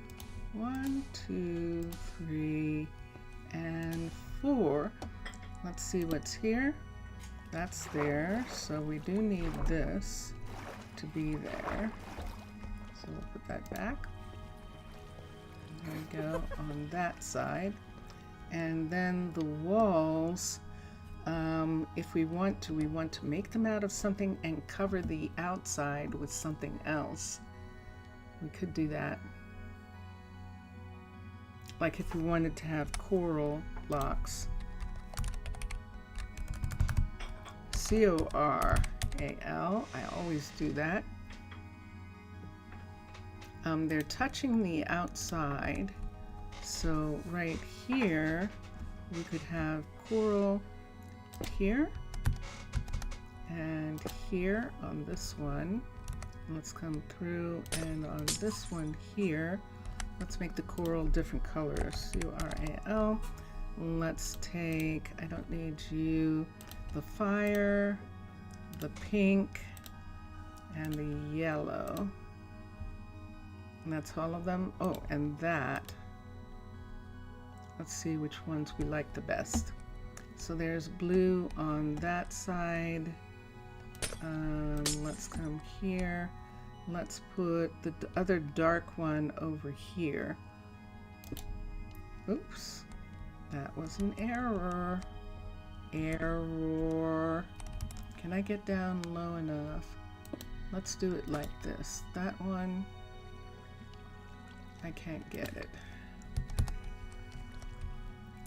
1, 2, 3, and 4. Let's see what's here. That's there. So we do need this to be there. So we'll put that back. There we go on that side. And then the walls, if we want to make them out of something and cover the outside with something else. We could do that. Like if we wanted to have coral blocks. C-O-R-A-L. I always do that. They're touching the outside. So right here, we could have coral here and here on this one. Let's come through, and on this one here, let's make the coral different colors. C-O-R-A-L. Let's take, I don't need you, the fire, the pink, and the yellow. And that's all of them. Oh, and that. Let's see which ones we like the best. So there's blue on that side. Let's come here. Let's put the other dark one over here. Oops, that was an error. Error. Can I get down low enough? Let's do it like this. That one, I can't get it.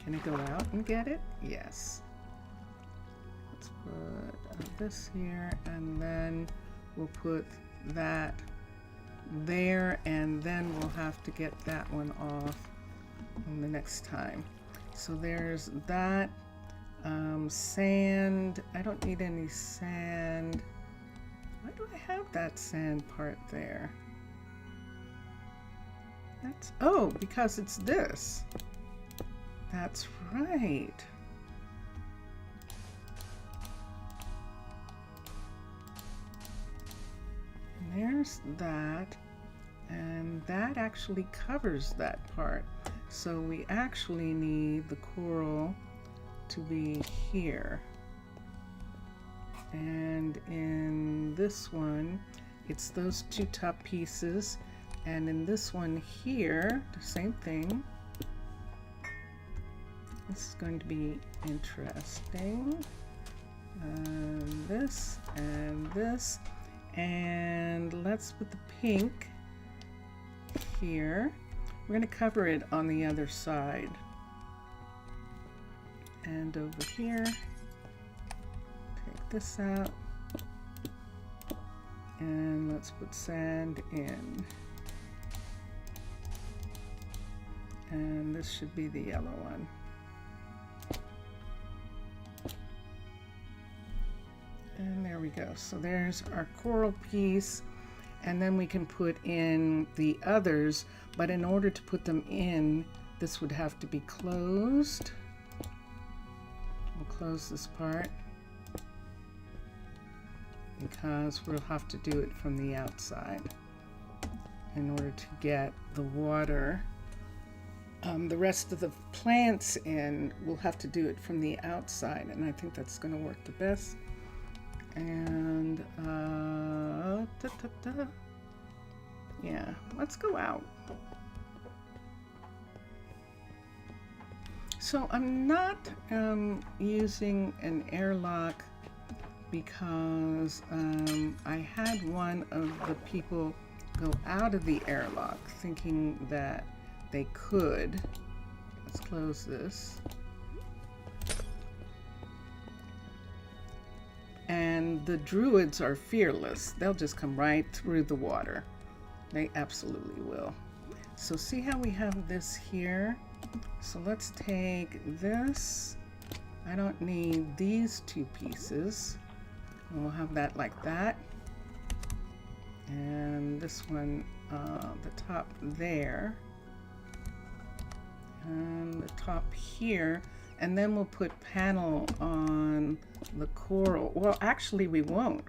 Can I go out and get it? Yes. Let's put this here, and then we'll put that there, and then we'll have to get that one off on the next time. So there's that. Sand. I don't need any sand. Why do I have that sand part there? That's, oh, because it's this. That's right. And there's that, and that actually covers that part. So we actually need the coral to be here. And in this one, it's those two top pieces. And in this one here, the same thing. This is going to be interesting. This and this. And let's put the pink here. We're going to cover it on the other side. And over here, take this out. And let's put sand in. And this should be the yellow one. And there we go. So there's our coral piece. And then we can put in the others. But in order to put them in, this would have to be closed. We'll close this part because we'll have to do it from the outside in order to get the water. The rest of the plants in, we'll have to do it from the outside, and I think that's going to work the best. And yeah, let's go out. So I'm not using an airlock because I had one of the people go out of the airlock thinking that they could. Let's close this. And the druids are fearless. They'll just come right through the water. They absolutely will. So see how we have this here? So let's take this. I don't need these two pieces. And we'll have that like that. And this one, the top there. And the top here. and then we'll put panel on the coral. Well, actually we won't.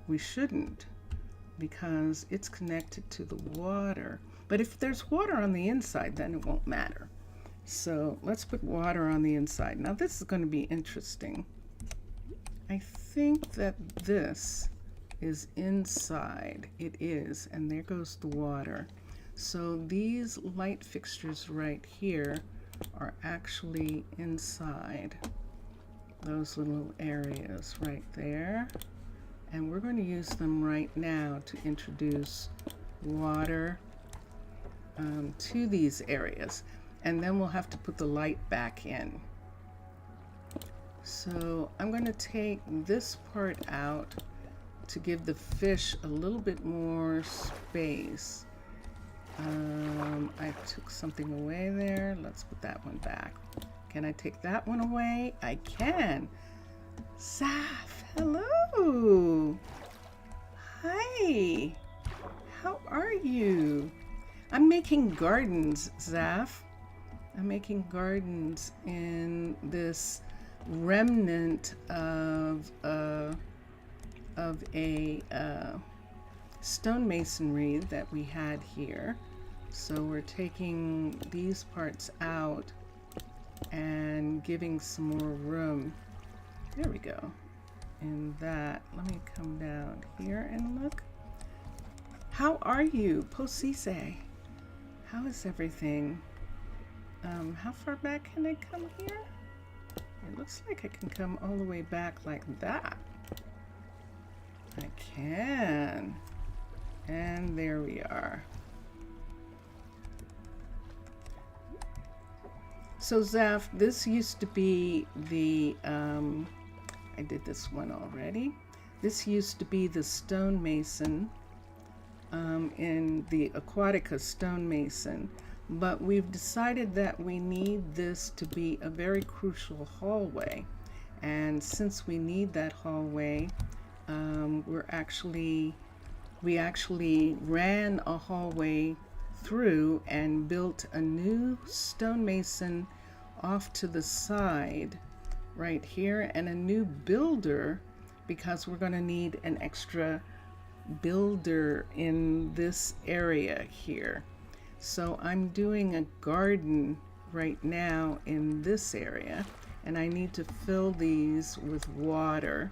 We shouldn't, because it's connected to the water. But if there's water on the inside, then it won't matter. So let's put water on the inside. Now this is going to be interesting. I think that this is inside. It is, and there goes the water. So these light fixtures right here are actually inside those little areas right there. And we're going to use them right now to introduce water to these areas. And then we'll have to put the light back in. So I'm going to take this part out to give the fish a little bit more space. I took something away there. Let's put that one back. Can I take that one away? I can. Zaf, hello. Hi. How are you? I'm making gardens, Zaf. I'm making gardens in this remnant of a stonemasonry that we had here. So we're taking these parts out and giving some more room. There we go. In that, let me come down here and look. How are you, Posise? How is everything? How far back can I come here? It looks like I can come all the way back like that. I can. And there we are. So Zaf, this used to be the, I did this one already. This used to be the stonemason in the Aquatica stonemason. But we've decided that we need this to be a very crucial hallway. And since we need that hallway, we actually ran a hallway through and built a new stonemason off to the side right here, and a new builder, because we're going to need an extra builder in this area here. So I'm doing a garden right now in this area, and I need to fill these with water.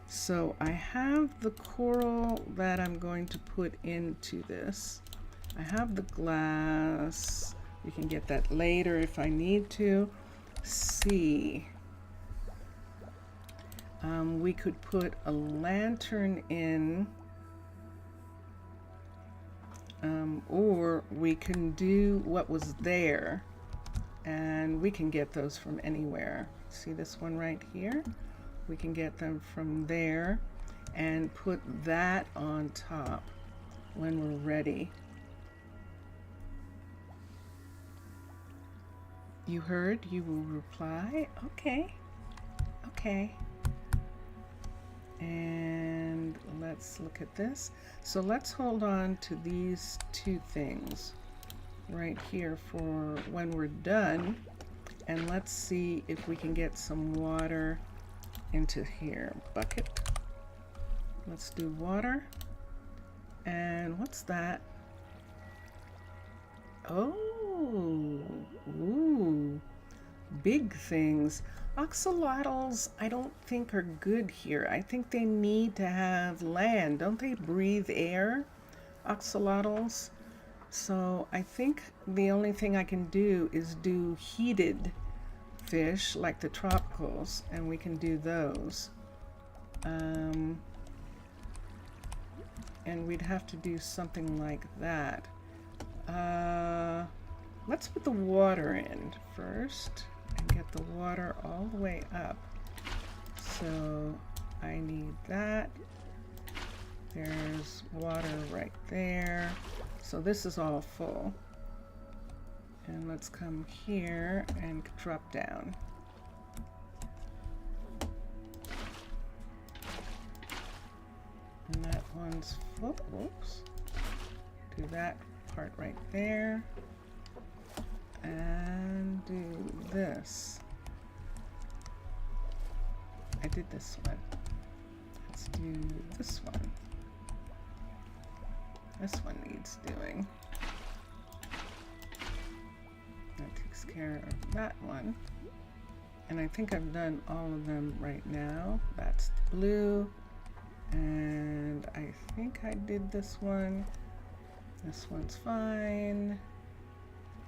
So I have the coral that I'm going to put into this. I have the glass. We can get that later if I need to. See. We could put a lantern in. Or we can do what was there, and we can get those from anywhere. See this one right here? We can get them from there and put that on top when we're ready. You heard? You will reply? Okay. Okay. And let's look at this. So let's hold on to these two things right here for when we're done, and let's see if we can get some water into here. Bucket. Let's do water. And what's that? Oh, ooh, big things. Axolotls, I don't think are good here. I think they need to have land. Don't they breathe air, axolotls? So I think the only thing I can do is do heated fish like the tropicals, and we can do those. And we'd have to do something like that. Let's put the water in first and get the water all the way up. So I need that. There's water right there. So this is all full. And let's come here and drop down. And that one's full. Oops. Do that part right there. and do this. I did this one. Let's do this one. This one needs doing. That takes care of that one. And I think I've done all of them right now. That's the blue. And I think I did this one. This one's fine.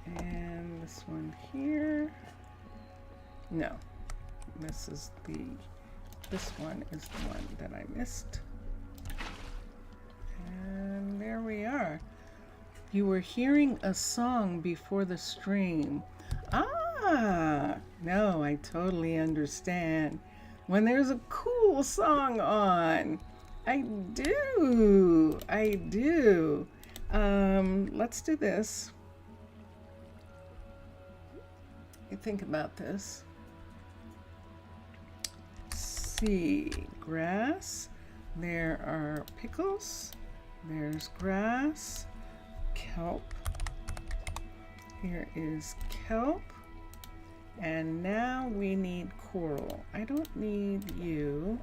And this one here. No. This one is the one that I missed. And there we are. You were hearing a song before the stream. Ah, no, I totally understand. When there's a cool song on. I do. Let's do this. You think about this. See, grass. There are pickles. There's grass. Kelp. Here is kelp. And now we need coral. I don't need you.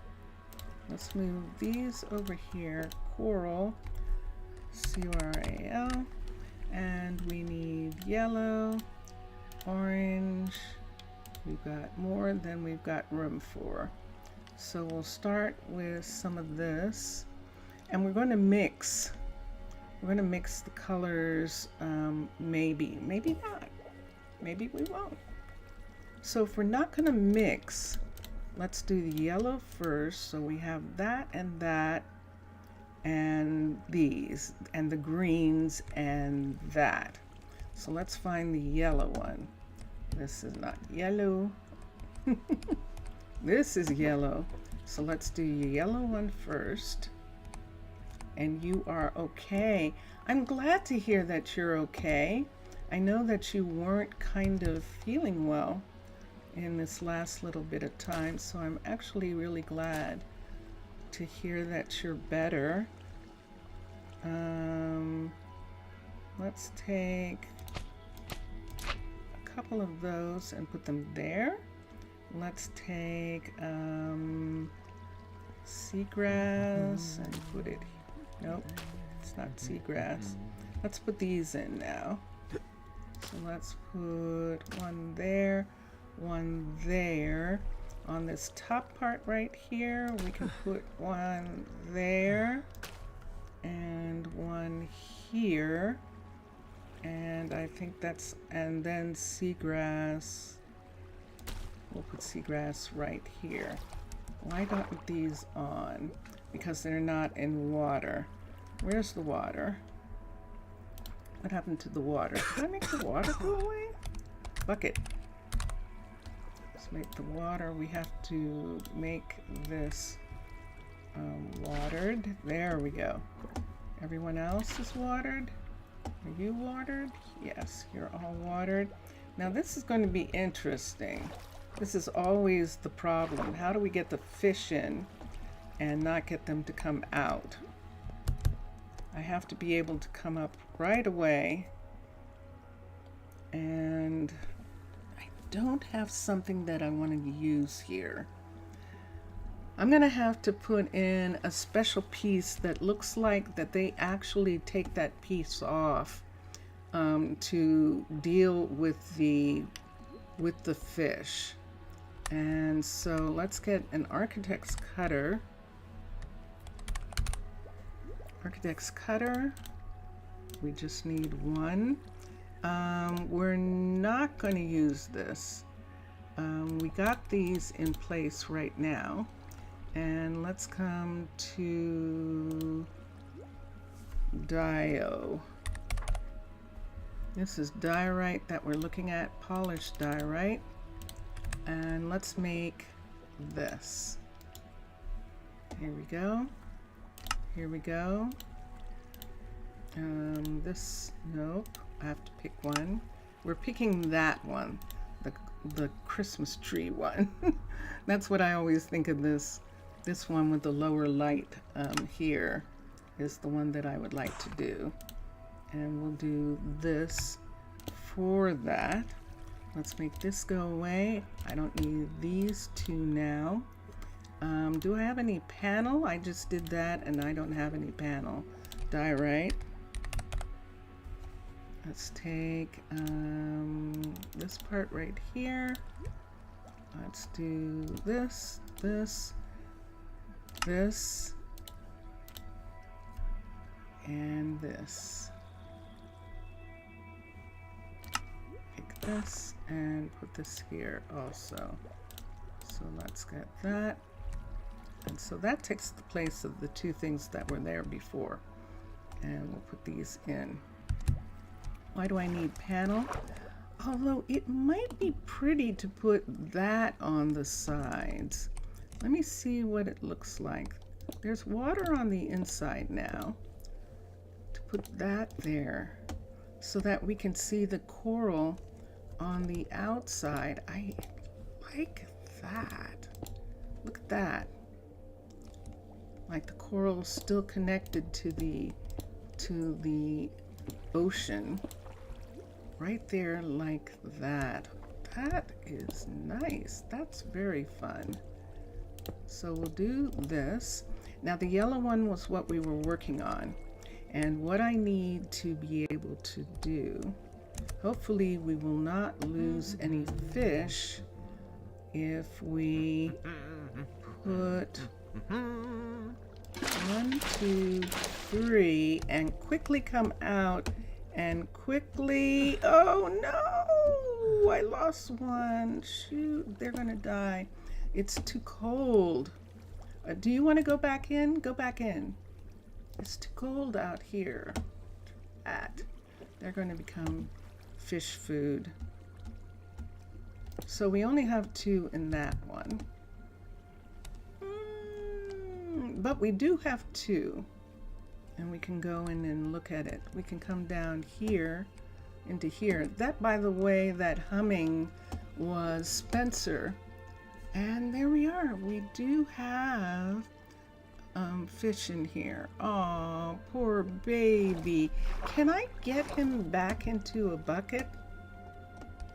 Let's move these over here. Coral. C-O-R-A-L. And we need yellow, orange. We've got more than we've got room for. So we'll start with some of this. And we're going to mix. We're going to mix the colors, maybe not. Maybe we won't. So if we're not going to mix, let's do the yellow first. So we have that, and these, and the greens, and that. So let's find the yellow one. This is not yellow. This is yellow. So let's do the yellow one first. And you are okay. I'm glad to hear that you're okay. I know that you weren't kind of feeling well in this last little bit of time, so I'm actually really glad to hear that you're better. Let's take a couple of those and put them there. Let's take seagrass and put it, nope, it's not seagrass. Let's put these in now. So let's put one there, one there. On this top part right here, we can put one there and one here. And I think that's, and then seagrass. We'll put seagrass right here. Why don't these on? Because they're not in water. Where's the water? What happened to the water? Did I make the water go away? Bucket. Let's make the water. We have to make this watered. There we go. Everyone else is watered. Are you watered? Yes, you're all watered. Now this is going to be interesting. This is always the problem. How do we get the fish in and not get them to come out? I have to be able to come up right away. And I don't have something that I want to use here. I'm going to have to put in a special piece that looks like that they actually take that piece off to deal with the fish. And so let's get an architect's cutter. Architect's cutter. We just need one. We're not going to use this. We got these in place right now. And let's come to Dio. This is diorite that we're looking at, polished diorite. And let's make this. Here we go. Here we go. This, nope, I have to pick one. We're picking that one, the Christmas tree one. That's what I always think of this. This one with the lower light here is the one that I would like to do. And we'll do this for that. Let's make this go away. I don't need these two now. Do I have any panel? I just did that and I don't have any panel. Diorite. Let's take this part right here. Let's do this, this, this, and this. Take this and put this here also. So let's get that. And so that takes the place of the two things that were there before. And we'll put these in. Why do I need panel? Although it might be pretty to put that on the sides. Let me see what it looks like. There's water on the inside now. To put that there so that we can see the coral on the outside. I like that. Look at that. Like the coral is still connected to the ocean. Right there like that. That is nice. That's very fun. So we'll do this. Now the yellow one was what we were working on. And what I need to be able to do, hopefully we will not lose any fish if we put 1, 2, 3 and quickly come out and quickly, oh no, I lost one. Shoot, they're gonna die. It's too cold. Do you want to go back in? Go back in. It's too cold out here. They're going to become fish food. So we only have 2 in that one. But we do have 2. And we can go in and look at it. We can come down here into here. That, by the way, that humming was Spencer. And there we are. We do have fish in here. Oh, poor baby. Can I get him back into a bucket?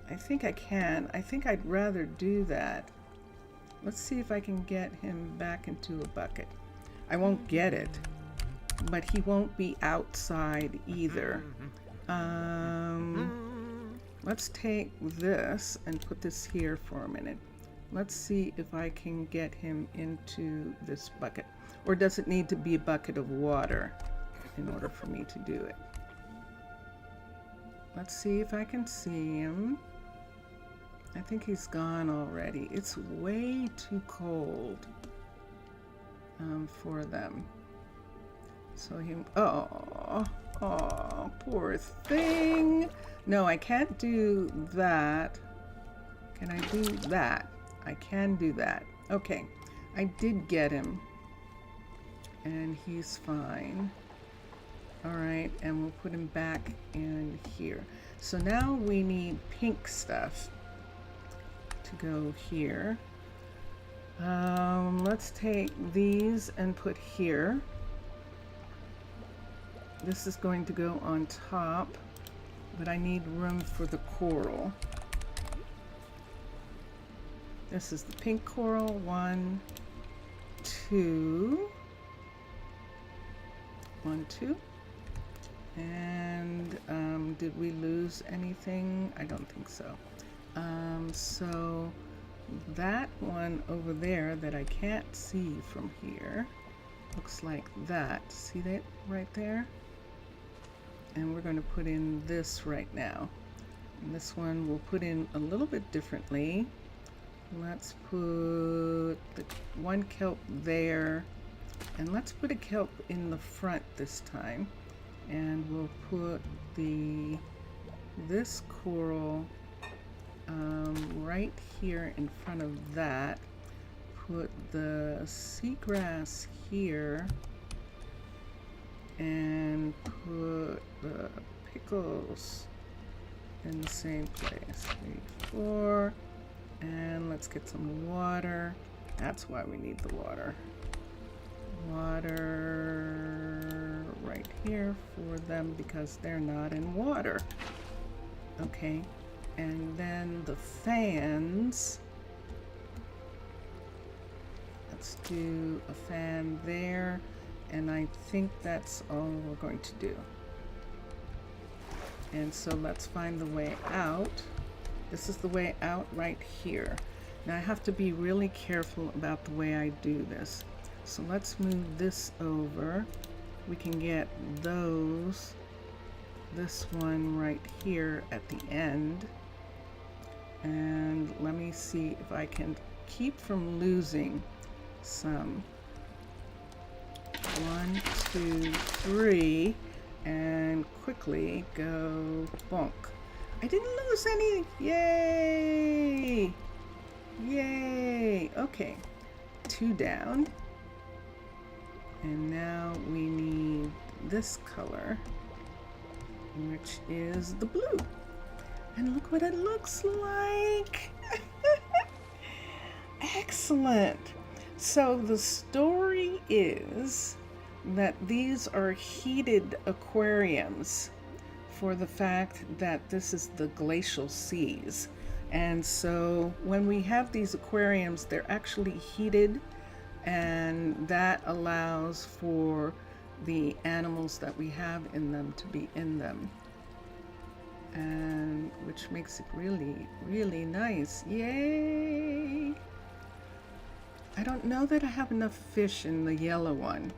I think I can. I think I'd rather do that. Let's see if I can get him back into a bucket. I won't get it, but he won't be outside either. Let's take this and put this here for a minute. Let's see if I can get him into this bucket. Or does it need to be a bucket of water in order for me to do it? Let's see if I can see him. I think he's gone already. It's way too cold for them. So he, oh, poor thing. No, I can't do that. Can I do that? I can do that. Okay, I did get him. And he's fine. All right, and we'll put him back in here. So now we need pink stuff to go here. Let's take these and put here. This is going to go on top, but I need room for the coral. This is the pink coral. 1, 2. 1, 2. And did we lose anything? I don't think so. So that one over there that I can't see from here looks like that. See that right there? And we're going to put in this right now. And this one we'll put in a little bit differently. Let's put the one kelp there. And let's put a kelp in the front this time. And we'll put this coral right here in front of that. Put the seagrass here. And put the pickles in the same place. 3, 4. And let's get some water. That's why we need the water. Water right here for them because they're not in water. Okay, and then the fans. Let's do a fan there, and I think that's all we're going to do. And so let's find the way out. This is the way out right here. Now I have to be really careful about the way I do this. So let's move this over. We can get those, this one right here at the end. And let me see if I can keep from losing some. 1, 2, 3, and quickly go bonk. I didn't lose any. Yay! Yay! Okay, 2 down. And now we need this color, which is the blue. And look what it looks like. Excellent. So the story is that these are heated aquariums for the fact that this is the glacial seas. And so when we have these aquariums, they're actually heated, and that allows for the animals that we have in them to be in them, and which makes it really, really nice. Yay! I don't know that I have enough fish in the yellow one.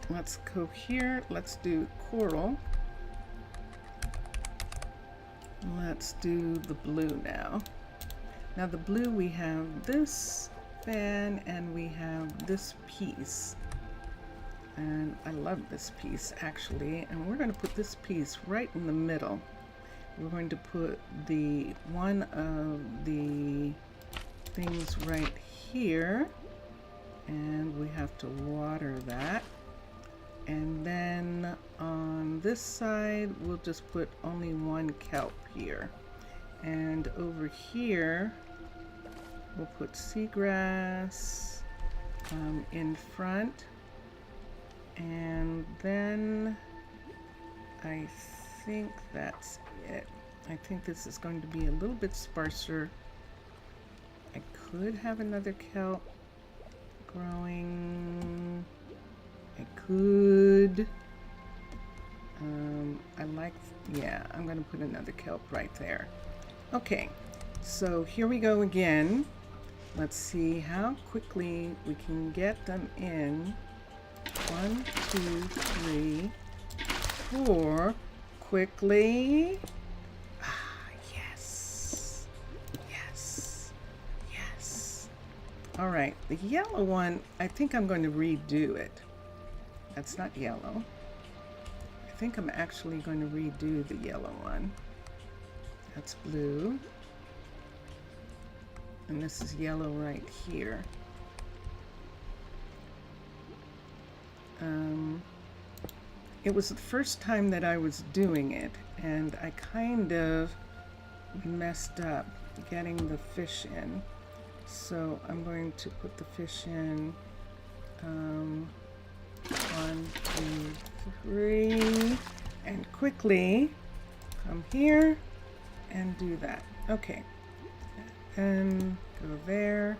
Let's go here. Let's do coral. Let's do the blue now. Now the blue, we have this fan and we have this piece. And I love this piece actually. And we're going to put this piece right in the middle. We're going to put the one of the things right here. And we have to water that. And then on this side, we'll just put only one kelp here. And over here, we'll put seagrass in front. And then I think that's it. I think this is going to be a little bit sparser. I could have another kelp growing. I could. I like, yeah, I'm going to put another kelp right there. Okay, so here we go again. Let's see how quickly we can get them in. 1, 2, 3, 4. Quickly. Ah, yes. Yes. Yes. All right, the yellow one, I think I'm going to redo it. That's not yellow. I think I'm actually going to redo the yellow one. That's blue. And this is yellow right here. It was the first time that I was doing it, and I kind of messed up getting the fish in. So I'm going to put the fish in. 1, 2, 3, and quickly come here and do that. Okay, and go there,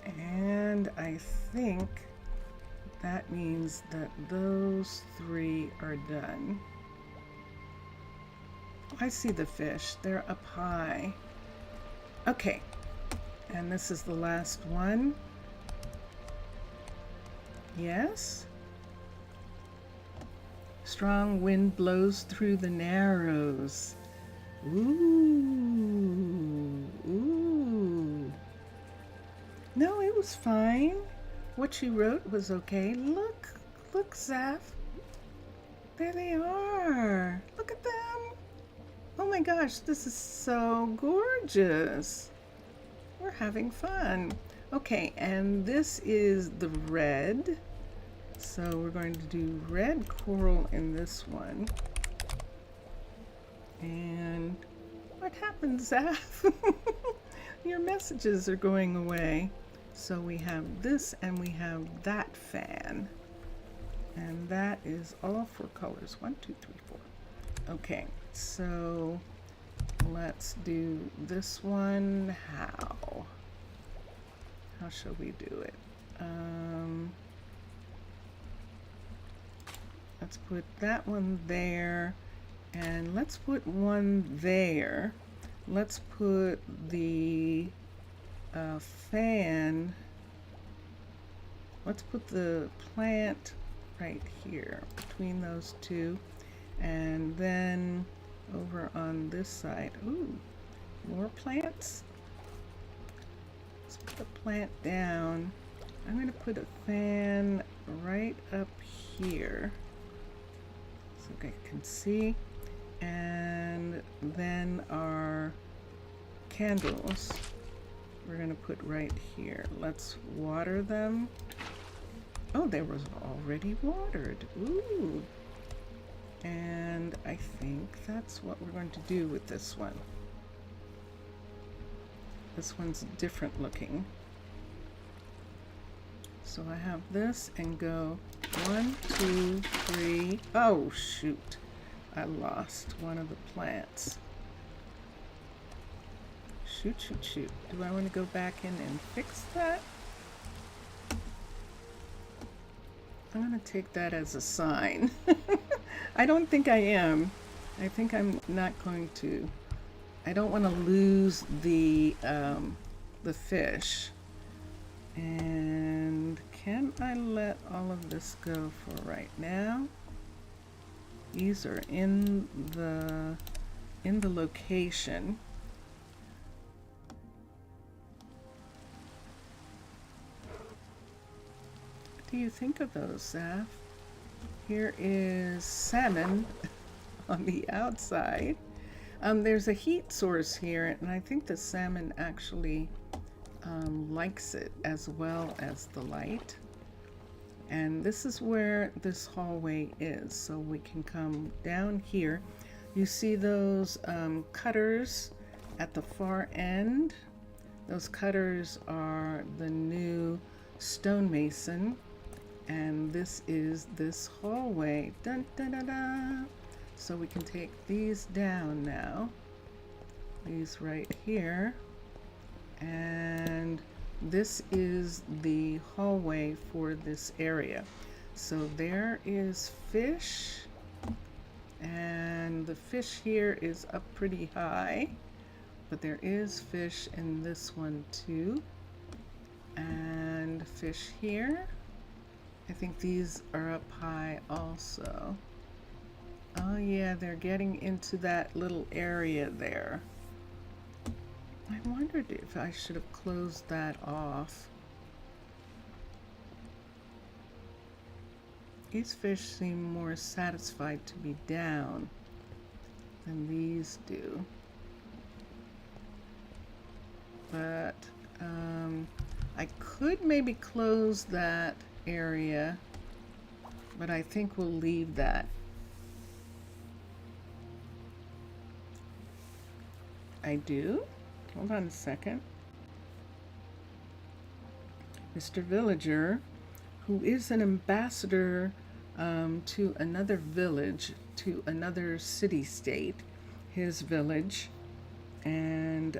and I think that means that those 3 are done. I see the fish, they're up high. Okay, and this is the last one. Yes. Strong wind blows through the narrows. Ooh, ooh. No, it was fine. What she wrote was okay. Look, Zeph. There they are. Look at them. Oh my gosh, this is so gorgeous. We're having fun. Okay, and this is the red. So we're going to do red coral in this one. And what happens, Zeph? Your messages are going away. So we have this and we have that fan. And that is all 4 colors. 1, 2, 3, 4. Okay, so let's do this one. How shall we do it? Let's put that one there, and let's put one there. Let's put the fan, let's put the plant right here between those two, and then over on this side, ooh, more plants. Let's put the plant down. I'm going to put a fan right up here so I can see, and then our candles we're going to put right here. Let's water them. Oh, they were already watered. Ooh. And I think that's what we're going to do with this one. This one's different looking. So I have this and go 1, 2, 3. Oh, shoot. I lost one of the plants. Shoot, shoot, shoot. Do I want to go back in and fix that? I'm going to take that as a sign. I don't think I am. I think I'm not going to. I don't want to lose the fish. And can I let all of this go for right now? These are in the location. What do you think of those, Zaf? Here is salmon on the outside. There's a heat source here, and I think the salmon actually likes it as well as the light. And this is where this hallway is, so we can come down here. You see those cutters at the far end? Those cutters are the new stonemason, and this is this hallway. Dun, dun, dun, dun. So we can take these down now, these right here, and this is the hallway for this area. So there is fish, and the fish here is up pretty high, but there is fish in this one too, and fish here. I think these are up high also. Oh yeah, they're getting into that little area there. I wondered if I should have closed that off. These fish seem more satisfied to be down than these do. But I could maybe close that area, but I think we'll leave that. I do? Hold on a second. Mr. Villager, who is an ambassador to another village, to another city-state, his village, and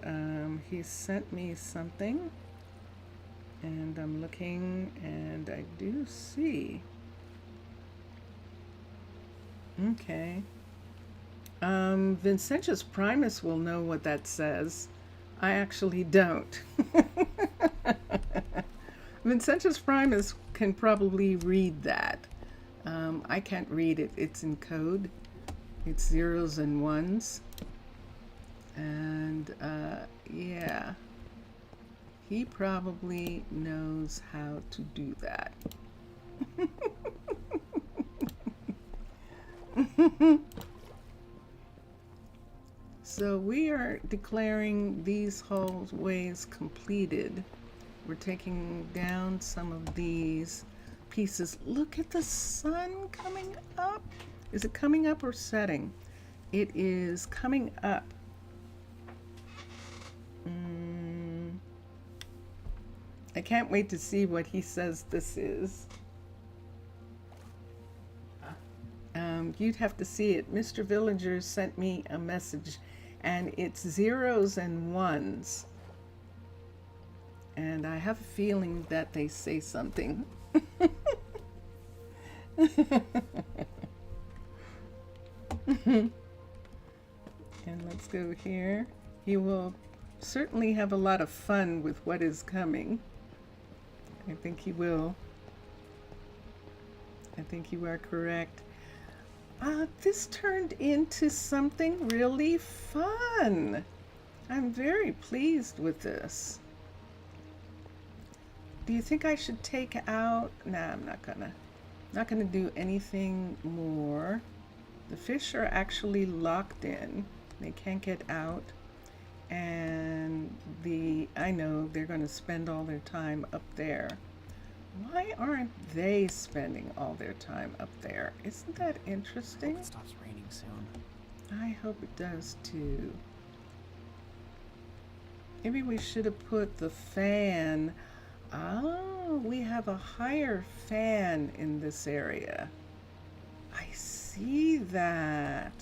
he sent me something, and I'm looking, and I do see. Okay. Vincentius Primus will know what that says. I actually don't. Vincentius Primus can probably read that. I can't read it. It's in code. It's zeros and ones. And yeah, he probably knows how to do that. So we are declaring these hallways completed. We're taking down some of these pieces. Look at the sun coming up. Is it coming up or setting? It is coming up. I can't wait to see what he says this is. You'd have to see it. Mr. Villager sent me a message, and it's zeros and ones. And I have a feeling that they say something. And let's go here. He will certainly have a lot of fun with what is coming. I think he will. I think you are correct. This turned into something really fun. I'm very pleased with this. Do you think I should take out? Nah, I'm not gonna do anything more. The fish are actually locked in. They can't get out. And I know they're gonna spend all their time up there. Why aren't they spending all their time up there? Isn't that interesting? It stops raining soon. I hope it does too. Maybe we should have put the fan. Oh, we have a higher fan in this area. I see that.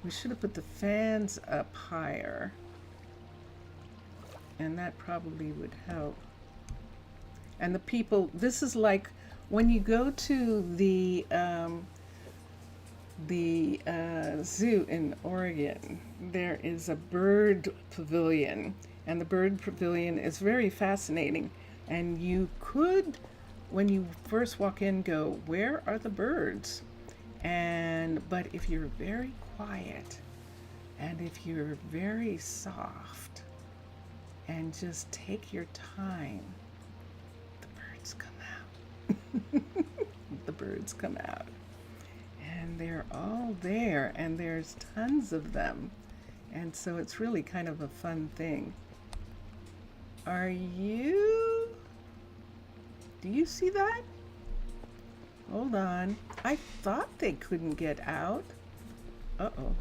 We should have put the fans up higher. And that probably would help. And the people, this is like when you go to the zoo in Oregon, there is a bird pavilion, and the bird pavilion is very fascinating. And you could, when you first walk in, go, where are the birds? But if you're very quiet, and if you're very soft, and just take your time, come out. The birds come out, and they're all there, and there's tons of them, and so it's really kind of a fun thing. Do you see that? Hold on, I thought they couldn't get out. Uh-oh.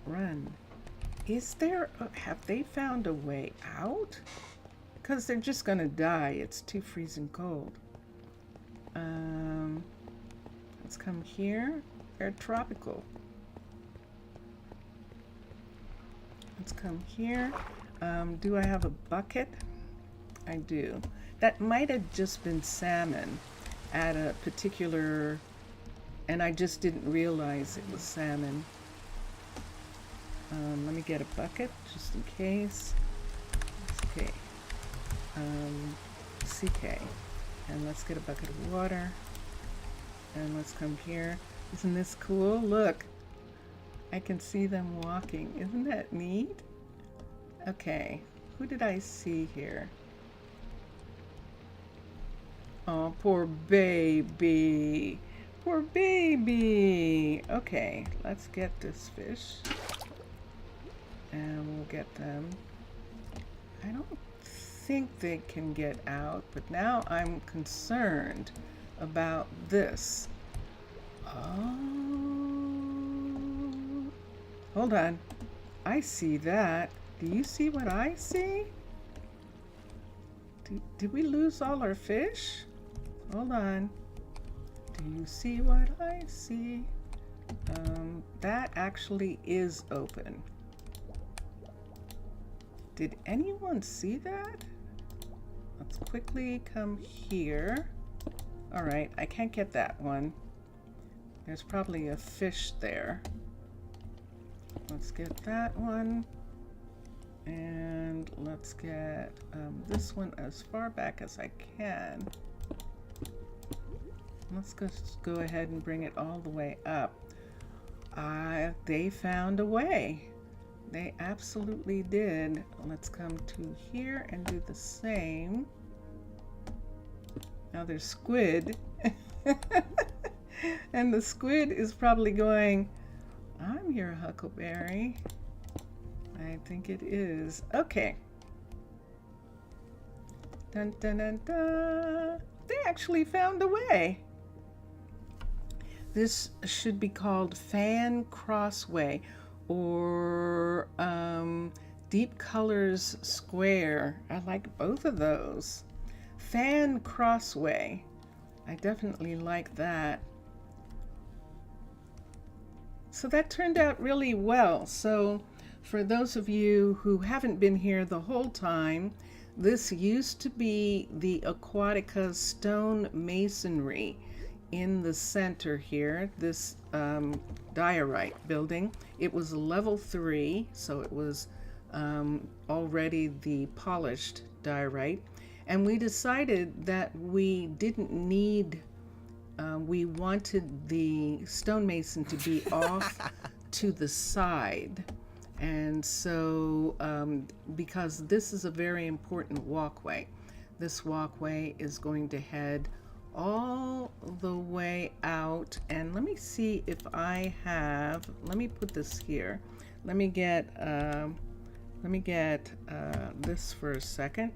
Run. Have they found a way out? Because they're just gonna die. It's too freezing cold. Let's come here. They're tropical. Let's come here. Do I have a bucket? I do. That might have just been salmon at a particular, and I just didn't realize it was salmon. Let me get a bucket just in case. Okay. CK, and let's get a bucket of water, and let's come here. Isn't this cool? Look, I can see them walking. Isn't that neat? Okay, who did I see here? Oh, poor baby. Poor baby. Okay, let's get this fish, and we'll get them. I don't think they can get out, but now I'm concerned about this. Oh, hold on. I see that. Do you see what I see? Did we lose all our fish? Hold on. Do you see what I see? That actually is open. Did anyone see that? Let's quickly come here. All right, I can't get that one. There's probably a fish there. Let's get that one. And let's get this one as far back as I can. Let's just go ahead and bring it all the way up. They found a way. They absolutely did. Let's come to here and do the same. Now there's squid. And the squid is probably going, I'm your huckleberry. I think it is. Okay. Dun dun dun dun. They actually found a way. This should be called Fan Crossway, or Deep Colors Square. I like both of those. Fan Crossway. I definitely like that. So that turned out really well. So for those of you who haven't been here the whole time, this used to be the Aquatica stone masonry in the center here, this diorite building. It was level 3, so it was already the polished diorite. And we decided that we didn't need, we wanted the stonemason to be off to the side. And so, because this is a very important walkway, this walkway is going to head all the way out. And let me see if I have, let me put this here. Let me get this for a second.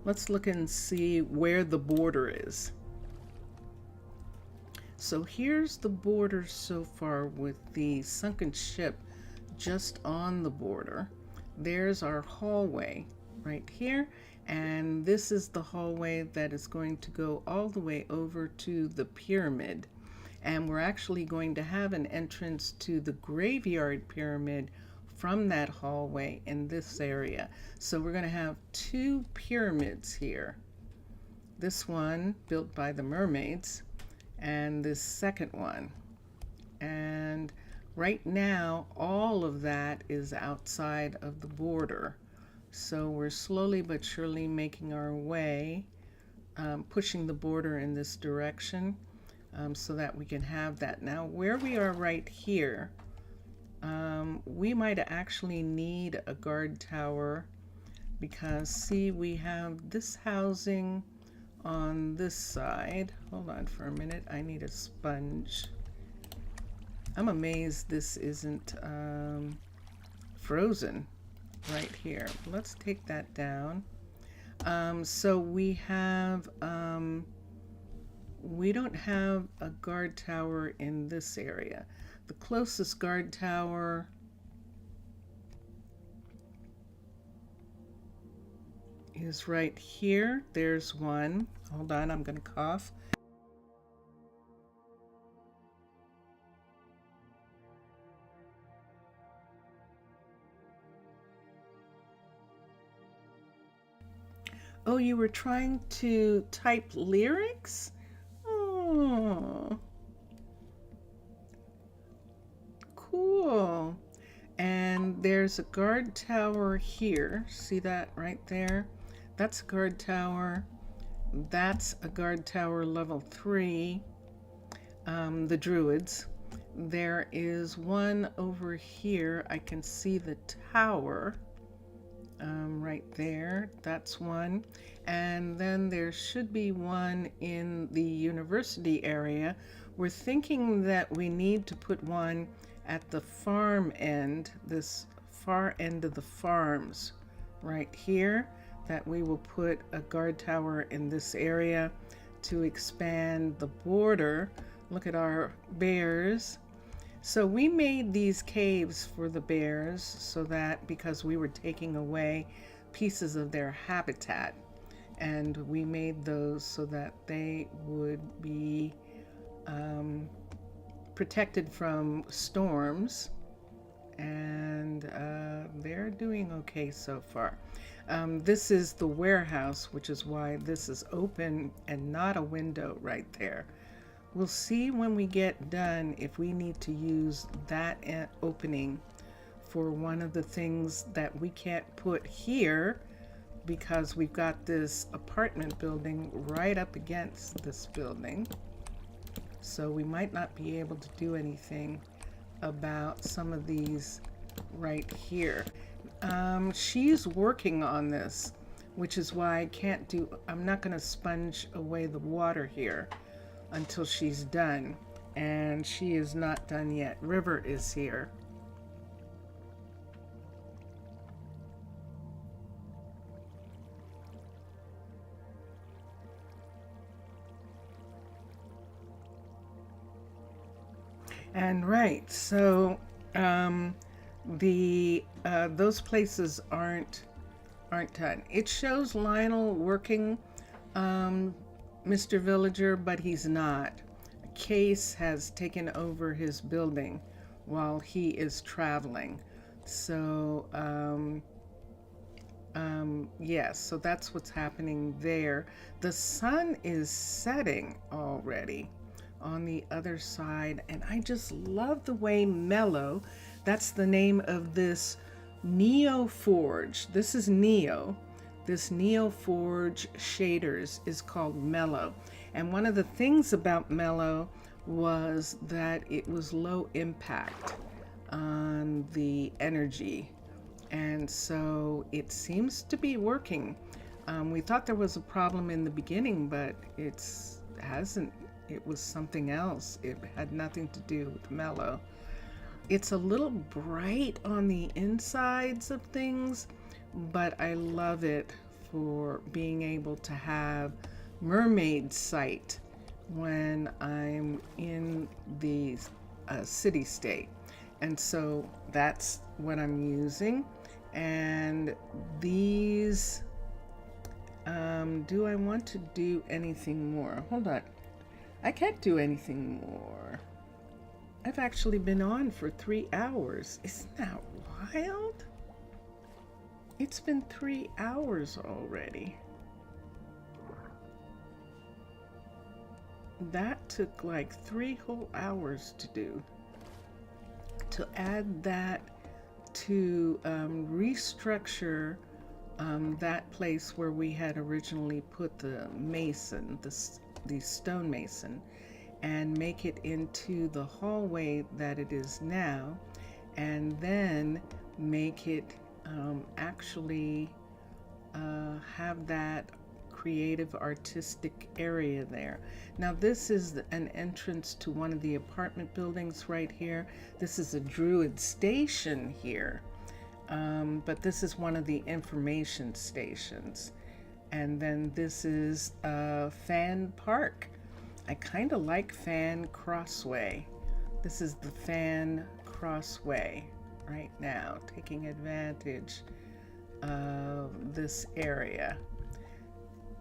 Let's look and see where the border is. So here's the border so far with the sunken ship just on the border. There's our hallway right here, and this is the hallway that is going to go all the way over to the pyramid. And we're actually going to have an entrance to the graveyard pyramid from that hallway in this area. So we're going to have 2 pyramids here. This one built by the mermaids, and this second one. And right now, all of that is outside of the border. So we're slowly but surely making our way, pushing the border in this direction, so that we can have that. Now, where we are right here, we might actually need a guard tower, because see, we have this housing on this side. Hold on for a minute, I need a sponge. I'm amazed this isn't frozen right here. Let's take that down. So we have, we don't have a guard tower in this area. The closest guard tower is right here. There's one. Hold on, I'm gonna cough. Oh, you were trying to type lyrics? Oh, cool. And there's a guard tower here. See that right there? That's a guard tower. That's a guard tower level 3. The druids. There is one over here. I can see the tower. Right there, that's one. And then there should be one in the university area. We're thinking that we need to put one at the farm end, this far end of the farms right here, that we will put a guard tower in this area to expand the border. Look at our bears. So we made these caves for the bears so that, because we were taking away pieces of their habitat, and we made those so that they would be protected from storms, and they're doing okay so far. This is the warehouse, which is why this is open and not a window right there. We'll see when we get done if we need to use that opening for one of the things that we can't put here, because we've got this apartment building right up against this building. So we might not be able to do anything about some of these right here. She's working on this, which is why I can't do, I'm not going to sponge away the water here until she's done, and she is not done yet. River is here. And right, so those places aren't done. It shows Lionel working, Mr. Villager, but he's not. Case has taken over his building while he is traveling. So yes, so that's what's happening there. The sun is setting already on the other side, and I just love the way Mellow, that's the name of this Neo Forge. This is Neo. This Neo Forge shaders is called Mellow. And one of the things about Mellow was that it was low impact on the energy. And so it seems to be working. We thought there was a problem in the beginning, but it hasn't. It was something else. It had nothing to do with Mellow. It's a little bright on the insides of things, but I love it for being able to have mermaid sight when I'm in the city state. And so that's what I'm using. And these, do I want to do anything more? Hold on. I can't do anything more. I've actually been on for 3 hours. Isn't that wild? It's been 3 hours already. That took like 3 whole hours to do. To add that to restructure that place where we had originally put the mason, the stone mason, and make it into the hallway that it is now, and then make it actually have that creative artistic area there. Now this is an entrance to one of the apartment buildings right here. This is a Druid station here, but this is one of the information stations. And then this is Fan Park. I kind of like Fan Crossway. This is the Fan Crossway right now, taking advantage of this area.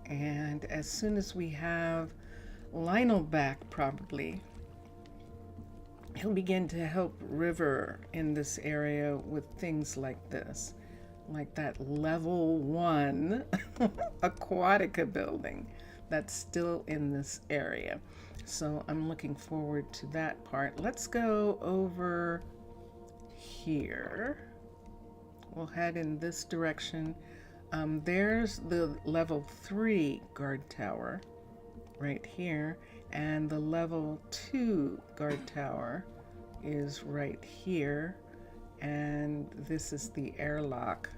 And as soon as we have Lionel back, probably, he'll begin to help River in this area with things like this, like that level 1 Aquatica building that's still in this area. So I'm looking forward to that part. Let's go over here. We'll head in this direction. There's the level 3 guard tower right here, and the level 2 guard tower is right here, and this is the airlock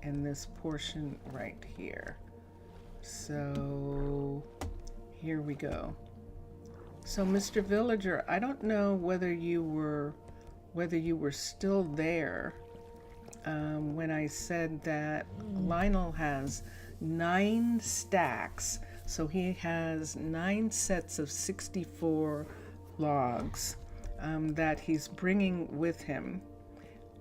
in this portion right here. So here we go. So Mr. Villager, I don't know whether you were still there when I said that Lionel has 9 stacks. So he has 9 sets of 64 logs that he's bringing with him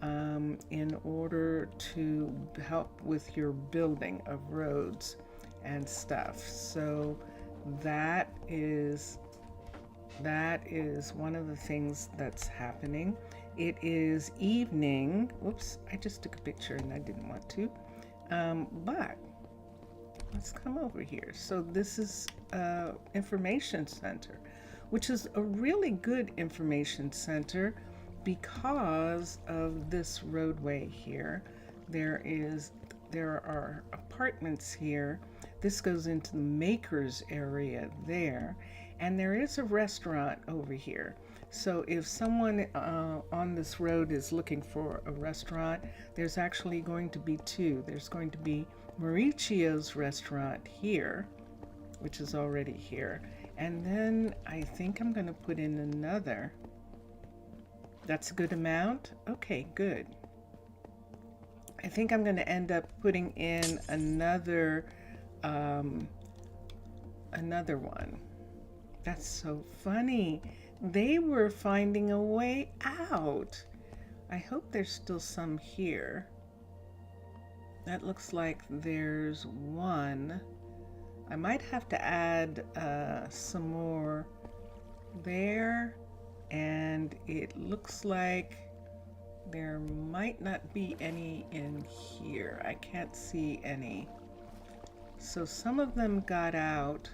in order to help with your building of roads and stuff. So that is one of the things that's happening. It is evening. Whoops, I just took a picture and I didn't want to. But let's come over here. So this is information center, which is a really good information center because of this roadway here. There are apartments here. This goes into the makers area there, and there is a restaurant over here. So if someone on this road is looking for a restaurant, there's actually going to be 2. There's going to be Mauricio's restaurant here, which is already here. And then I think I'm going to put in another. That's a good amount? Okay, good. I think I'm going to end up putting in another one. That's so funny. They were finding a way out. I hope there's still some here. That looks like there's one. I might have to add some more there and it looks like there might not be any in here. I can't see any. So some of them got out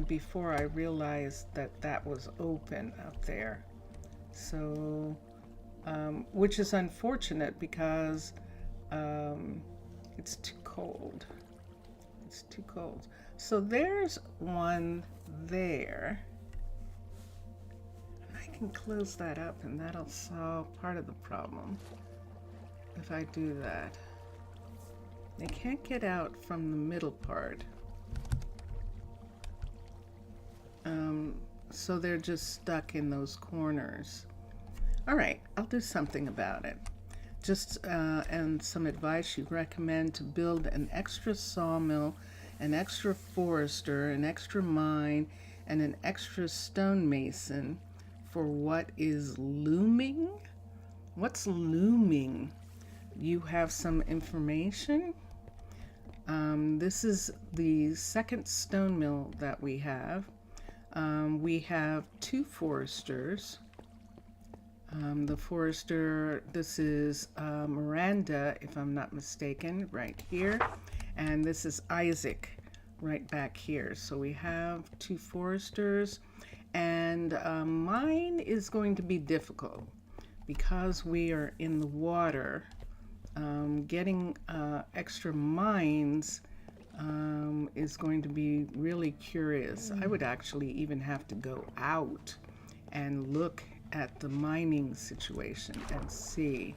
before I realized that that was open up there. So, which is unfortunate because it's too cold. It's too cold. So there's one there. I can close that up and that'll solve part of the problem if I do that. They can't get out from the middle part. So they're just stuck in those corners. All right, I'll do something about it. Just and some advice: you recommend to build an extra sawmill, an extra forester, an extra mine, and an extra stonemason for what is looming. What's looming? You have some information. This is the second stone mill that we have. We have 2 foresters. The forester, this is Miranda, if I'm not mistaken, right here. And this is Isaac, right back here. So we have 2 foresters. And mine is going to be difficult because we are in the water. Getting extra mines is going to be really curious. I would actually even have to go out and look at the mining situation and see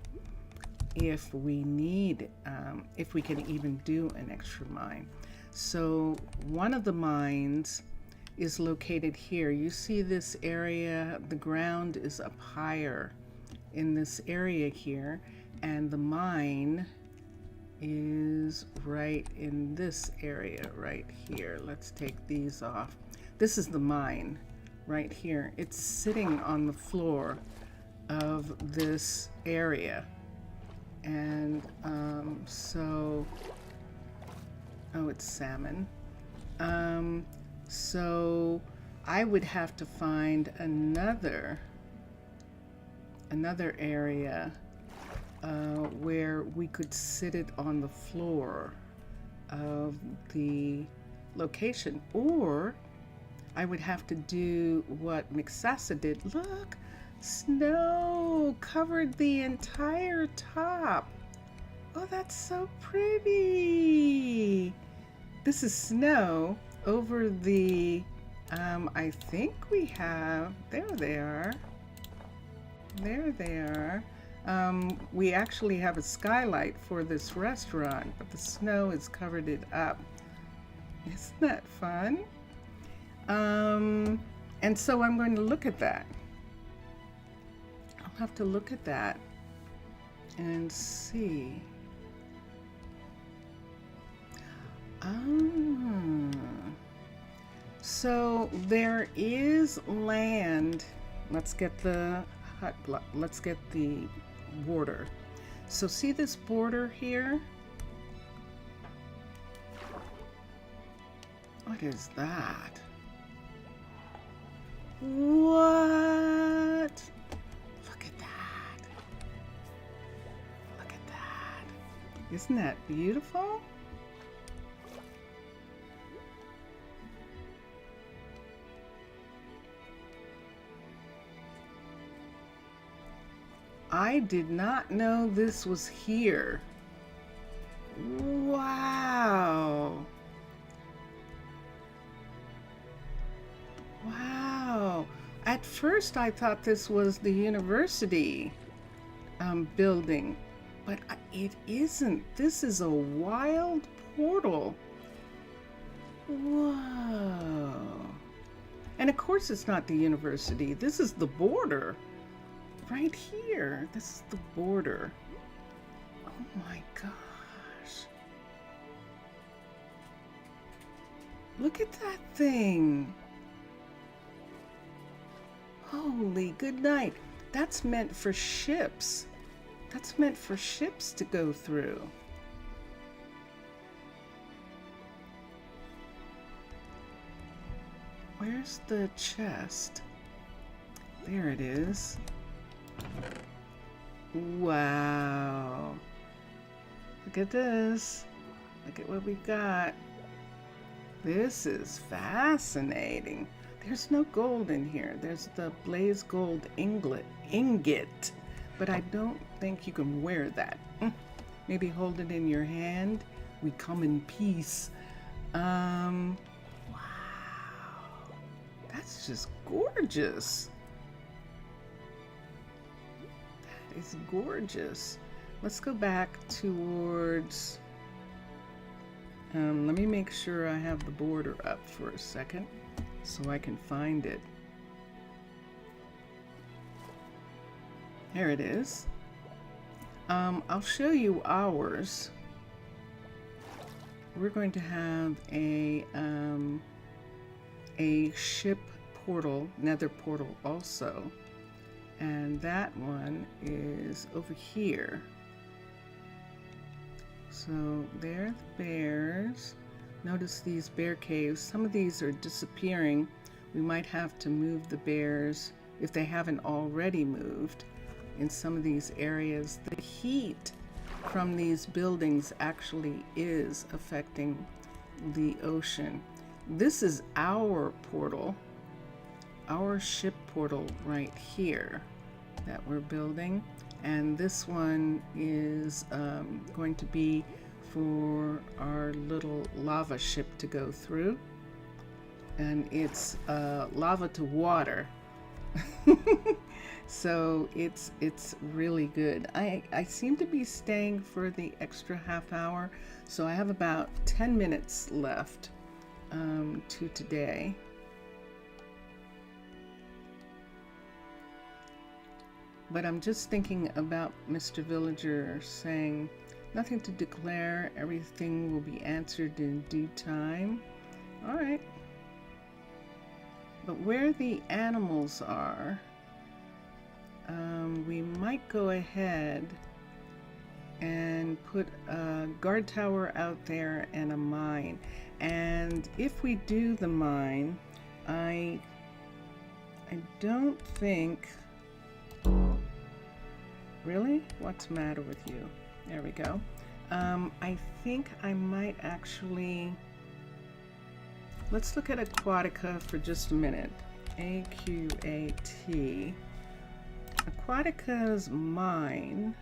if we need, if we can even do an extra mine. So one of the mines is located here. You see this area, the ground is up higher in this area here, and the mine is right in this area right here. Let's take these off. This is the mine right here. It's sitting on the floor of this area. And so, oh, it's salmon. So I would have to find another area where we could sit it on the floor of the location, or I would have to do what Mixasa did. Look, snow covered the entire top. Oh, that's so pretty. This is snow over the, I think we have, there they are. There they are. We actually have a skylight for this restaurant, but the snow has covered it up. Isn't that fun? And so I'm going to look at that. I'll have to look at that and see. So there is land. Let's get the hut block. Let's get the border. So see this border here? What is that? What? Look at that. Look at that. Isn't that beautiful? I did not know this was here. Wow. Wow. At first I thought this was the university building, but it isn't. This is a wild portal. Whoa. And of course it's not the university. This is the border. Right here. This is the border. Oh my gosh. Look at that thing. Holy good night. That's meant for ships. That's meant for ships to go through. Where's the chest? There it is. Wow. Look at this. Look at what we got. This is fascinating. There's no gold in here. There's the blaze gold ingot, but I don't think you can wear that. Maybe hold it in your hand. We come in peace. Wow. That's just gorgeous. That is gorgeous. Let's go back towards, let me make sure I have the border up for a second so I can find it. There it is. I'll show you ours. We're going to have a ship portal, nether portal also, and that one is over here. So there are the bears. Notice these bear caves. Some of these are disappearing. We might have to move the bears if they haven't already moved in some of these areas. The heat from these buildings actually is affecting the ocean. This is our portal, our ship portal right here that we're building. And this one is going to be for our little lava ship to go through. And it's lava to water. So it's really good. I seem to be staying for the extra half hour. So I have about 10 minutes left to today. But I'm just thinking about Mr. Villager saying, nothing to declare, everything will be answered in due time. All right. But where the animals are, we might go ahead and put a guard tower out there and a mine. And if we do the mine, I don't think... Really? What's the matter with you? There we go. I think I might actually... Let's look at Aquatica for just a minute. AQAT. Aquatica's mine.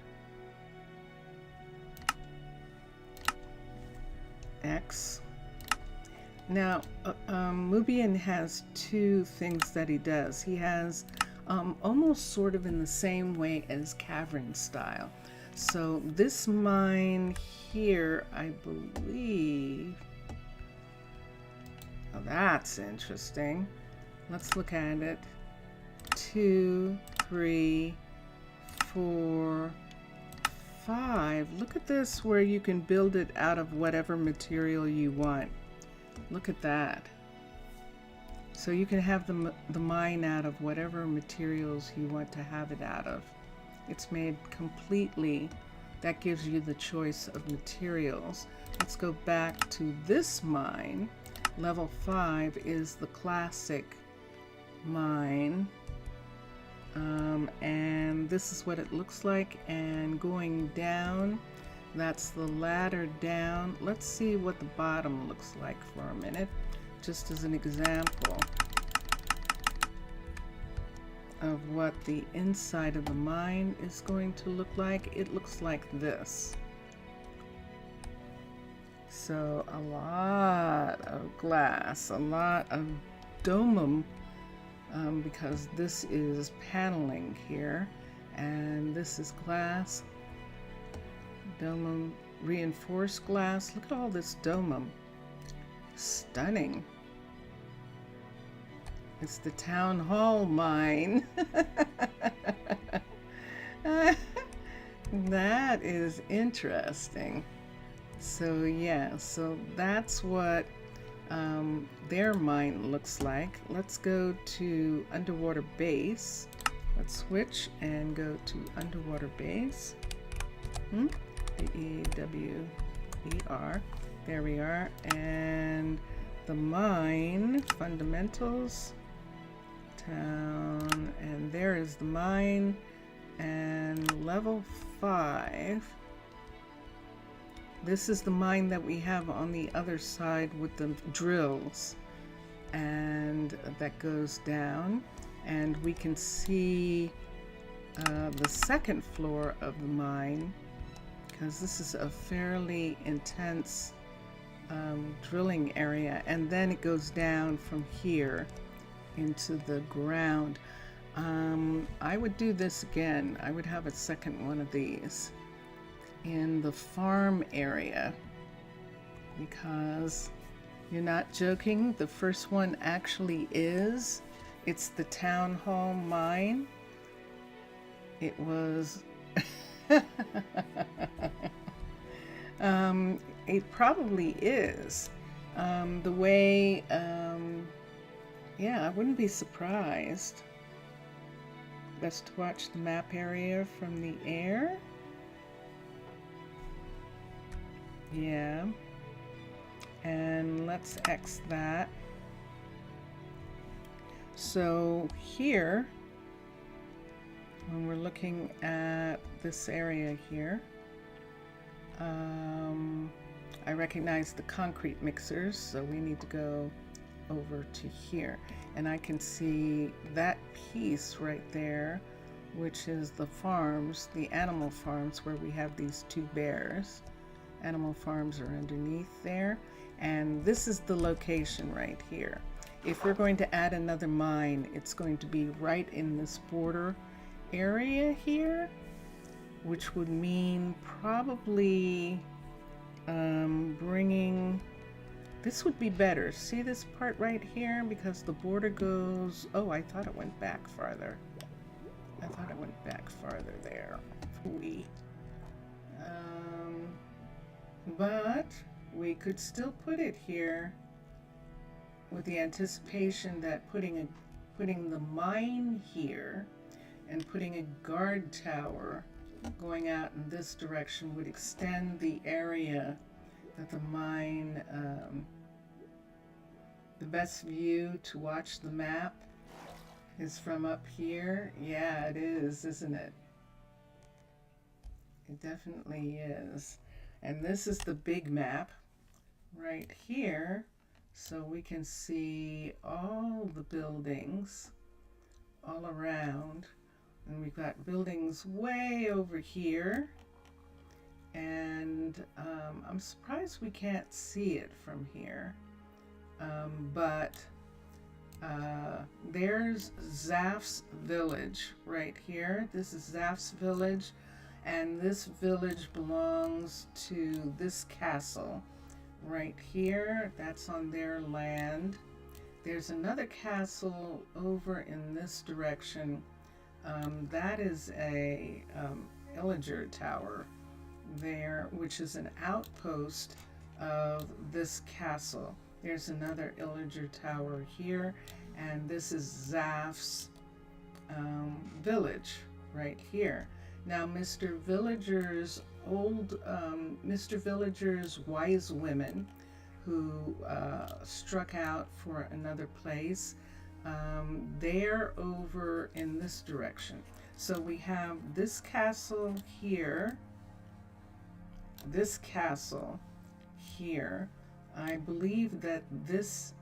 X. Now, Mubian has two things that he does. He has almost sort of in the same way as cavern style. So this mine here, I believe, oh, that's interesting. Let's look at it. 2, 3, 4, 5. Look at this, where you can build it out of whatever material you want. Look at that. So you can have the mine out of whatever materials you want to have it out of. It's made completely, that gives you the choice of materials. Let's go back to this mine. Level 5 is the classic mine. And this is what it looks like. And going down, that's the ladder down. Let's see what the bottom looks like for a minute, just as an example of what the inside of the mine is going to look like. It looks like this. So a lot of glass, a lot of domum, because this is paneling here, and this is glass, domum, reinforced glass. Look at all this domum. Stunning. It's the town hall mine. That is interesting. So yeah, so that's what their mine looks like. Let's go to underwater base. Let's switch and go to underwater base. DEWER. There we are. And the mine fundamentals, town, and there is the mine, and level 5. This is the mine that we have on the other side with the drills, and that goes down, and we can see the second floor of the mine, because this is a fairly intense drilling area, and then it goes down from here into the ground. I would do this again. I would have a second one of these in the farm area, because you're not joking, the first one actually is. It's the town hall mine. It was it probably is. The way yeah, I wouldn't be surprised. Let's watch the map area from the air. Yeah. And let's X that. So here, when we're looking at this area here, I recognize the concrete mixers, so we need to go over to here, and I can see that piece right there, which is the farms, the animal farms, where we have these 2 bears. Animal farms are underneath there, and this is the location right here. If we're going to add another mine, it's going to be right in this border area here, which would mean probably bringing, this would be better. See this part right here, because the border goes, oh, I thought it went back farther. I thought it went back farther there. Phooey. But we could still put it here with the anticipation that putting the mine here and putting a guard tower going out in this direction would extend the area that the mine, the best view to watch the map is from up here. Yeah, it is, isn't it? It definitely is. And this is the big map right here, so we can see all the buildings all around. And we've got buildings way over here, and I'm surprised we can't see it from here, but there's Zaf's village right here. This is Zaf's village, and this village belongs to this castle right here. That's on their land. There's another castle over in this direction. That is a illager tower there, which is an outpost of this castle. There's another illager tower here, and this is Zaf's village right here. Now, Mr. Villager's wise women who struck out for another place, they're over in this direction. So we have this castle here, this castle here. I believe that this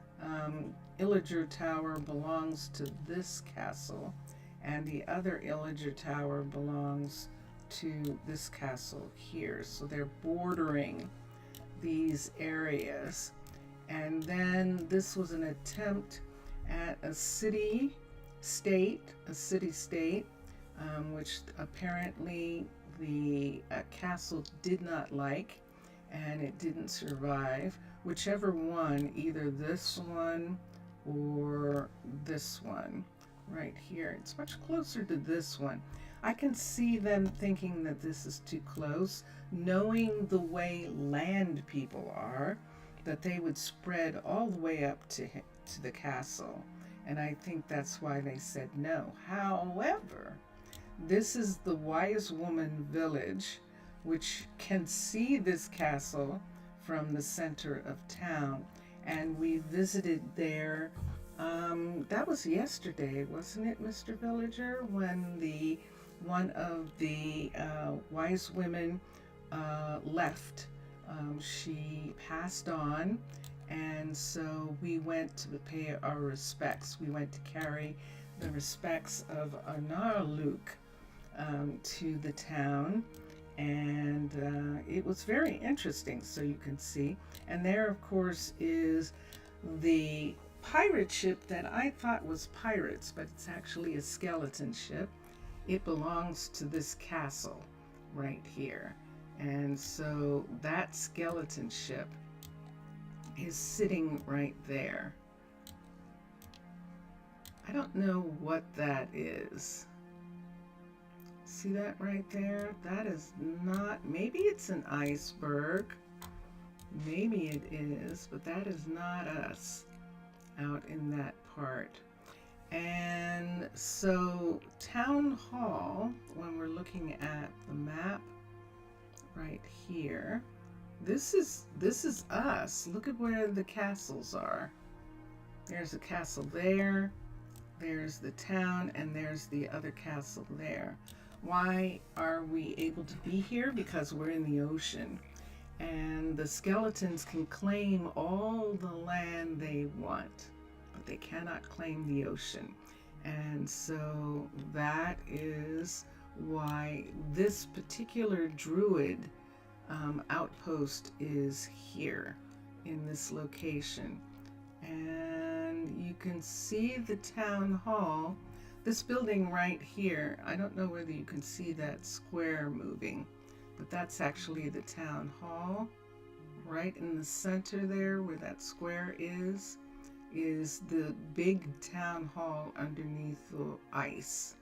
illager tower belongs to this castle, and the other illager tower belongs to this castle here. So they're bordering these areas. And then this was an attempt at a city-state, which apparently the castle did not like, and it didn't survive. Whichever one, either this one or this one right here. It's much closer to this one. I can see them thinking that this is too close, knowing the way land people are, that they would spread all the way up to the castle. And I think that's why they said no. However, this is the wise woman village, which can see this castle from the center of town. And we visited there That was yesterday, wasn't it, Mr. Villager, when one of the wise women left. She passed on, and so we went to pay our respects. We went to carry the respects of Arnaaluk to the town, and it was very interesting, so you can see. And there, of course, is the pirate ship that I thought was pirates, but it's actually a skeleton ship. It belongs to this castle right here. And so that skeleton ship is sitting right there. I don't know what that is. See that right there? That is not, maybe it's an iceberg. Maybe it is, but that is not us out in that part. And so Town Hall, when we're looking at the map right here, this is us. Look at where the castles are. There's a castle there, there's the town, and there's the other castle there. Why are we able to be here? Because we're in the ocean, and the skeletons can claim all the land they want, but they cannot claim the ocean. And so that is why this particular druid outpost is here in this location. And you can see the town hall, this building right here. I don't know whether you can see that square moving, but that's actually the town hall. Right in the center there where that square is the big town hall underneath the ice.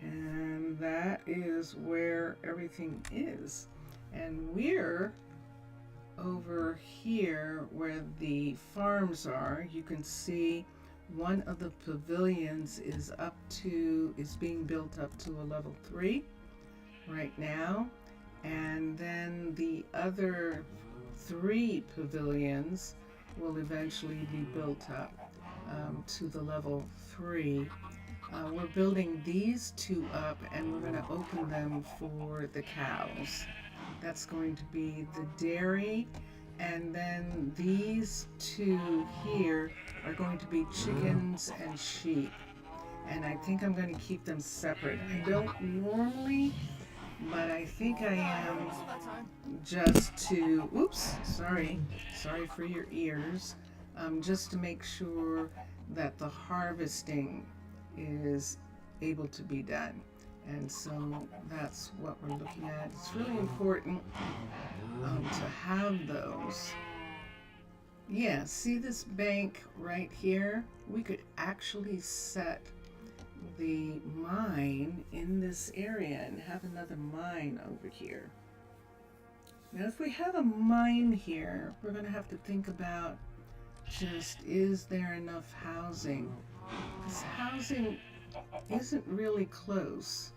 And that is where everything is. And we're over here where the farms are. You can see one of the pavilions is being built up to a level 3 right now. And then the other 3 pavilions will eventually be built up to the level 3. We're building these 2 up, and we're going to open them for the cows. That's going to be the dairy, and then these 2 here are going to be chickens and sheep. And I think I'm going to keep them separate. I don't normally, but I think I am, just to, oops, sorry for your ears, just to make sure that the harvesting is able to be done. And so that's what we're looking at. It's really important to have those. Yeah, see this bank right here? We could actually set the mine in this area and have another mine over here. Now if we have a mine here, we're going to have to think about just, is there enough housing? This housing isn't really close.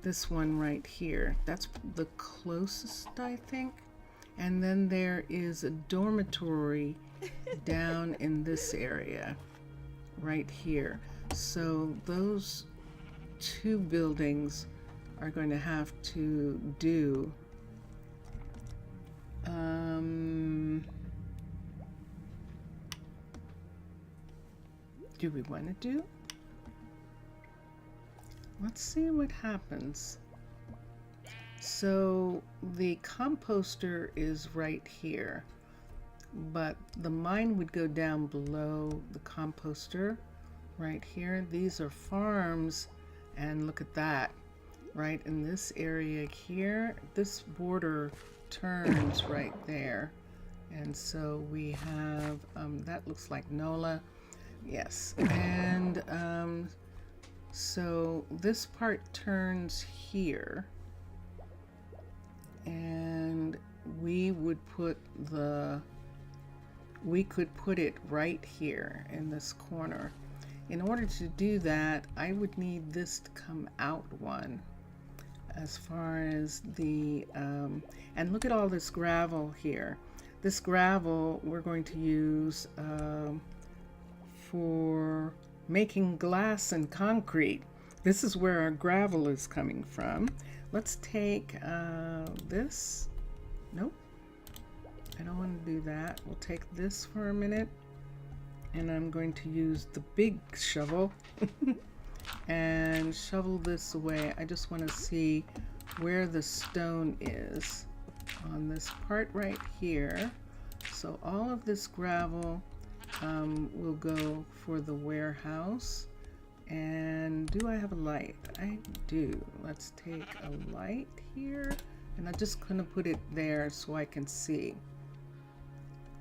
This one right here, that's the closest, I think. And then there is a dormitory down in this area right here. So those 2 buildings are going to have to do. Do we want to do? Let's see what happens. So the composter is right here, but the mine would go down below the composter right here. These are farms, and look at that. Right in this area here, this border turns right there. And so we have, that looks like NOLA. Yes, and so this part turns here, and we could put it right here in this corner. In order to do that, I would need this to come out one. As far as the, and look at all this gravel here. This gravel we're going to use for making glass and concrete. This is where our gravel is coming from. Let's take this. Nope, I don't want to do that. We'll take this for a minute, and I'm going to use the big shovel and shovel this away. I just want to see where the stone is on this part right here. So all of this gravel will go for the warehouse. And do I have a light? I do. Let's take a light here, and I'm just gonna put it there so I can see.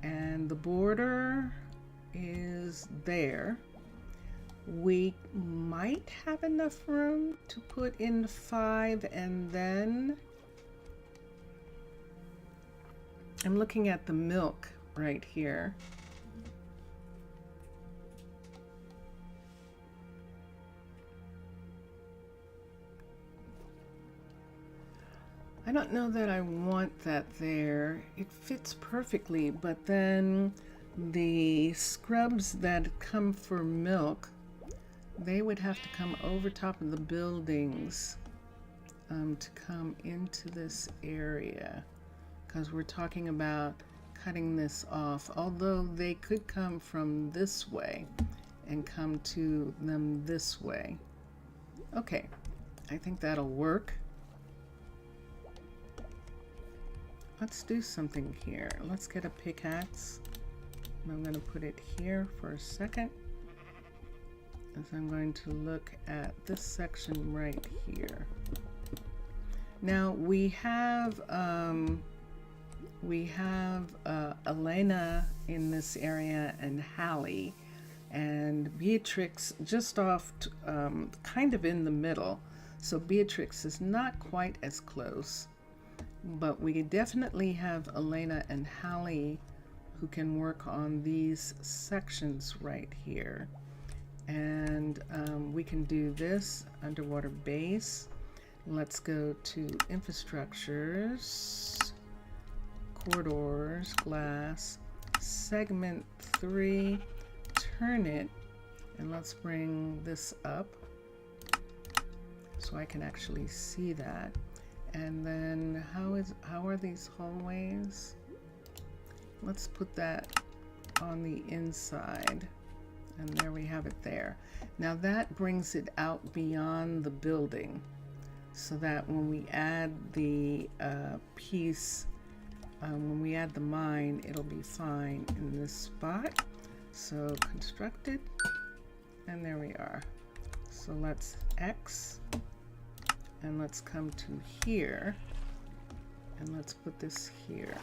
And the border is there. We might have enough room to put in 5, and then I'm looking at the milk right here. I don't know that I want that there. It fits perfectly, but then the scrubs that come for milk, they would have to come over top of the buildings to come into this area, because we're talking about cutting this off, although they could come from this way and come to them this way. Okay, I think that'll work. Let's do something here. Let's get a pickaxe. And I'm going to put it here for a second, as I'm going to look at this section right here. Now we have Elena in this area, and Hallie, and Beatrix just off kind of in the middle. So Beatrix is not quite as close. But we definitely have Elena and Hallie who can work on these sections right here. And we can do this underwater base. Let's go to infrastructures, corridors, glass, segment 3, turn it, and let's bring this up so I can actually see that. And then how are these hallways? Let's put that on the inside, and there we have it there. Now that brings it out beyond the building, so that when we add the piece, when we add the mine, it'll be fine in this spot. So constructed, and there we are. So let's X. And let's come to here, and let's put this here.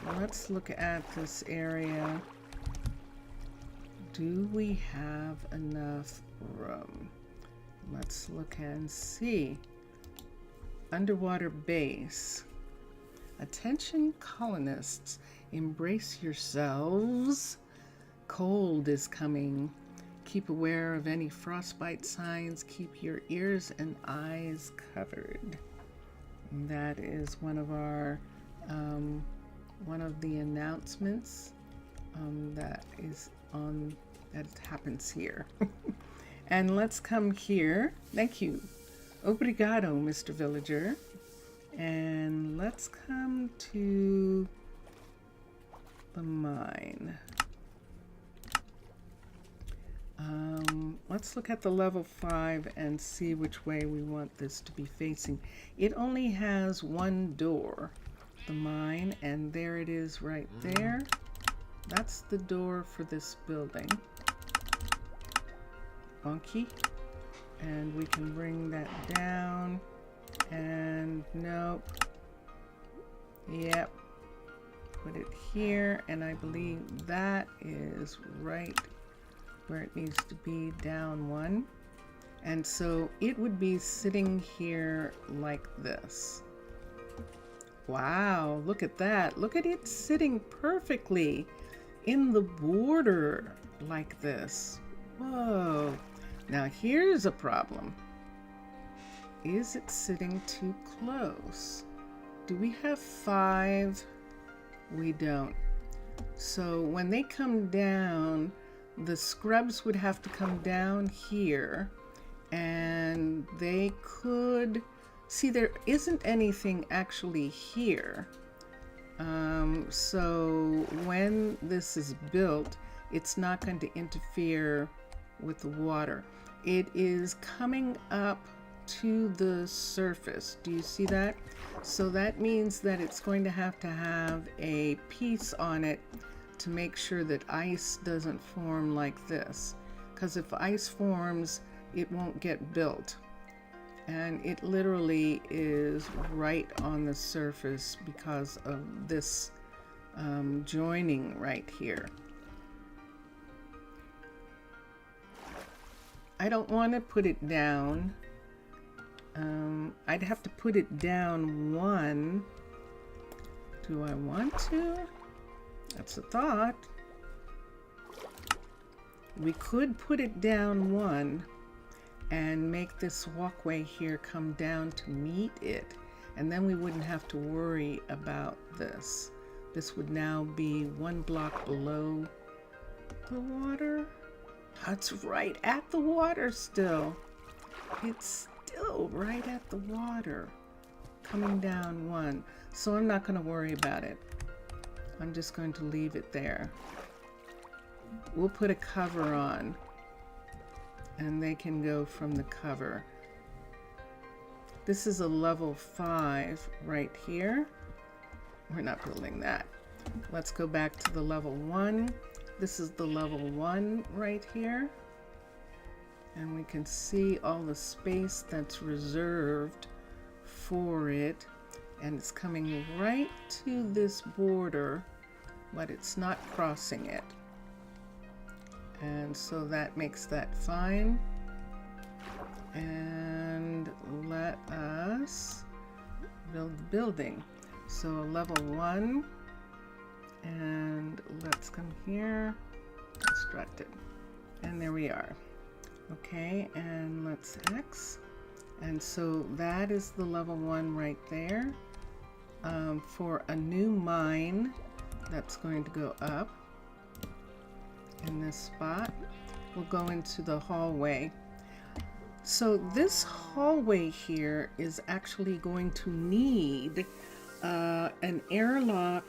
Now let's look at this area. Do we have enough room? Let's look and see. Underwater base. Attention colonists, embrace yourselves. Cold is coming. Keep aware of any frostbite signs. Keep your ears and eyes covered. And that is one of our one of the announcements that happens here. And let's come here. Thank you. Obrigado, Mr. Villager. And let's come to the mine. Let's look at the level 5 and see which way we want this to be facing. It only has one door, the mine, and there it is right there. That's the door for this building. Bonky. And we can bring that down, and nope. Yep. Put it here, and I believe that is right where it needs to be, down one. And so it would be sitting here like this. Wow, look at that. Look at it sitting perfectly in the border like this. Whoa. Now here's a problem. Is it sitting too close? Do we have 5? We don't. So when they come down, the scrubs would have to come down here, and they could see there isn't anything actually here. So when this is built, it's not going to interfere with the water. It is coming up to the surface. Do you see that? So that means that it's going to have a piece on it to make sure that ice doesn't form like this. Because if ice forms, it won't get built. And it literally is right on the surface because of this joining right here. I don't want to put it down. I'd have to put it down one. Do I want to? That's a thought. We could put it down one and make this walkway here come down to meet it, and then we wouldn't have to worry about this. This would now be one block below the water. It's right at the water still. It's still right at the water, coming down one. So I'm not going to worry about it. I'm just going to leave it there. We'll put a cover on, and they can go from the cover. This is a level 5 right here. We're not building that. Let's go back to the level 1. This is the level 1 right here. And we can see all the space that's reserved for it. And it's coming right to this border, but it's not crossing it. And so that makes that fine. And let us build the building. So a level 1, and let's come here, construct it. And there we are. Okay, and let's X. And so that is the level 1 right there. For a new mine, that's going to go up in this spot. We'll go into the hallway. So this hallway here is actually going to need an airlock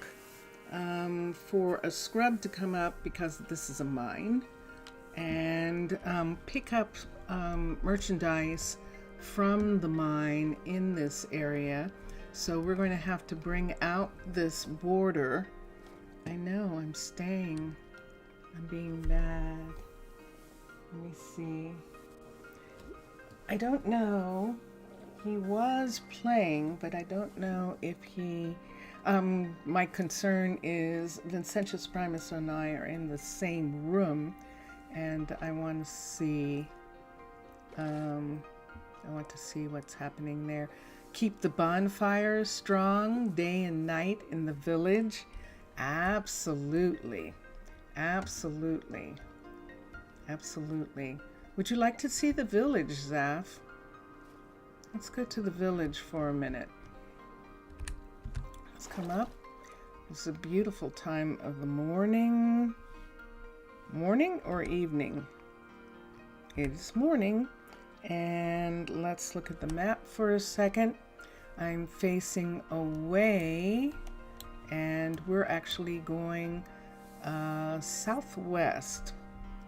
for a scrub to come up, because this is a mine, and pick up merchandise from the mine in this area. So we're going to have to bring out this border. I know, I'm staying. I'm being bad. Let me see. I don't know. He was playing, but I don't know if he... my concern is Vincentius Primus and I are in the same room, and I want to see... what's happening there. Keep the bonfires strong day and night in the village. Absolutely. Absolutely. Absolutely. Would you like to see the village, Zaf? Let's go to the village for a minute. Let's come up. It's a beautiful time of the morning. Morning or evening? It is morning. And let's look at the map for a second. I'm facing away, and we're actually going southwest,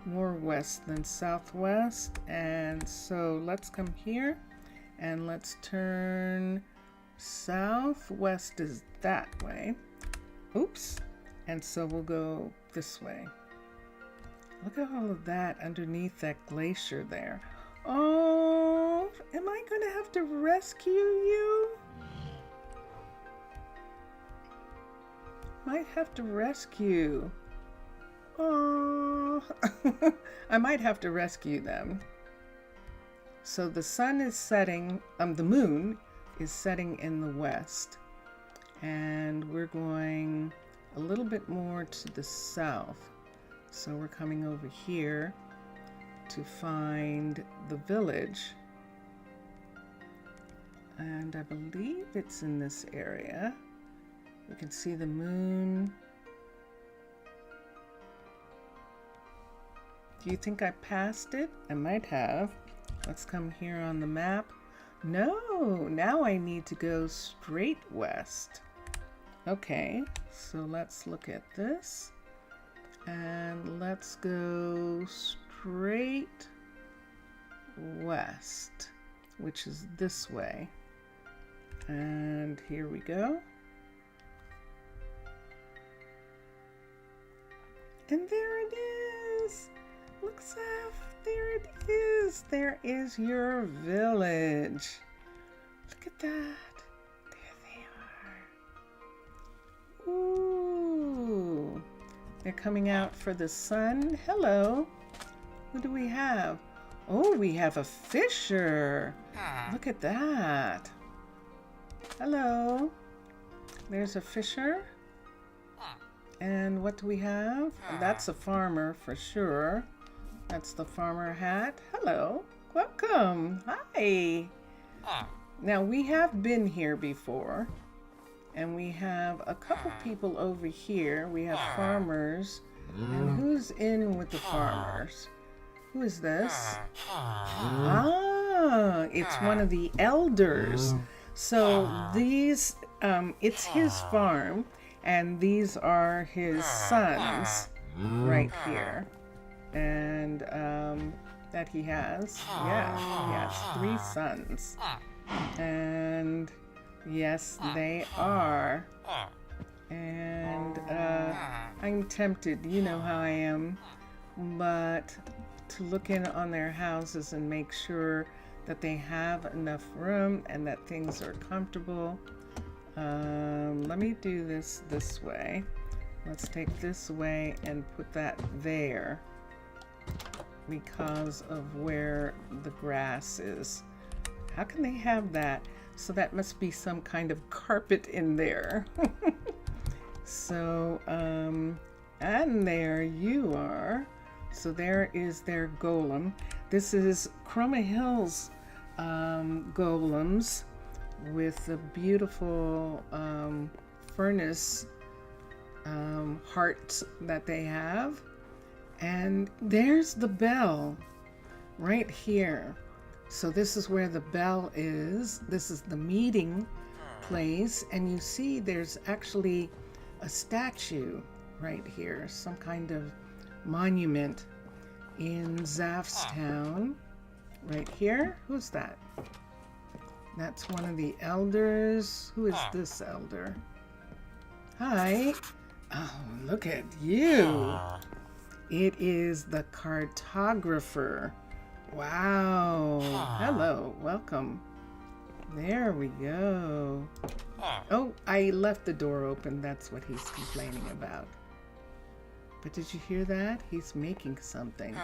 more west than southwest. And so let's come here and let's turn southwest is that way. Oops. And so we'll go this way. Look at all of that underneath that glacier there. Oh, am I going to have to rescue you? Might have to rescue. Oh, I might have to rescue them. So the sun is setting, the moon is setting in the west, and we're going a little bit more to the south. So we're coming over here to find the village, and I believe it's in this area. You can see the moon. Do you think I passed it? I might have. Let's come here on the map. No, now I need to go straight west. Okay, so let's look at this. And let's go straight west, which is this way. And here we go. And there it is. Look, Zeph, there it is. There is your village. Look at that. There they are. Ooh. They're coming out for the sun. Hello. What do we have? Oh, we have a fisher. Look at that. Hello. There's a fisher. And what do we have? That's a farmer for sure. That's the farmer hat. Hello. Welcome. Hi. Now we have been here before. And we have a couple people over here. We have farmers. And who's in with the farmers? Who is this? Ah, it's one of the elders. So these, it's his farm. And these are his sons right here. And that he has. Yeah, he has 3 sons. And yes, they are. And I'm tempted, you know how I am, but to look in on their houses and make sure that they have enough room and that things are comfortable. Let me do this way. Let's take this way and put that there because of where the grass is. How can they have that? So that must be some kind of carpet in there. So, and there you are. So there is their golem. This is Chroma Hills golems with the beautiful furnace hearts that they have. And there's the bell right here. So this is where the bell is. This is the meeting place. And you see there's actually a statue right here, some kind of monument in Zaffstown right here. Who's that? That's one of the elders. Who is this elder? Hi. Oh, look at you. It is the cartographer. Wow. Hello. Welcome. There we go. Oh, I left the door open. That's what he's complaining about. But did you hear that? He's making something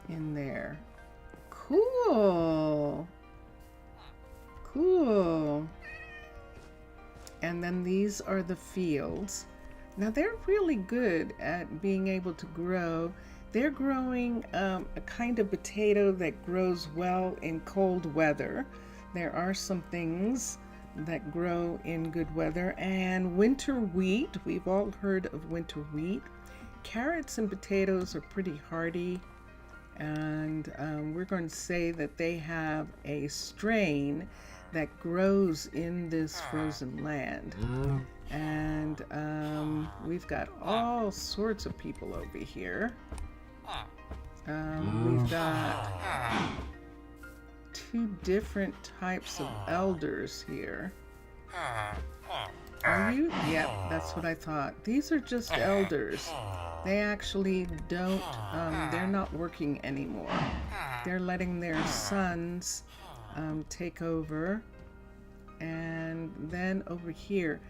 in there. Cool. Cool. And then these are the fields. Now they're really good at being able to grow. They're growing a kind of potato that grows well in cold weather. There are some things that grow in good weather. And winter wheat, we've all heard of winter wheat. Carrots and potatoes are pretty hardy. And we're going to say that they have a strain that grows in this frozen land. And we've got all sorts of people over here. We've got 2 different types of elders here. Are you? Yep, that's what I thought. These are just elders. They actually don't, they're not working anymore. They're letting their sons take over. And then over here.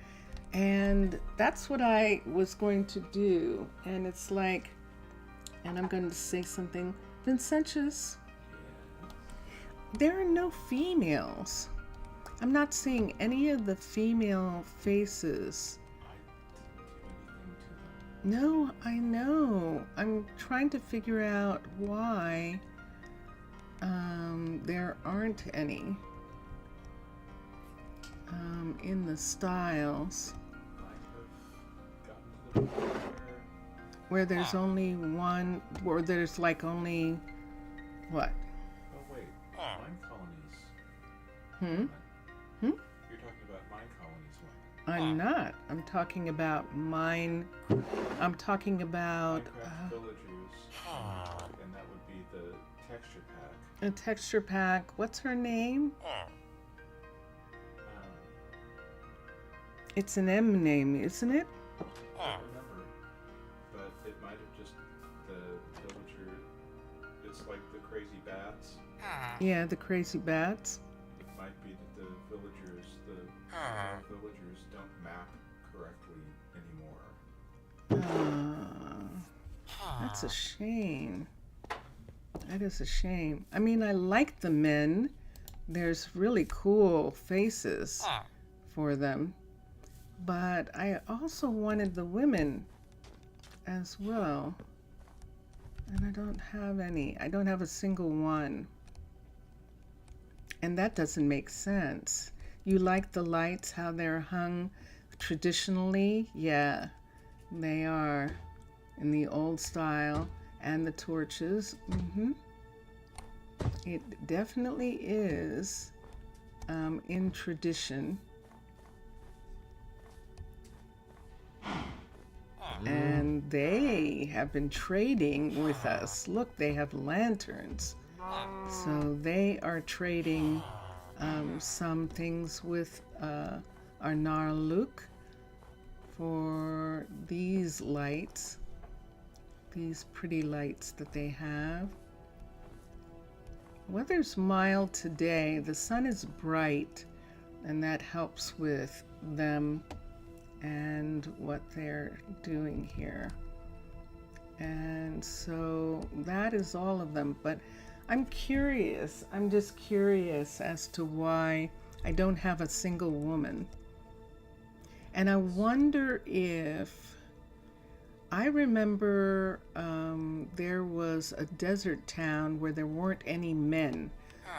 And that's what I was going to do. And it's like, and I'm going to say something. Vincentius, there are no females. I'm not seeing any of the female faces. No, I know. I'm trying to figure out why there aren't any in the styles. where there's only one, where there's like only, what? Oh wait, mine colonies. Hmm? You're talking about mine colonies when? I'm not. I'm talking about I'm talking about Minecraft villagers, and that would be the texture pack. a texture pack. What's her name? It's an M name, isn't it? I don't remember, but it might have just the villager. It's like the crazy bats. Yeah, the crazy bats. It might be that the villagers don't map correctly anymore. That's a shame. That is a shame. I mean, I like the men. There's really cool faces for them. But I also wanted the women as well. And I don't have any. I don't have a single one. And that doesn't make sense. You like the lights, how they're hung traditionally? Yeah, they are in the old style. And the torches. It definitely is in tradition. And they have been trading with us. Look, they have lanterns. So they are trading some things with Arnaaluk for these lights. These pretty lights that they have. Weather's mild today. The sun is bright, and that helps with them and what they're doing here. And so that is all of them. But I'm curious. I'm just curious as to why I don't have a single woman. And I wonder if I remember there was a desert town where there weren't any men,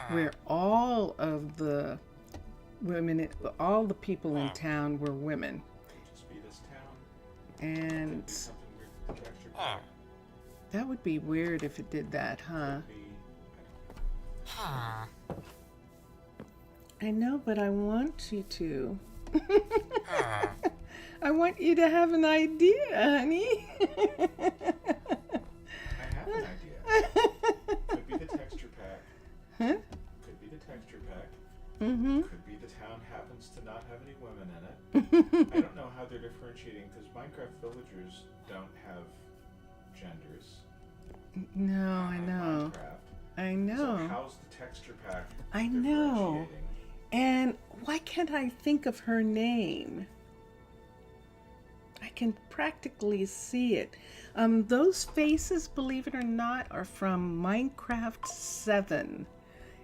where all of the women, all the people in town were women. Just be this town. And Something weird with the texture pack. that would be weird if it did that, huh? I know, but I want you to. I want you to have an idea, honey. I have an idea. Could be the texture pack. Huh? Could be the texture pack. Mm-hmm. Could be the town happens to not have any women in it. I don't know how they're differentiating because Minecraft villagers don't have genders. No, I in know. Minecraft. I know. So how's the texture pack I know. differentiating? And why can't I think of her name? I can practically see it. Those faces, believe it or not, are from Minecraft 7.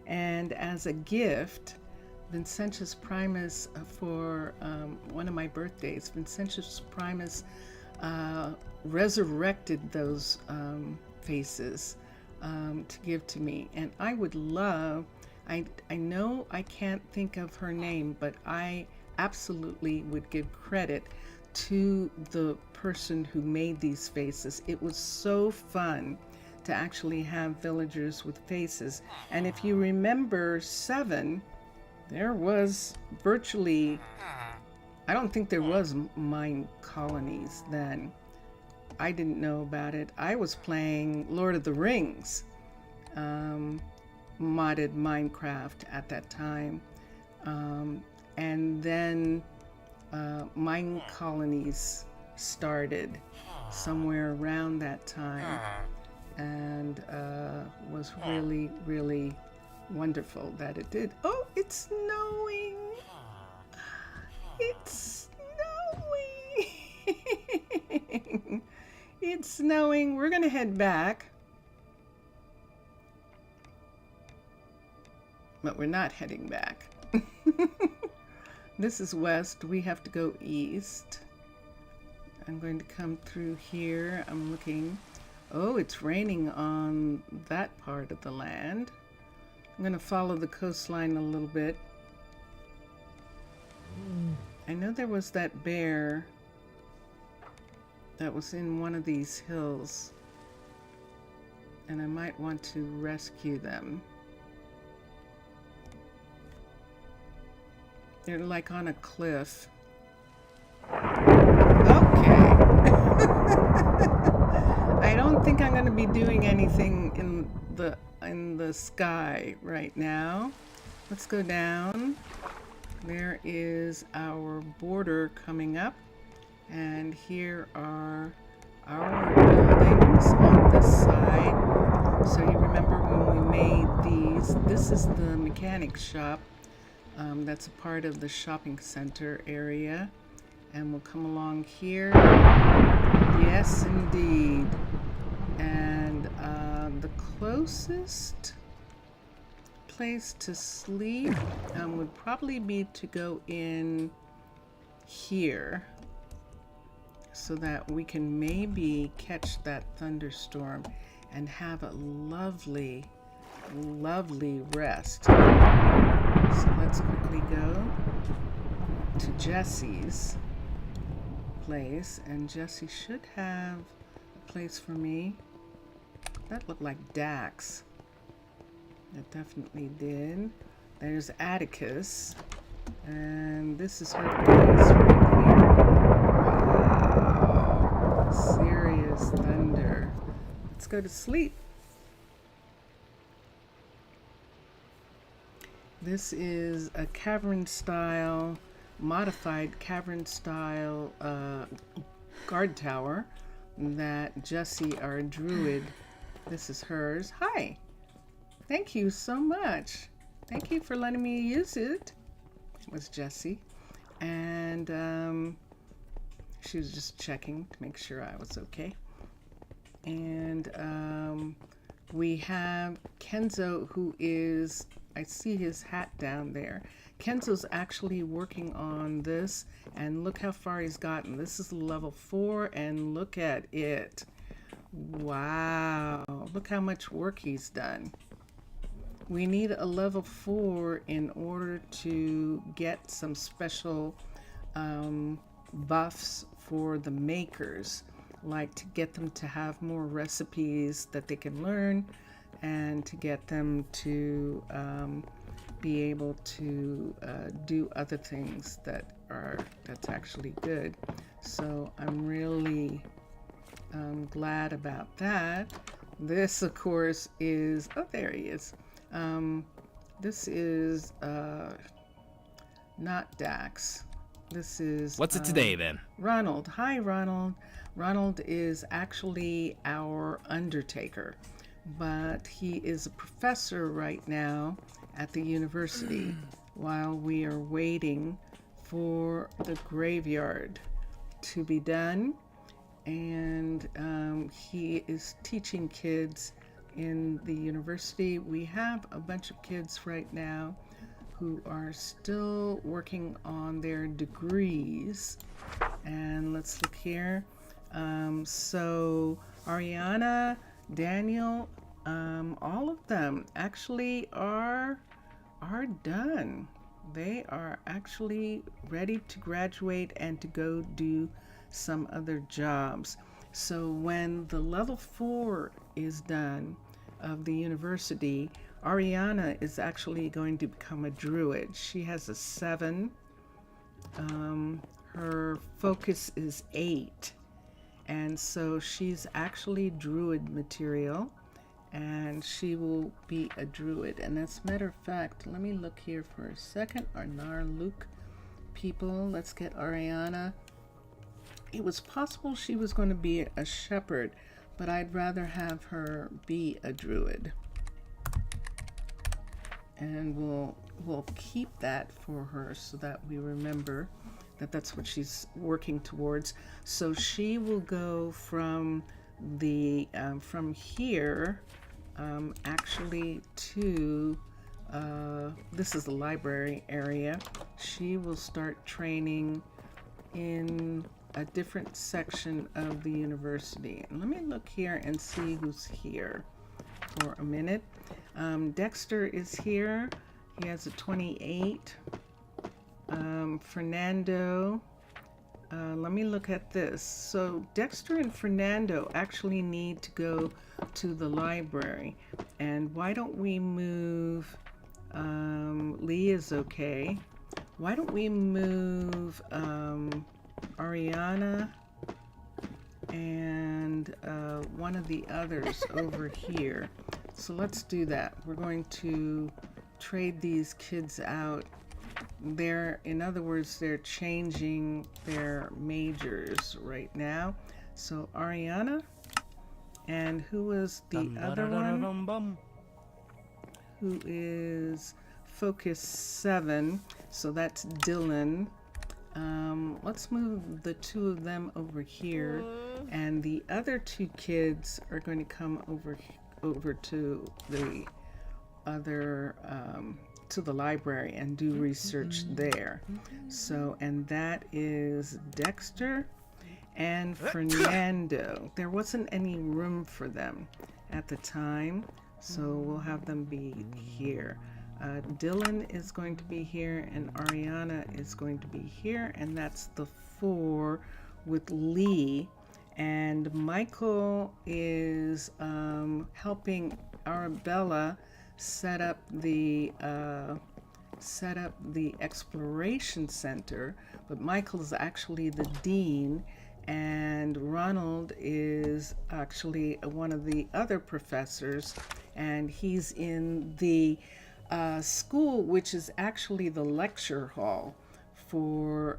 And as a gift, Vincentius Primus, for one of my birthdays, Vincentius Primus resurrected those faces to give to me. And I would love, I know I can't think of her name, but I absolutely would give credit to the person who made these faces. It was so fun to actually have villagers with faces. And if you remember 7, there was virtually, I don't think there was Minecolonies then. I didn't know about it. I was playing Lord of the Rings, modded Minecraft at that time. And then Minecolonies started somewhere around that time, and was really, really wonderful that it did. Oh, it's snowing! It's snowing! It's snowing. We're gonna head back. But we're not heading back. This is west. We have to go east. I'm going to come through here. I'm looking. Oh, it's raining on that part of the land. I'm going to follow the coastline a little bit. I know there was that bear that was in one of these hills. And I might want to rescue them. They're like on a cliff. Okay. I don't think I'm going to be doing anything in the sky right now. Let's go down. There is our border coming up, and here are our buildings on this side. So you remember when we made these, this is the mechanic shop. That's a part of the shopping center area. And we'll come along here. Yes, indeed. And the closest place to sleep would probably be to go in here so that we can maybe catch that thunderstorm and have a lovely, lovely rest. So let's quickly go to Jesse's place, and Jesse should have a place for me. That looked like Dax. It definitely did. There's Atticus, and this is her place right here. Wow, serious thunder. Let's go to sleep. This is a cavern style, modified cavern style guard tower that Jessie, our druid, this is hers. Hi, thank you so much. Thank you for letting me use it. It was Jessie, and she was just checking to make sure I was okay. And we have Kenzo, who is, I see his hat down there. Kenzo's actually working on this, and look how far he's gotten. This is level 4, and look at it. Wow, look how much work he's done. We need a level 4 in order to get some special buffs for the makers, like to get them to have more recipes that they can learn, and to get them to be able to do other things that's actually good. So I'm really glad about that. This, of course, is, oh, there he is. This is not Dax. This is what's it today then? Ronald. Hi, Ronald. Ronald is actually our undertaker, but he is a professor right now at the university while we are waiting for the graveyard to be done. And he is teaching kids in the university. We have a bunch of kids right now who are still working on their degrees. And let's look here. So Ariana, Daniel, all of them actually are done. They are actually ready to graduate and to go do some other jobs. So when the level 4 is done of the university, Ariana is actually going to become a druid. She has a 7. Her focus is 8. And so she's actually druid material, and she will be a druid. And as a matter of fact, let me look here for a second. Arnaaluk people, let's get Ariana. It was possible she was going to be a shepherd, but I'd rather have her be a druid. And we'll keep that for her so that we remember that that's what she's working towards. So she will go from the from here actually to this is the library area. She will start training in a different section of the university. And let me look here and see who's here for a minute. Dexter is here. He has a 28. Fernando let me look at this. So Dexter and Fernando actually need to go to the library. And why don't we move, Lee is okay. Why don't we move Ariana and one of the others over here. So let's do that. We're going to trade these kids out. In other words, they're changing their majors right now. So Ariana, and who was the other one? Who is Focus 7. So that's Dylan. Let's move the two of them over here, and the other two kids are going to come over to the other to the library and do research there. So, and that is Dexter and Fernando. There wasn't any room for them at the time, so we'll have them be here. Dylan is going to be here, and Ariana is going to be here, and that's the 4 with Lee. And Michael is helping Arabella set up the exploration center, but Michael's actually the dean, and Ronald is actually one of the other professors, and he's in the school, which is actually the lecture hall for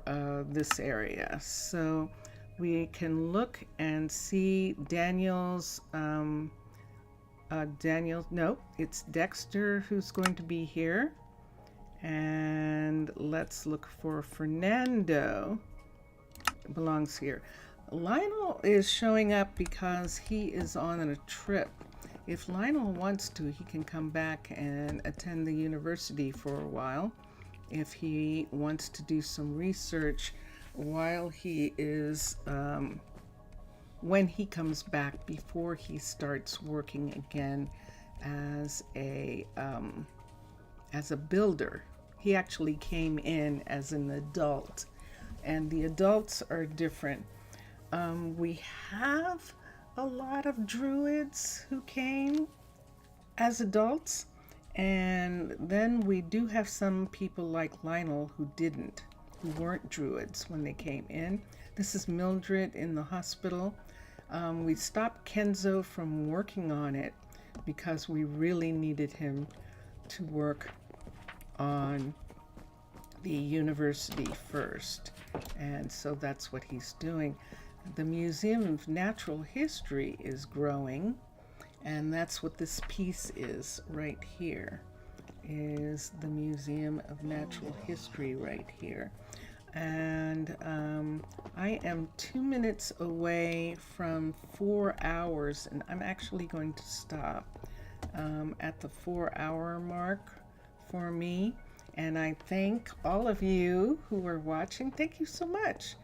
this area. So we can look and see Daniel's, it's Dexter who's going to be here. And let's look for Fernando. It belongs here. Lionel is showing up because he is on a trip. If Lionel wants to, he can come back and attend the university for a while. If he wants to do some research while he is, when he comes back, before he starts working again as a builder. He actually came in as an adult, and the adults are different. We have a lot of druids who came as adults, and then we do have some people like Lionel who weren't druids when they came in. This is Mildred in the hospital. We stopped Kenzo from working on it because we really needed him to work on the university first, and so that's what he's doing. The Museum of Natural History is growing, and that's what this piece is right here, is the Museum of Natural History right here. And I am 2 minutes away from 4 hours, and I'm actually going to stop at the 4-hour mark for me. And I thank all of you who are watching. Thank you so much.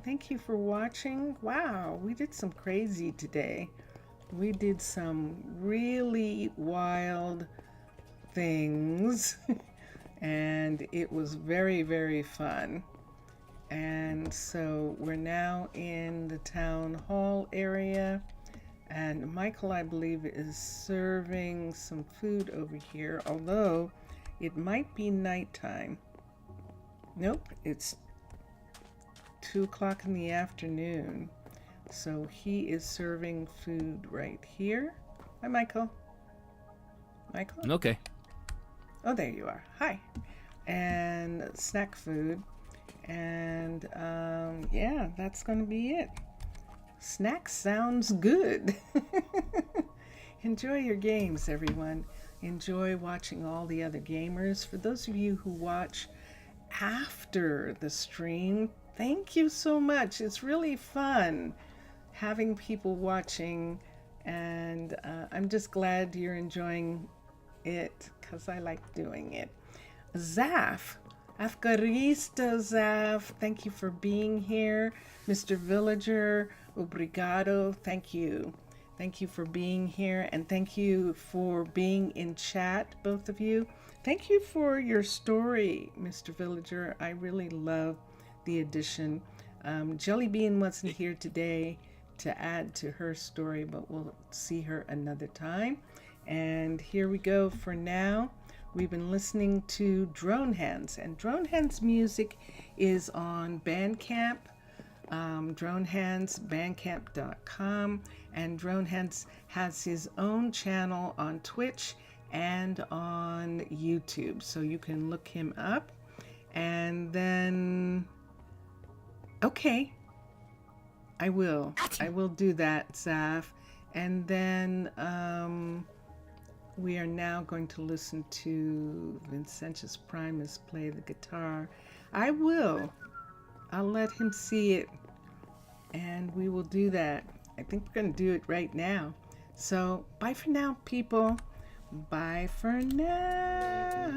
Thank you for watching. Wow, we did some crazy today. We did some really wild things, and it was very, very fun. And so we're now in the town hall area, and Michael, I believe, is serving some food over here, although it might be nighttime. Nope, it's 2 o'clock in the afternoon. So he is serving food right here. Hi, Michael. Michael? Okay. Oh, there you are. Hi. And snack food. And yeah, that's going to be it. Snack sounds good. Enjoy your games, everyone. Enjoy watching all the other gamers. For those of you who watch after the stream, thank you so much. It's really fun having people watching, and I'm just glad you're enjoying it because I like doing it. Zaf, Afgarista Zaf, thank you for being here. Mr. Villager, obrigado, thank you. Thank you for being here, and thank you for being in chat, both of you. Thank you for your story, Mr. Villager. I really love the addition Jelly Bean wasn't here today to add to her story, but we'll see her another time. And here we go for now. We've been listening to Drone Hands, and Drone Hands music is on Bandcamp, dronehandsbandcamp.com, and Drone Hands has his own channel on Twitch and on YouTube, so you can look him up. And then, okay, I will do that, Zaf. And then we are now going to listen to Vincentius Primus play the guitar. I'll let him see it, and we will do that. I think we're going to do it right now. So bye for now, people. Bye for now.